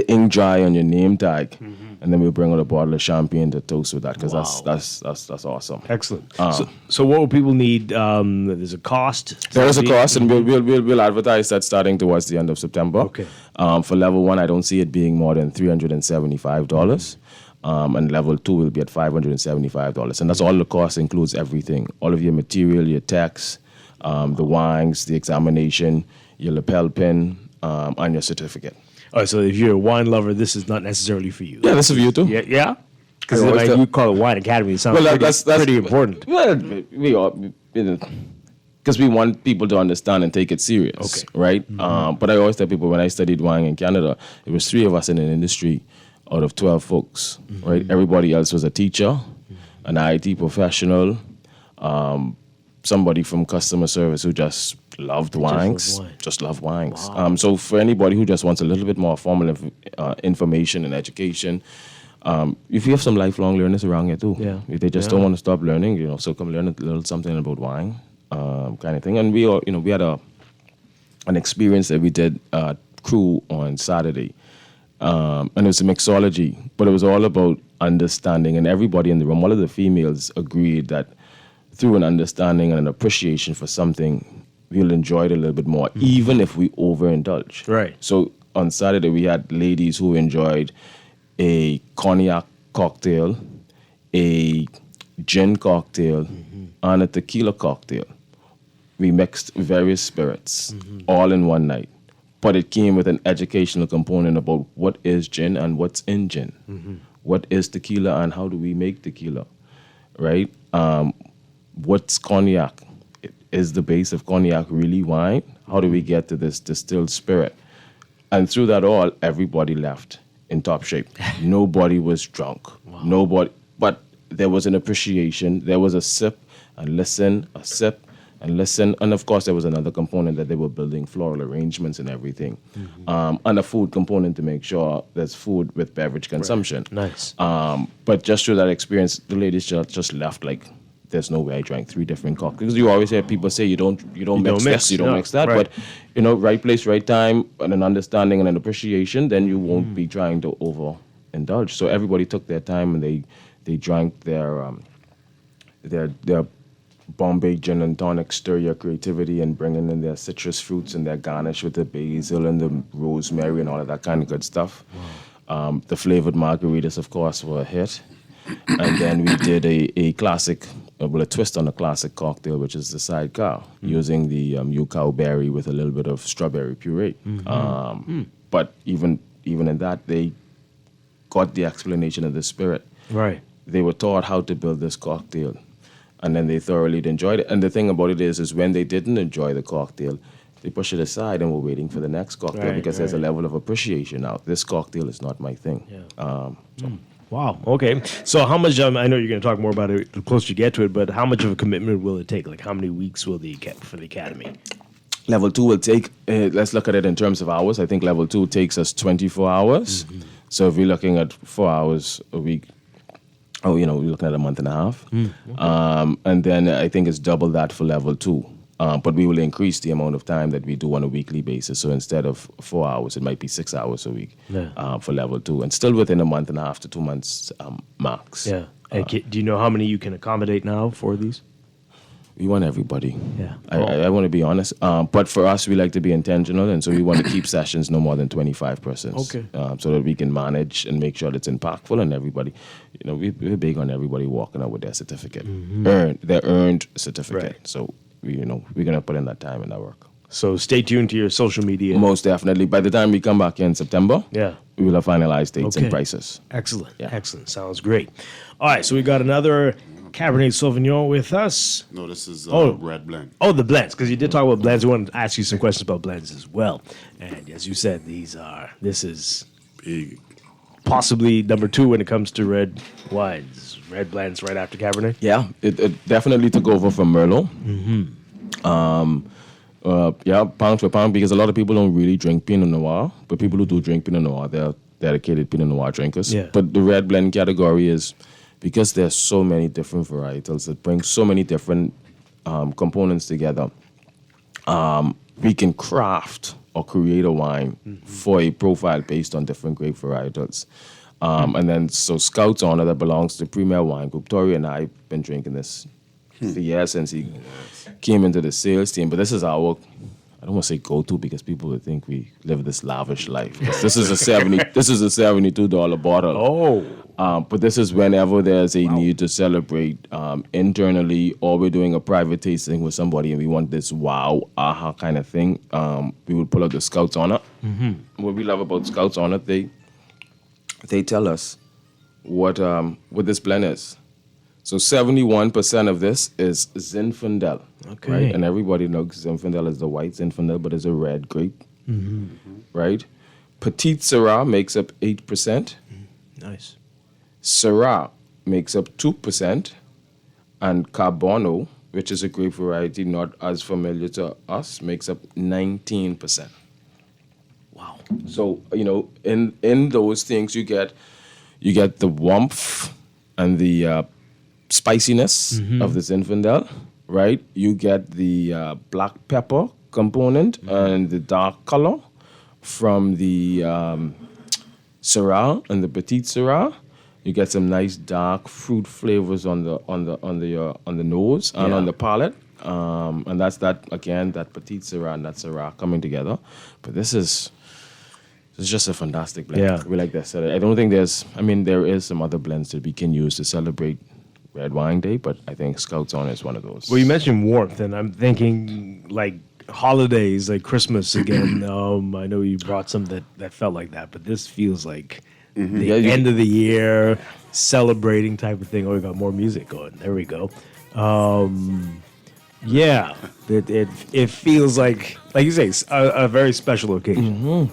ink dry on your name tag, and then we'll bring out a bottle of champagne to toast with that, because that's awesome. Excellent. So what will people need? There's a cost? There is a cost, and we'll advertise that starting towards the end of September. Okay. For level 1, I don't see it being more than $375. And level 2 will be at $575. And that's all the cost, includes everything. All of your material, your text, the wines, the examination, your lapel pin, and your certificate. All right, so if you're a wine lover, this is not necessarily for you. Yeah, this is for you too. Yeah? Because you call it Wine Academy, it sounds that's pretty important. Well, we are, because we want people to understand and take it serious, right? But I always tell people, when I studied wine in Canada, it was 3 of us in an industry out of 12 folks, right? Everybody else was a teacher, an IT professional, somebody from customer service who just loved wines, just loved wines. Wow. So for anybody who just wants a little bit more formal information and education, if you have some lifelong learners around here too, if they just don't want to stop learning, so come learn a little something about wine, kind of thing. And we all, we had an experience that we did crew on Saturday. And it was a mixology, but it was all about understanding, and everybody in the room, all of the females agreed that through an understanding and an appreciation for something, we'll enjoy it a little bit more, even if we overindulge. Right. So on Saturday, we had ladies who enjoyed a cognac cocktail, a gin cocktail, and a tequila cocktail. We mixed various spirits all in one night. But it came with an educational component about what is gin and what's in gin. What is tequila and how do we make tequila, right? What's cognac? Is the base of cognac really wine? How do we get to this distilled spirit? And through that all, everybody left in top shape. Nobody was drunk. Nobody, but there was an appreciation. There was a sip and listen, a sip and listen. And of course, there was another component that they were building floral arrangements and everything. And a food component to make sure there's food with beverage consumption. Nice. But just through that experience, the ladies just left like, there's no way I drank 3 different cocktails. You always hear people say you don't mix this, you don't mix that. Right. But right place, right time, and an understanding and an appreciation, then you won't be trying to overindulge. So everybody took their time and they drank their Bombay gin and tonic, stir your creativity and bringing in their citrus fruits and their garnish with the basil and the rosemary and all of that kind of good stuff. The flavored margaritas, of course, were a hit. And then we did a classic, a twist on a classic cocktail, which is the sidecar, using the yucca berry with a little bit of strawberry puree. But even in that, they got the explanation of the spirit. Right. They were taught how to build this cocktail, and then they thoroughly enjoyed it. And the thing about it is when they didn't enjoy the cocktail, they push it aside and were waiting for the next cocktail because there's a level of appreciation now. This cocktail is not my thing. Wow. Okay. So how much? I know you're going to talk more about it the closer you get to it, but how much of a commitment will it take? Like how many weeks will for the academy? Level 2 will take. Let's look at it in terms of hours. I think level 2 takes us 24 hours. So if we're looking at 4 hours a week, we're looking at a month and a half. And then I think it's double that for level 2. But we will increase the amount of time that we do on a weekly basis. So instead of 4 hours, it might be 6 hours a week for level 2, and still within a month and a half to 2 months max. Yeah. And do you know how many you can accommodate now for these? We want everybody. Yeah. I want to be honest. But for us, we like to be intentional, and so we want to keep sessions no more than 25 persons. Okay. So that we can manage and make sure that it's impactful, and everybody, we're big on everybody walking out with their certificate, their earned certificate. Right. So we're gonna put in that time and that work. So stay tuned to your social media. Most definitely. By the time we come back here in September, we will have finalized dates and Okay. prices. Excellent. Yeah. Excellent. Sounds great. All right. So we got another Cabernet Sauvignon with us. No, this is red blend. Oh, the blends, because you did talk about blends. We wanted to ask you some questions about blends as well. And as you said, this is big, possibly number 2 when it comes to red wines. Red blends right after Cabernet. Yeah, it definitely took over from Merlot. Pound for pound, because a lot of people don't really drink Pinot Noir, but people who do drink Pinot Noir, they're dedicated Pinot Noir drinkers. Yeah. But the red blend category is, because there's so many different varietals that bring so many different components together, we can craft or create a wine for a profile based on different grape varietals. And then, so Scout's Honor, that belongs to Premier Wine Group. Tori and I have been drinking this for years since he came into the sales team. But this is our, I don't want to say go-to, because people would think we live this lavish life. This is a $72 bottle. But this is whenever there's a need to celebrate internally, or we're doing a private tasting with somebody and we want this wow, aha kind of thing. We would pull out the Scout's Honor. What we love about Scout's Honor, they tell us what this blend is. So 71% of this is Zinfandel. Okay. Right? And everybody knows Zinfandel is the white Zinfandel, but it's a red grape. Right? Petite Syrah makes up 8%. Nice. Syrah makes up 2%. And Carbono, which is a grape variety not as familiar to us, makes up 19%. Wow. So, in those things you get the warmth and the spiciness of the Zinfandel, right? You get the black pepper component and the dark color from the Syrah and the Petite Syrah. You get some nice dark fruit flavors on the nose and on the palate. And that's that Petite Syrah and that Syrah coming together. But this is just a fantastic blend. Yeah. We like that. I don't think there is some other blends that we can use to celebrate Red Wine Day, but I think Scout's Honor is one of those. Well, you mentioned warmth, and I'm thinking like holidays, like Christmas again. I know you brought some that felt like that, but this feels like the end of the year, celebrating type of thing. Oh, we got more music going. There we go. It feels like you say, a very special occasion.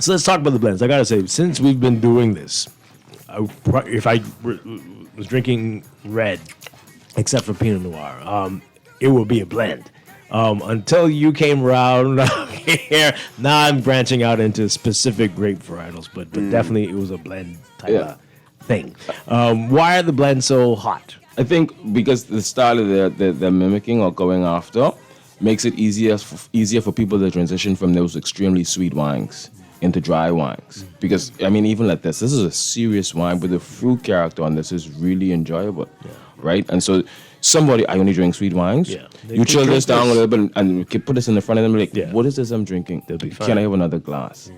So let's talk about the blends. I gotta say, since we've been doing this, if I was drinking red, except for Pinot Noir, it would be a blend. Until you came around here, now I'm branching out into specific grape varietals, but definitely it was a blend type of thing. Why are the blends so hot? I think because the style they're mimicking or going after makes it easier for people to transition from those extremely sweet wines into dry wines. Because, I mean, even like this is a serious wine, but the fruit character on this is really enjoyable, right? And so I only drink sweet wines. Yeah. You chill this down a little bit and put this in the front of them, like, what is this I'm drinking? Can I have another glass?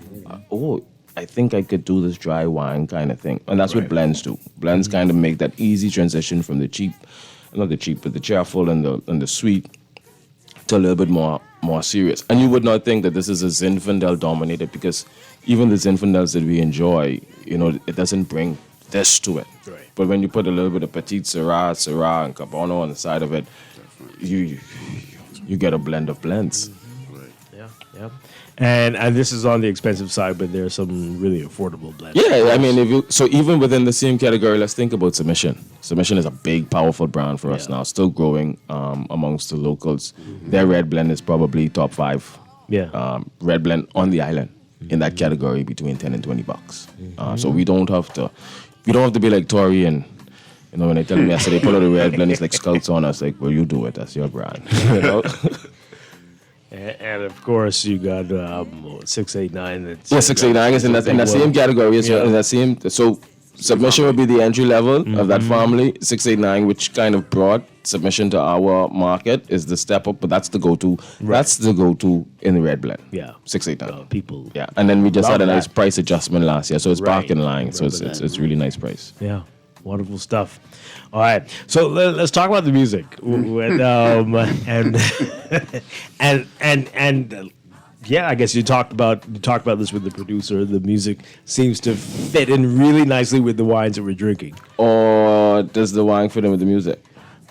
I think I could do this dry wine kind of thing. And that's what blends do. Blends kind of make that easy transition from the cheerful and the sweet to a little bit more serious. And you would not think that this is a Zinfandel dominated, because even the Zinfandels that we enjoy, it doesn't bring this to it. Right. But when you put a little bit of Petit Syrah, and Cabernet on the side of it, you get a blend of blends. Yeah. And this is on the expensive side, but there are some really affordable blends. Yeah, I mean, even within the same category, let's think about Submission. Submission is a big, powerful brand for us now, still growing amongst the locals. Their red blend is probably top 5. Red blend on the island in that category between $10 and $20. So we don't have to be like Tory and. When they tell me yesterday, pull out the red blend, it's like Scouts on us. Like, well, you do it. That's your brand. And of course, you got 689. That's 689 is in that same category. In that same. So Submission would be the entry level of that family. 689, which kind of brought Submission to our market, is the step up, but that's the go-to. Right. That's the go-to in the red blend. Yeah, 689. People. Yeah, and then we just had a nice price adjustment last year, so it's back in line. So it's really nice price. Yeah. Wonderful stuff. All right, so let's talk about the music. And yeah, I guess you talked about this with the producer. The music seems to fit in really nicely with the wines that we're drinking. Or does the wine fit in with the music?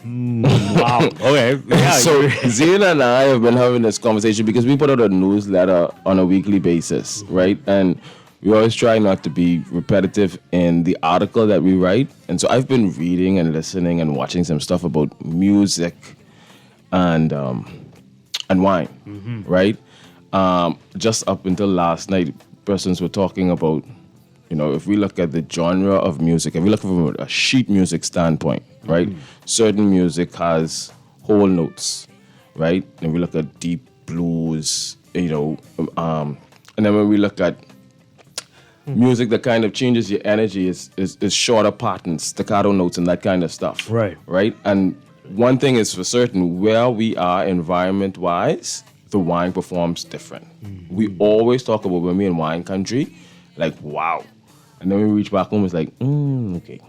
Wow. Okay. Yeah. So Zena and I have been having this conversation because we put out a newsletter on a weekly basis, right? And we always try not to be repetitive in the article that we write. And so I've been reading and listening and watching some stuff about music and wine, right? Just up until last night, persons were talking about, if we look at the genre of music, if we look from a sheet music standpoint, right? Certain music has whole notes, right? And we look at deep blues, and then when we look at music that kind of changes your energy is shorter patterns, staccato notes, and that kind of stuff. Right. And one thing is for certain, where we are environment-wise, the wine performs different. We always talk about when we're in wine country, like, wow. And then when we reach back home, it's like, okay.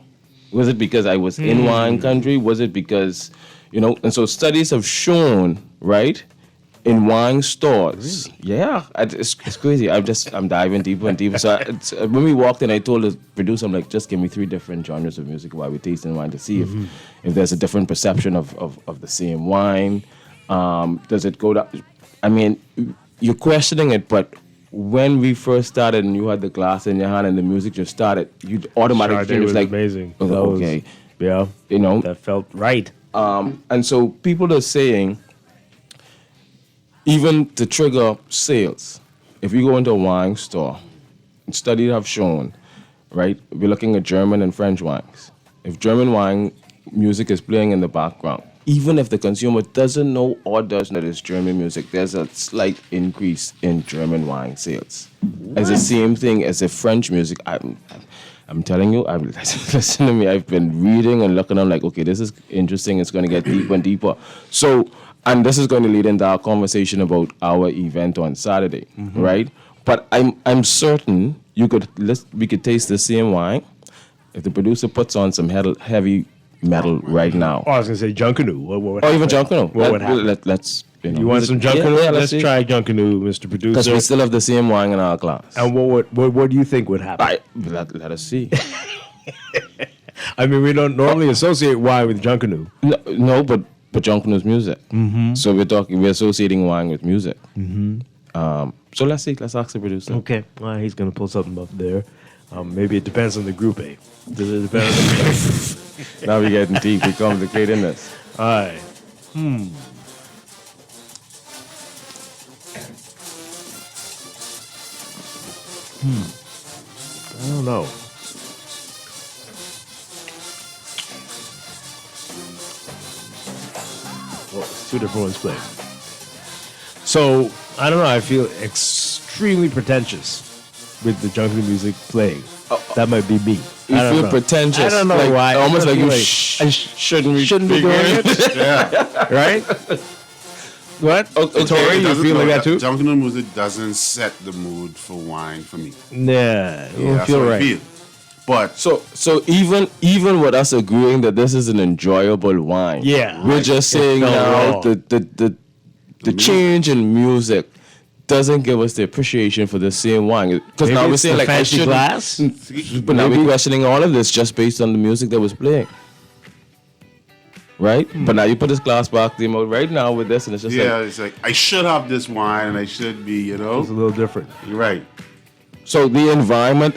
Was it because I was in wine country? Was it because, and so studies have shown, right, in wine stores. Really? Yeah, it's crazy. I'm diving deeper and deeper. So when we walked in, I told the producer, I'm like, just give me 3 different genres of music while we're tasting wine to see if there's a different perception of the same wine. Does it go down? I mean, you're questioning it, but when we first started and you had the glass in your hand and the music just started, you automatically think it's like amazing. Okay, that felt right. And so people are saying, even to trigger sales, if you go into a wine store, studies have shown, right, we're looking at German and French wines. If German wine music is playing in the background, even if the consumer doesn't know or does know it's German music, there's a slight increase in German wine sales. It's the same thing as the French music. I'm telling you, listen to me, I've been reading and looking, I'm like, okay, this is interesting, it's going to get deeper and deeper. So, and this is going to lead into our conversation about our event on Saturday, right? But I'm certain we could taste the same wine if the producer puts on some heavy metal right now. Oh, I was going to say Junkanoo. What would even Junkanoo. What would happen? Let's. You want some Junkanoo? Yeah, let's try Junkanoo, Mr. Producer. Because we still have the same wine in our glass. And what do you think would happen? Let us see. I mean, we don't normally associate wine with Junkanoo. No, but Junkanoo's music. So we're associating wine with music. So let's see. Let's ask the producer. Okay. He's going to pull something up there. Maybe it depends on the group A. Does it depend on the Now we're getting deep. We're complicating this. All right. I don't know. Well, it's two different ones playing. So, I don't know. I feel extremely pretentious with the jungle music playing. That might be me. You I don't feel know. pretentious. I don't know like, why. Almost I like feel you I shouldn't be doing it. Yeah. Right? What? Okay, Tori, you feel like that too? Jungle music doesn't set the mood for wine for me. Nah, Yeah, don't that's feel how I right. feel. But So even with us agreeing that this is an enjoyable wine, Yeah. we're just saying It felt now wrong. the change in music doesn't give us the appreciation for the same wine. Because Maybe now we're it's saying the like I fancy should, glass? but now we're questioning all of this just based on the music that was playing. Right? But now you put this glass back the mode right now with this, and it's just yeah, like it's like I should have this wine and I should be, you know. It's a little different. You're right. so the environment.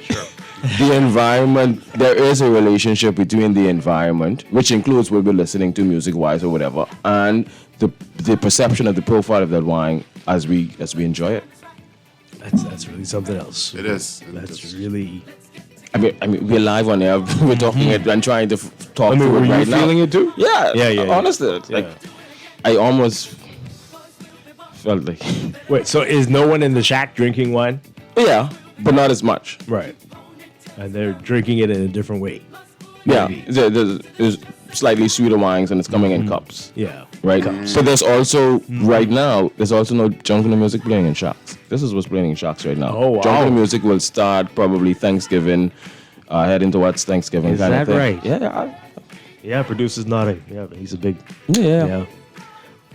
The environment, there is a relationship between the environment, which includes what we're listening to music-wise or whatever, and the perception of the profile of that wine as we enjoy it. That's really something else. It is. That's really. I mean, we're live on air. We're talking it and trying to talk I mean, through were it you right now. feeling it too? Yeah, Yeah. Honestly, like I almost felt like Wait, so is no one in the shack drinking wine? yeah, but not as much. Right. And they're drinking it in a different way. Yeah, Maybe. there's slightly sweeter wines and it's coming in cups. Yeah. Right. So there's also right now there's also no jungle music playing in shacks. This is what's playing in shacks right now. Oh, wow. Jungle music will start probably Thanksgiving, heading towards Thanksgiving Is kind that of thing. right? Yeah. Yeah, producer's nodding. Yeah, he's a big. Yeah.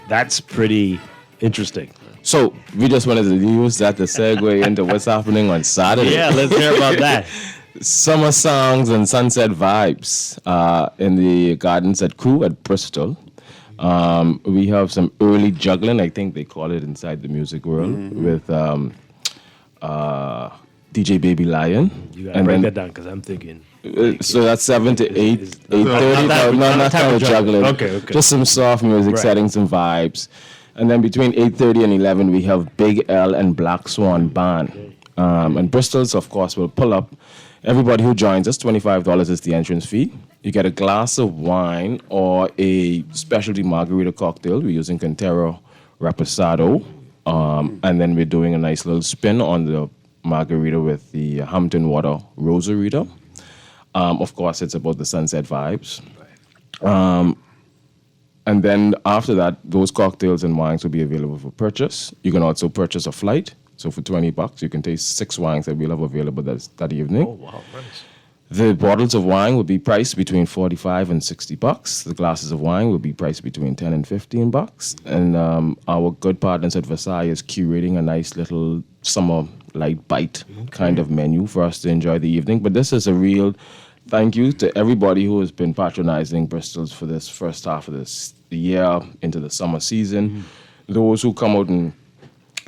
That's pretty interesting. So we just wanted to use that to segue into what's happening on Saturday. Yeah, let's hear about that. Summer songs and sunset vibes in the Gardens at Crew at Bristol. We have some early juggling, I think they call it inside the music world, with DJ Baby Lion. You gotta break that down because I'm thinking. So that's 7 to 8, 8:30. Not kind of juggling. Okay. Just some soft music, Right. setting some vibes. And then between 8:30 and 11, we have Big L and Black Swan Band. And Bristol's, of course, will pull up. Everybody who joins us, $25 is the entrance fee. You get a glass of wine or a specialty margarita cocktail. We're using Cantero Reposado. And then we're doing a nice little spin on the margarita with the Hampton Water Rosarita. Of course, it's about the sunset vibes. And then after that, those cocktails and wines will be available for purchase. You can also purchase a flight. So for $20, you can taste 6 wines that we'll have available that evening. Oh, wow, nice. The bottles of wine will be priced between $45 and $60. The glasses of wine will be priced between $10 and $15. And our good partners at Versailles is curating a nice little summer light bite kind of menu for us to enjoy the evening. But this is a real thank you to everybody who has been patronizing Bristol's for this first half of the year into the summer season. Those who come out and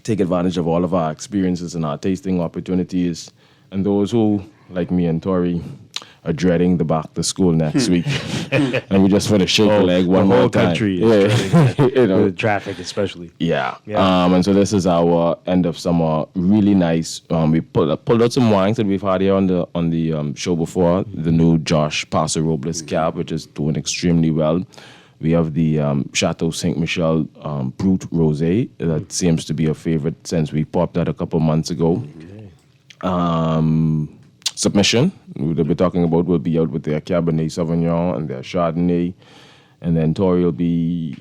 take advantage of all of our experiences and our tasting opportunities, and those who, like me and Tori, are dreading the back to school next week, and we just want to shake a leg one the more whole time. country is You know. with traffic especially. Yeah. And so this is our end of summer, really nice. We pulled out some wines that we've had here on the show before. The new Josh Paso Robles Cab, which is doing extremely well. We have the Chateau Saint Michel Brut Rosé that seems to be a favorite since we popped that a couple months ago. Submission that we're talking about will be out with their Cabernet Sauvignon and their Chardonnay. And then Tori will be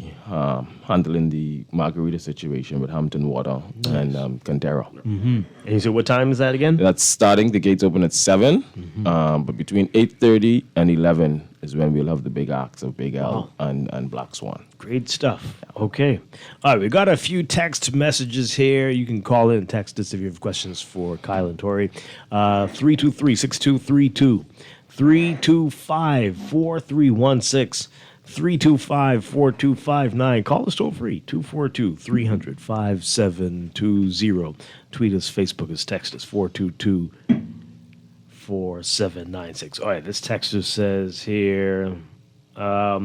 handling the margarita situation with Hampton Water and Cantero. Mm-hmm. And you said, what time is that again? That's starting. The gates open at 7. But between 8:30 and 11 is when we'll have the big acts of Big L and Black Swan. Great stuff. Okay. All right, we got a few text messages here. You can call in and text us if you have questions for Kyle and Tori. 323-6232, 325-4316, 325-4259. Call us toll free, 242-300-5720. Tweet us, Facebook us, text us, 422-4796. All right, this texter says here, I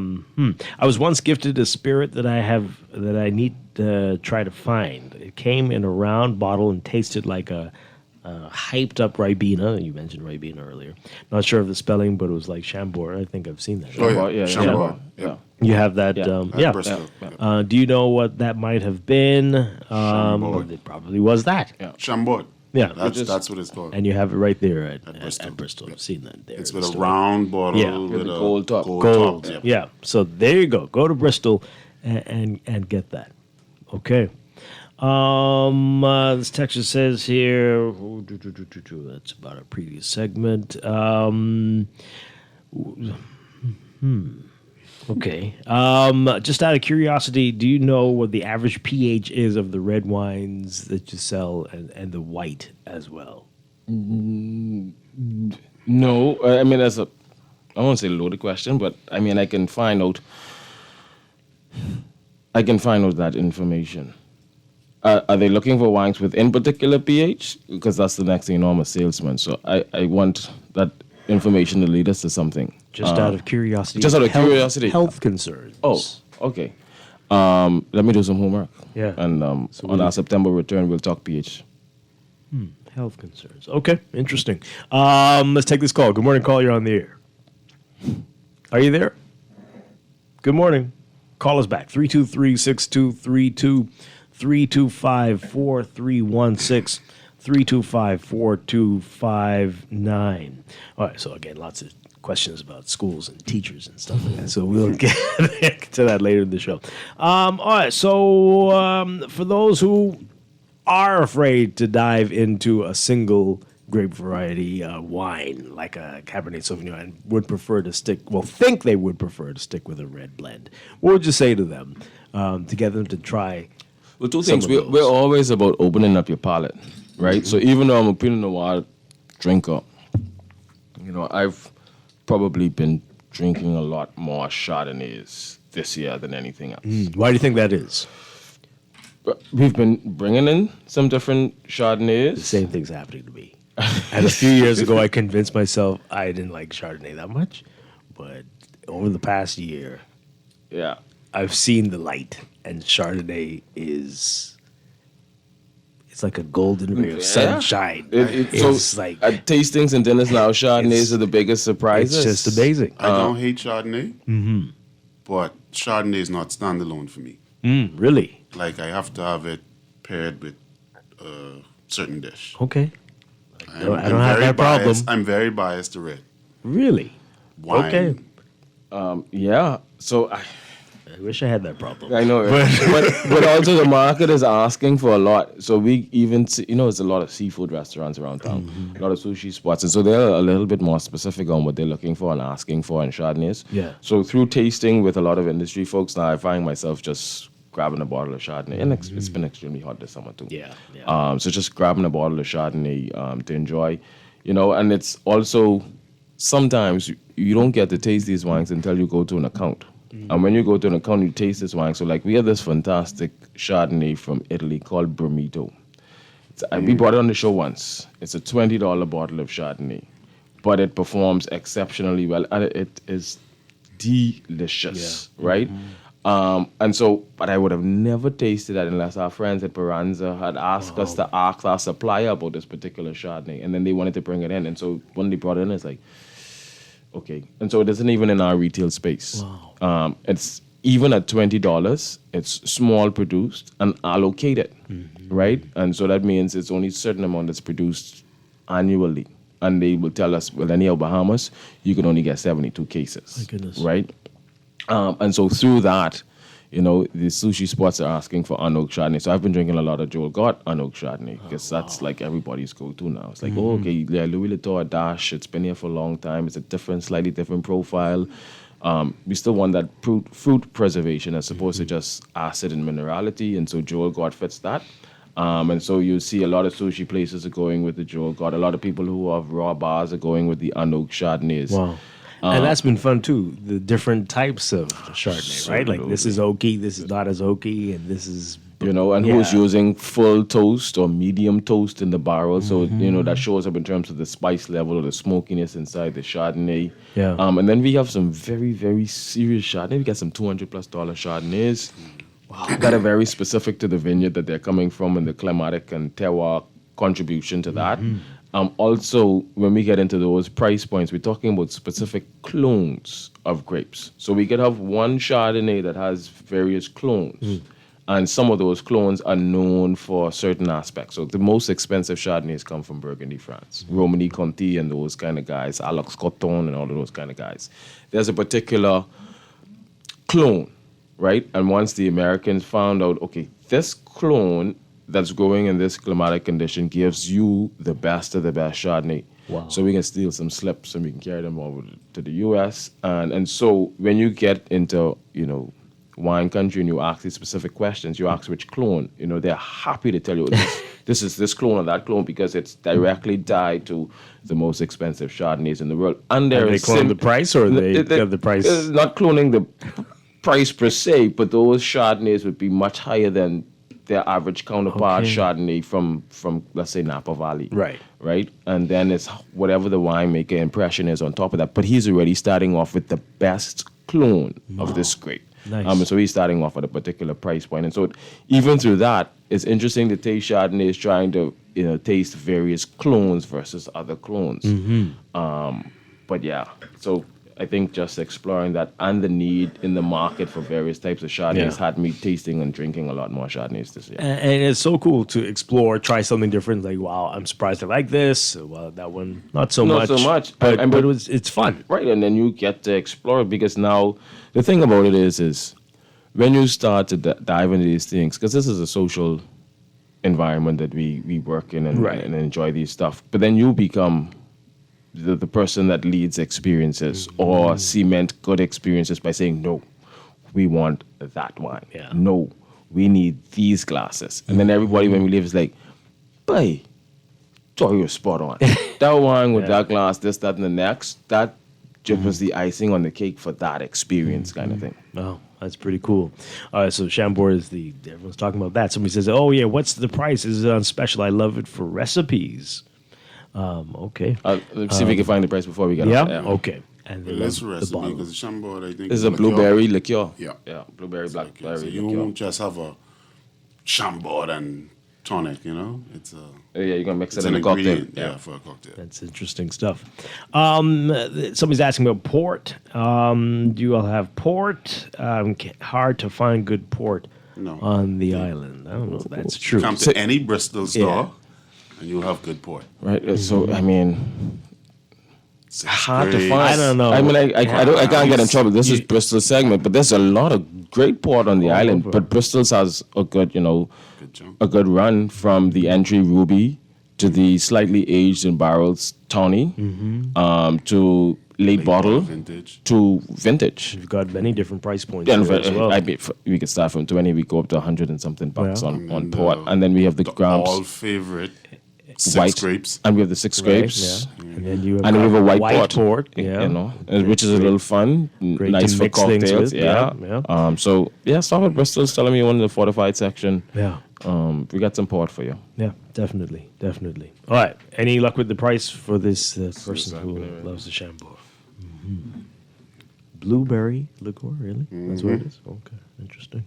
was once gifted a spirit that I need to try to find. It came in a round bottle and tasted like a hyped up Ribena. You mentioned Ribena earlier. Not sure of the spelling, but it was like Chambord. I think I've seen that. Oh, yeah. Chambord. Yeah. You have that. At Bristol. Do you know what that might have been? It probably was that. Yeah. Chambord. Yeah. That's what it's called. And you have it right there at Bristol. I've seen that there. It's with a round bottle with a gold top. Gold. top. Yeah. So there you go. Go to Bristol and get that. Okay. This texture says here, that's about our previous segment. Okay. Just out of curiosity, do you know what the average pH is of the red wines that you sell and the white as well? No, I mean, I won't say loaded question, but I mean, I can find out that information. Are they looking for wines within particular pH? Because that's the next thing, you know, I'm a salesman. So I want that information to lead us to something. Just out of curiosity. Just out of curiosity. Health concerns. Oh, okay. Let me do some homework. Yeah. And on our September return, we'll talk pH. Health concerns. Okay, interesting. Let's take this call. Good morning, call. You're on the air. Are you there? Good morning. Call us back. 323-6232. 325-4316, 325-4259. All right, so again, lots of questions about schools and teachers and stuff like that. So we'll get to that later in the show. All right, so for those who are afraid to dive into a single grape variety wine like a Cabernet Sauvignon and would prefer to think they would prefer to stick with a red blend, what would you say to them to get them to try? Well, two things. We're always about opening up your palate, right? Mm-hmm. So even though I'm a Pinot Noir drinker, you know, I've probably been drinking a lot more Chardonnays this year than anything else. Why do you think that is? We've been bringing in some different Chardonnays. The same thing's happening to me. And a few years ago, I convinced myself I didn't like Chardonnay that much, but over the past year, yeah, I've seen the light. And Chardonnay it's like a golden ray of sunshine. It's like at tastings and dinners now, Chardonnays are the biggest surprises. It's just amazing. I don't hate Chardonnay, but Chardonnay is not standalone for me. Really? Like I have to have it paired with a certain dish. Okay. I don't have that problem. I'm very biased to red. Really? Wine. Okay. Yeah. So I wish I had that problem. I know, but also the market is asking for a lot. So we even see, there's a lot of seafood restaurants around town, a lot of sushi spots, and so they're a little bit more specific on what they're looking for and asking for in Chardonnays. Yeah. So through tasting with a lot of industry folks, now I find myself just grabbing a bottle of Chardonnay, and it's been extremely hot this summer too. Yeah. So just grabbing a bottle of Chardonnay to enjoy, and it's also sometimes you don't get to taste these wines until you go to an account. And when you go to an account, you taste this wine. So, like, we have this fantastic Chardonnay from Italy called Brumito. We brought it on the show once. It's a $20 bottle of Chardonnay, but it performs exceptionally well, and it is delicious, right? And so, but I would have never tasted that unless our friends at Peranza had asked us to ask our supplier about this particular Chardonnay, and then they wanted to bring it in. And so when they brought it in, it's like, okay. And so it isn't even in our retail space. Wow. It's even at $20, it's small produced and allocated, right? And so that means it's only a certain amount that's produced annually. And they will tell us, well, in Bahamas, you can only get 72 cases. My goodness. Right? And so through that, the sushi spots are asking for unoaked Chardonnay. So I've been drinking a lot of Joel Gott unoaked Chardonnay because that's like everybody's go-to now. It's like, okay, Louis Latour Dash, it's been here for a long time. It's a slightly different profile. We still want that fruit preservation as opposed to just acid and minerality. And so Joel Gott fits that. And so you see a lot of sushi places are going with the Joel Gott. A lot of people who have raw bars are going with the unoaked Chardonnays. Wow. And that's been fun too. The different types of Chardonnay, right? Like this is oaky, this is not as oaky, and this is and who's using full toast or medium toast in the barrel. So, that shows up in terms of the spice level or the smokiness inside the Chardonnay. Yeah. And then we have some very, very serious Chardonnay. We got some $200+ Chardonnays that are very specific to the vineyard that they're coming from and the climatic and terroir contribution to that. Also, when we get into those price points, we're talking about specific clones of grapes. So we could have one Chardonnay that has various clones. And some of those clones are known for certain aspects. So the most expensive Chardonnays come from Burgundy, France. Romani Conti and those kind of guys, Alex Coton and all of those kind of guys. There's a particular clone, right? And once the Americans found out, okay, this clone that's growing in this climatic condition gives you the best of the best Chardonnay. Wow. So we can steal some slips and we can carry them over to the U.S. And so when you get into, wine country and you ask these specific questions, you ask which clone, they're happy to tell you this is this clone or that clone because it's directly tied to the most expensive Chardonnays in the world. And Are they cloning the price or they have the price? Not cloning the price per se, but those Chardonnays would be much higher than their average counterpart Chardonnay from let's say Napa Valley. Right? And then it's whatever the winemaker impression is on top of that. But he's already starting off with the best clone of this grape. Nice. So he's starting off at a particular price point. And so even through that, it's interesting to taste Chardonnays trying to, taste various clones versus other clones. But yeah, so I think just exploring that and the need in the market for various types of Chardonnays had me tasting and drinking a lot more Chardonnays this year. And it's so cool to explore, try something different. Like, wow, I'm surprised I like this. Well, that one, not so much. Not so much. But it's fun. Right, and then you get to explore it because now the thing about it is when you start to dive into these things, because this is a social environment that we work in and enjoy these stuff, but then you become the person that leads experiences or cement good experiences by saying, no, we want that wine. No, we need these glasses. And then everybody, when we leave, is like, boy, you're spot on. That wine with that glass, this, that, and the next, that just was the icing on the cake for that experience kind of thing. Oh, that's pretty cool. So Chambord is everyone's talking about that. Somebody says, oh, yeah, what's the price? Is it on special? I love it for recipes. Okay. Let's see if we can find the price before we get out. Yeah, okay. And less recipe because the Chambord, I think, is a blueberry liqueur. Yeah, blueberry blackberry so liqueur. you won't just have a Chambord and tonic, It's a you're gonna mix it in a cocktail. Yeah, for a cocktail. That's interesting stuff. Somebody's asking about port. Do you all have port? Hard to find good port on the island. I don't know if that's true. Come to any Bristol store. And you'll have good port. Right. So, I mean, it's hard to find. I don't know. I mean, I can't get in trouble. This is Bristol's segment, but there's a lot of great port on the island. But Bristol's has a good, a good run from the entry Ruby to the slightly aged in barrels Tawny, to late bottle to vintage. You've got many different price points as well. We could start from 20, we go up to 100 and something bucks on port. And then we have the grams. All favorite white grapes. And we have the 6 grapes. Yeah. And then you have, we have a white port. Which is a little fun. Great nice to for mix things cocktails. with. So, start with Bristol's telling me one in the fortified section. Yeah. We got some port for you. Yeah, definitely. All right. Any luck with the price for this person who loves the Chambord? Blueberry liqueur, really? That's what it is? Okay, interesting.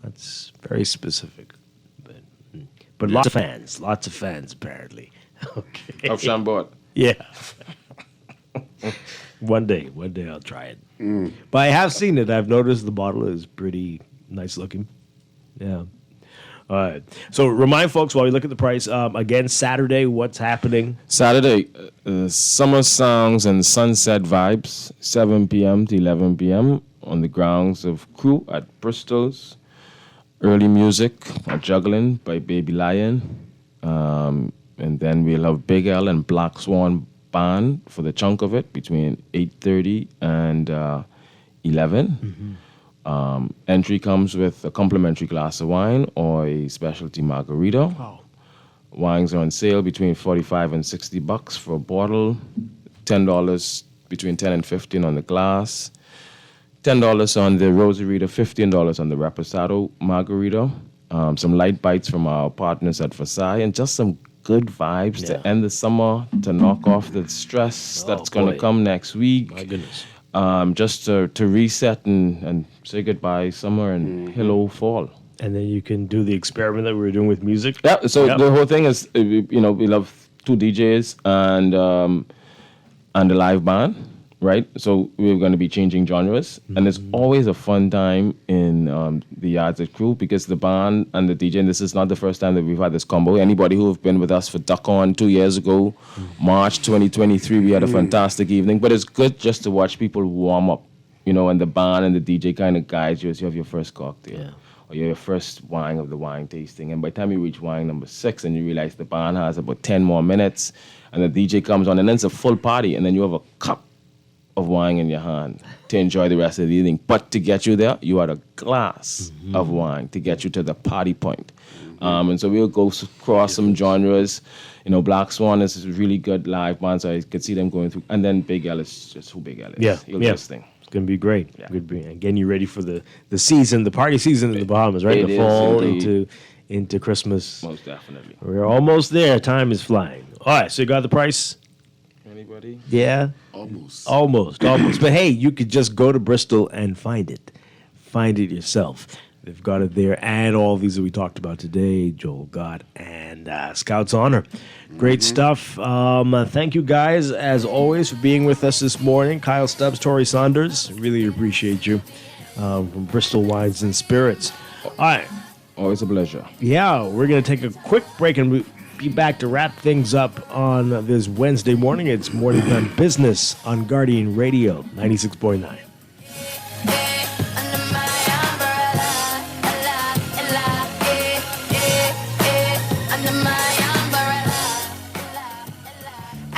That's very specific. But lots of fans, apparently. Okay. Of Chambord. Yeah. One day I'll try it. But I have seen it. I've noticed the bottle is pretty nice looking. Yeah. All right. So remind folks while we look at the price, again, Saturday, what's happening? Saturday, Summer Songs and Sunset Vibes, 7 p.m. to 11 p.m. on the grounds of Crew at Bristol's. Early music, Juggling by Baby Lion. And then we'll have Big L and Black Swan Band for the chunk of it between 8:30 and 11. Entry comes with a complimentary glass of wine or a specialty margarita. Wow. Wines are on sale between $45 and $60 for a bottle, $10 between 10 and 15 on the glass, $10 on the Rosarita, $15 on the Reposado Margarita, some light bites from our partners at Versailles, and just some good vibes to end the summer, to knock off the stress that's going to come next week. My goodness. Just to reset and say goodbye summer and hello fall. And then you can do the experiment that we were doing with music. Yeah, so the whole thing is, we love 2 DJs and a live band, right? So we're going to be changing genres. And it's always a fun time in the Yards at Crew, because the band and the DJ, and this is not the first time that we've had this combo. Anybody who have been with us for Duck On 2 years ago, March 2023, we had a fantastic evening. But it's good just to watch people warm up, and the band and the DJ kind of guides you as you have your first cocktail. Or your first wine of the wine tasting. And by the time you reach wine number 6 and you realize the band has about 10 more minutes and the DJ comes on, and then it's a full party, and then you have a cup of wine in your hand to enjoy the rest of the evening. But to get you there, you had a glass of wine to get you to the party point. And so we'll go across some genres. Black Swan is a really good live band, so I could see them going through. And then Big L is just who Big L is. Yeah, He'll do his thing. It's going to be great. Yeah. Good. Again, you ready for the season, the party season in the Bahamas, right? It the fall is into Christmas. Most definitely. We're almost there. Time is flying. All right, so you got the price? Anybody? Yeah. Almost. But hey, you could just go to Bristol and find it. Find it yourself. They've got it there, and all these that we talked about today, Joel Gott and Scout's Honor. Great stuff. Thank you guys, as always, for being with us this morning. Kyle Stubbs, Tori Saunders, really appreciate you, from Bristol Wines and Spirits. All right. Always a pleasure. Yeah, we're going to take a quick break and be back to wrap things up on this Wednesday morning. It's Morning Time Business on Guardian Radio 96.9.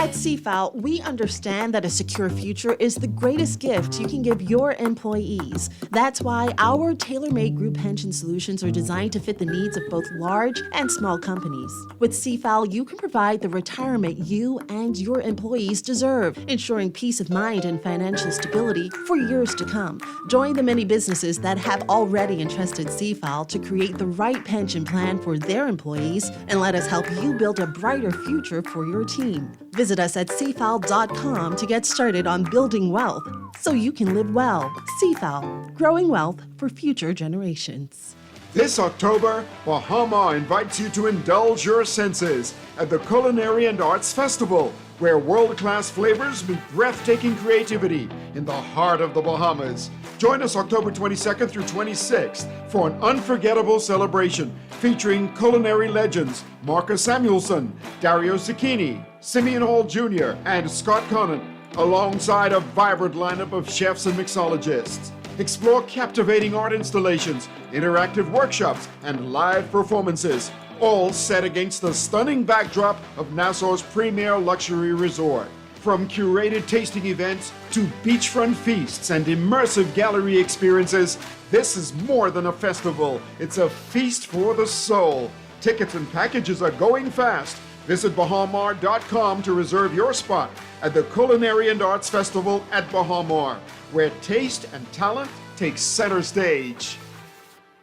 At CFAL, we understand that a secure future is the greatest gift you can give your employees. That's why our tailor-made group pension solutions are designed to fit the needs of both large and small companies. With CFAL, you can provide the retirement you and your employees deserve, ensuring peace of mind and financial stability for years to come. Join the many businesses that have already entrusted CFAL to create the right pension plan for their employees, and let us help you build a brighter future for your team. Visit us at cfal.com to get started on building wealth so you can live well. CFAL, growing wealth for future generations. This October, Bahama invites you to indulge your senses at the Culinary and Arts Festival, where world-class flavors meet breathtaking creativity in the heart of the Bahamas. Join us October 22nd through 26th for an unforgettable celebration featuring culinary legends Marcus Samuelson, Dario Zucchini, Simeon Hall Jr., and Scott Conant, alongside a vibrant lineup of chefs and mixologists. Explore captivating art installations, interactive workshops, and live performances, all set against the stunning backdrop of Nassau's premier luxury resort. From curated tasting events to beachfront feasts and immersive gallery experiences, this is more than a festival. It's a feast for the soul. Tickets and packages are going fast. Visit bahamar.com to reserve your spot at the Culinary and Arts Festival at Bahamar, where taste and talent take center stage.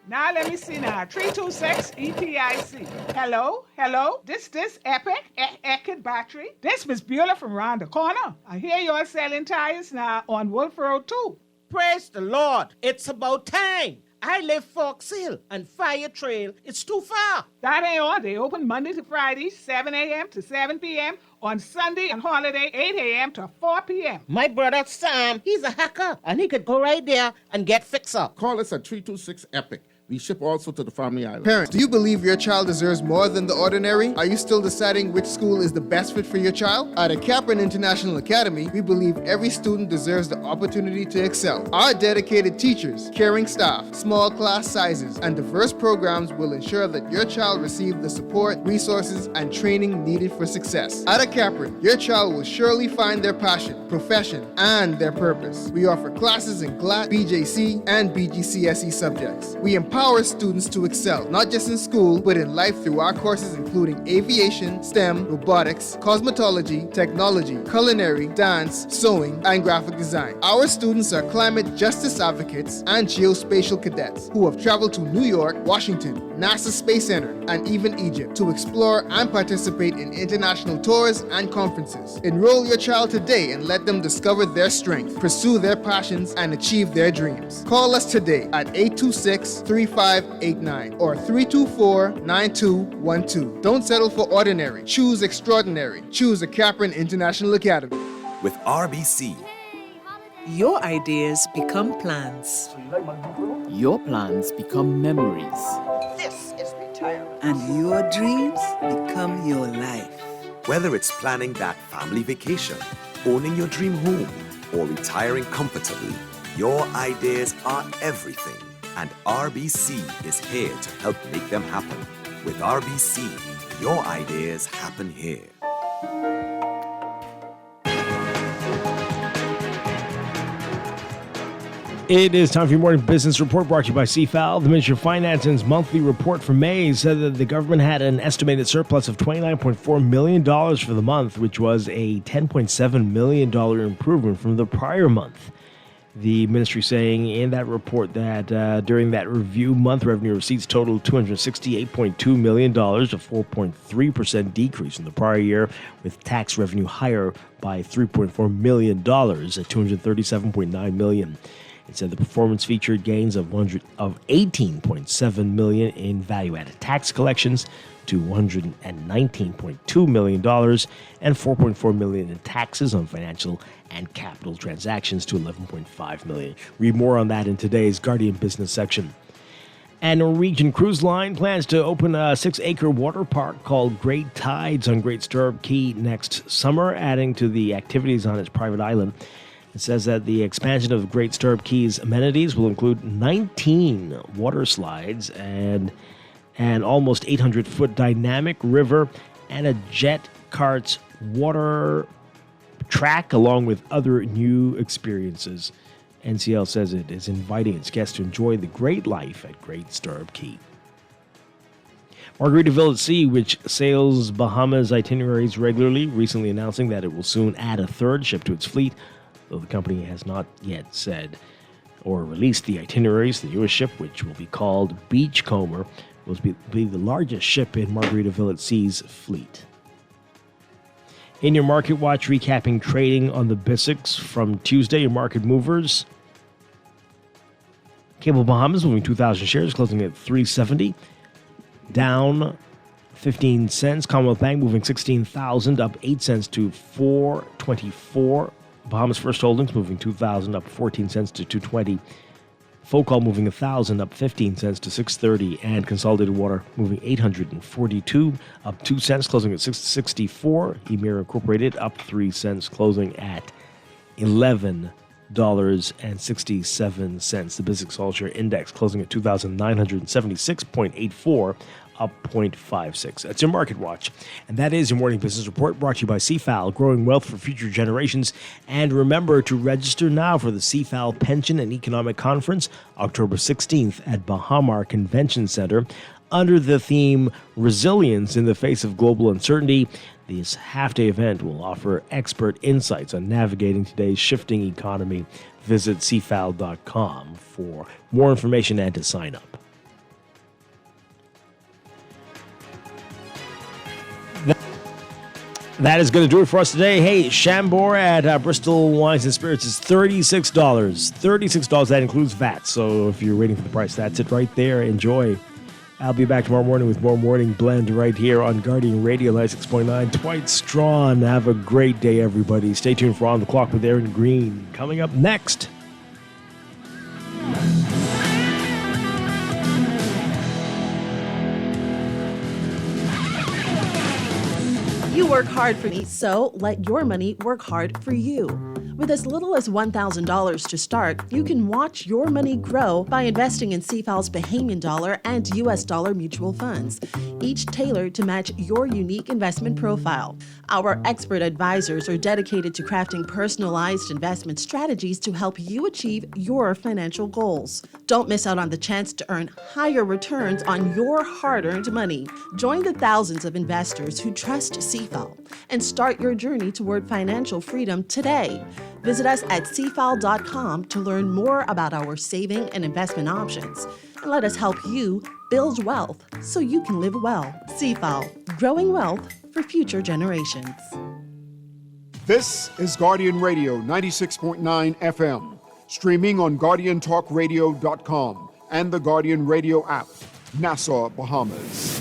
Now let me see now. 326 EPIC. Hello? This Epic Eckert Battery. This Miss Beulah from round the corner. I hear you're selling tires now on Wolf Road too. Praise the Lord. It's about time. I live Fox Hill and Fire Trail. It's too far. That ain't all. They open Monday to Friday, 7 a.m. to 7 p.m. On Sunday and holiday, 8 a.m. to 4 p.m. My brother Sam, he's a hacker, and he could go right there and get fixed up. Call us at 326 EPIC. We ship also to the Family Island. Parents, do you believe your child deserves more than the ordinary? Are you still deciding which school is the best fit for your child? At a Kaplan International Academy, we believe every student deserves the opportunity to excel. Our dedicated teachers, caring staff, small class sizes, and diverse programs will ensure that your child receives the support, resources, and training needed for success. At a Kaplan, your child will surely find their passion, profession, and their purpose. We offer classes in GLAT, BJC, and BGCSE subjects. We empower empowers students to excel, not just in school, but in life through our courses including aviation, STEM, robotics, cosmetology, technology, culinary, dance, sewing, and graphic design. Our students are climate justice advocates and geospatial cadets who have traveled to New York, Washington, NASA Space Center, and even Egypt to explore and participate in international tours and conferences. Enroll your child today and let them discover their strength, pursue their passions, and achieve their dreams. Call us today at 826-3589 or 324-9212. Don't settle for ordinary. Choose extraordinary. Choose a Kaplan International Academy. With RBC, your ideas become plans. Your plans become memories. This is retirement. And your dreams become your life. whether it's planning that family vacation, owning your dream home, or retiring comfortably, your ideas are everything. And RBC is here to help make them happen. With RBC, your ideas happen here. It is time for your morning business report brought to you by CFAL. The Ministry of Finance's monthly report for May said that the government had an estimated surplus of $29.4 million for the month, which was a $10.7 million improvement from the prior month. The ministry saying in that report that during that review, month revenue receipts totaled $268.2 million, a 4.3% decrease from the prior year, with tax revenue higher by $3.4 million at $237.9 million. It said the performance featured gains of $18.7 million in value-added tax collections to $119.2 million and $4.4 million in taxes on financial and capital transactions to $11.5 million. Read more on that in today's Guardian Business section. And Norwegian Cruise Line plans to open a 6-acre water park called Great Tides on Great Stirrup Cay next summer, adding to the activities on its private island. It says that the expansion of Great Stirrup Cay's amenities will include 19 water slides and an almost 800-foot dynamic river and a jet karts water track, along with other new experiences. NCL says it is inviting its guests to enjoy the great life at Great Stirrup Cay. Margaritaville at Sea, which sails Bahamas itineraries regularly, recently announcing that it will soon add a third ship to its fleet, though the company has not yet said or released the itineraries. The newest ship, which will be called Beachcomber, will be the largest ship in Margaritaville at Sea's fleet. In your Market Watch, recapping trading on the BISX from Tuesday, your market movers. Cable Bahamas moving 2,000 shares, closing at 370, down 15 cents. Commonwealth Bank moving 16,000, up 8 cents to 424. Bahamas First Holdings moving 2,000, up 14 cents to 220. Focall moving 1,000, up 15 cents to 630. And Consolidated Water moving 842, up 2 cents, closing at 664. Emira Incorporated up 3 cents, closing at $11.67. The Business All Share Index closing at 2,976.84. up 0.56. That's your Market Watch. And that is your morning business report brought to you by CFAL, growing wealth for future generations. And remember to register now for the CFAL Pension and Economic Conference, October 16th at Bahamar Convention Center. Under the theme Resilience in the Face of Global Uncertainty, this half-day event will offer expert insights on navigating today's shifting economy. Visit cfal.com for more information and to sign up. That is going to do it for us today. Hey, Chambord at Bristol Wines and Spirits is $36. $36, that includes VAT. So if you're waiting for the price, that's it right there. Enjoy. I'll be back tomorrow morning with more Morning Blend right here on Guardian Radio 96.9. Dwight Strachan. Have a great day, everybody. Stay tuned for On the Clock with Aaron Green. Coming up next. You You work hard for me, so let your money work hard for you. With as little as $1,000 to start, you can watch your money grow by investing in CFAL's Bahamian dollar and US dollar mutual funds, each tailored to match your unique investment profile. Our expert advisors are dedicated to crafting personalized investment strategies to help you achieve your financial goals. Don't miss out on the chance to earn higher returns on your hard-earned money. Join the thousands of investors who trust CFAL and start your journey toward financial freedom today. Visit us at cfal.com to learn more about our saving and investment options. And let us help you build wealth so you can live well. CFAL, growing wealth for future generations. This is Guardian Radio 96.9 FM, streaming on GuardianTalkRadio.com and the Guardian Radio app, Nassau, Bahamas.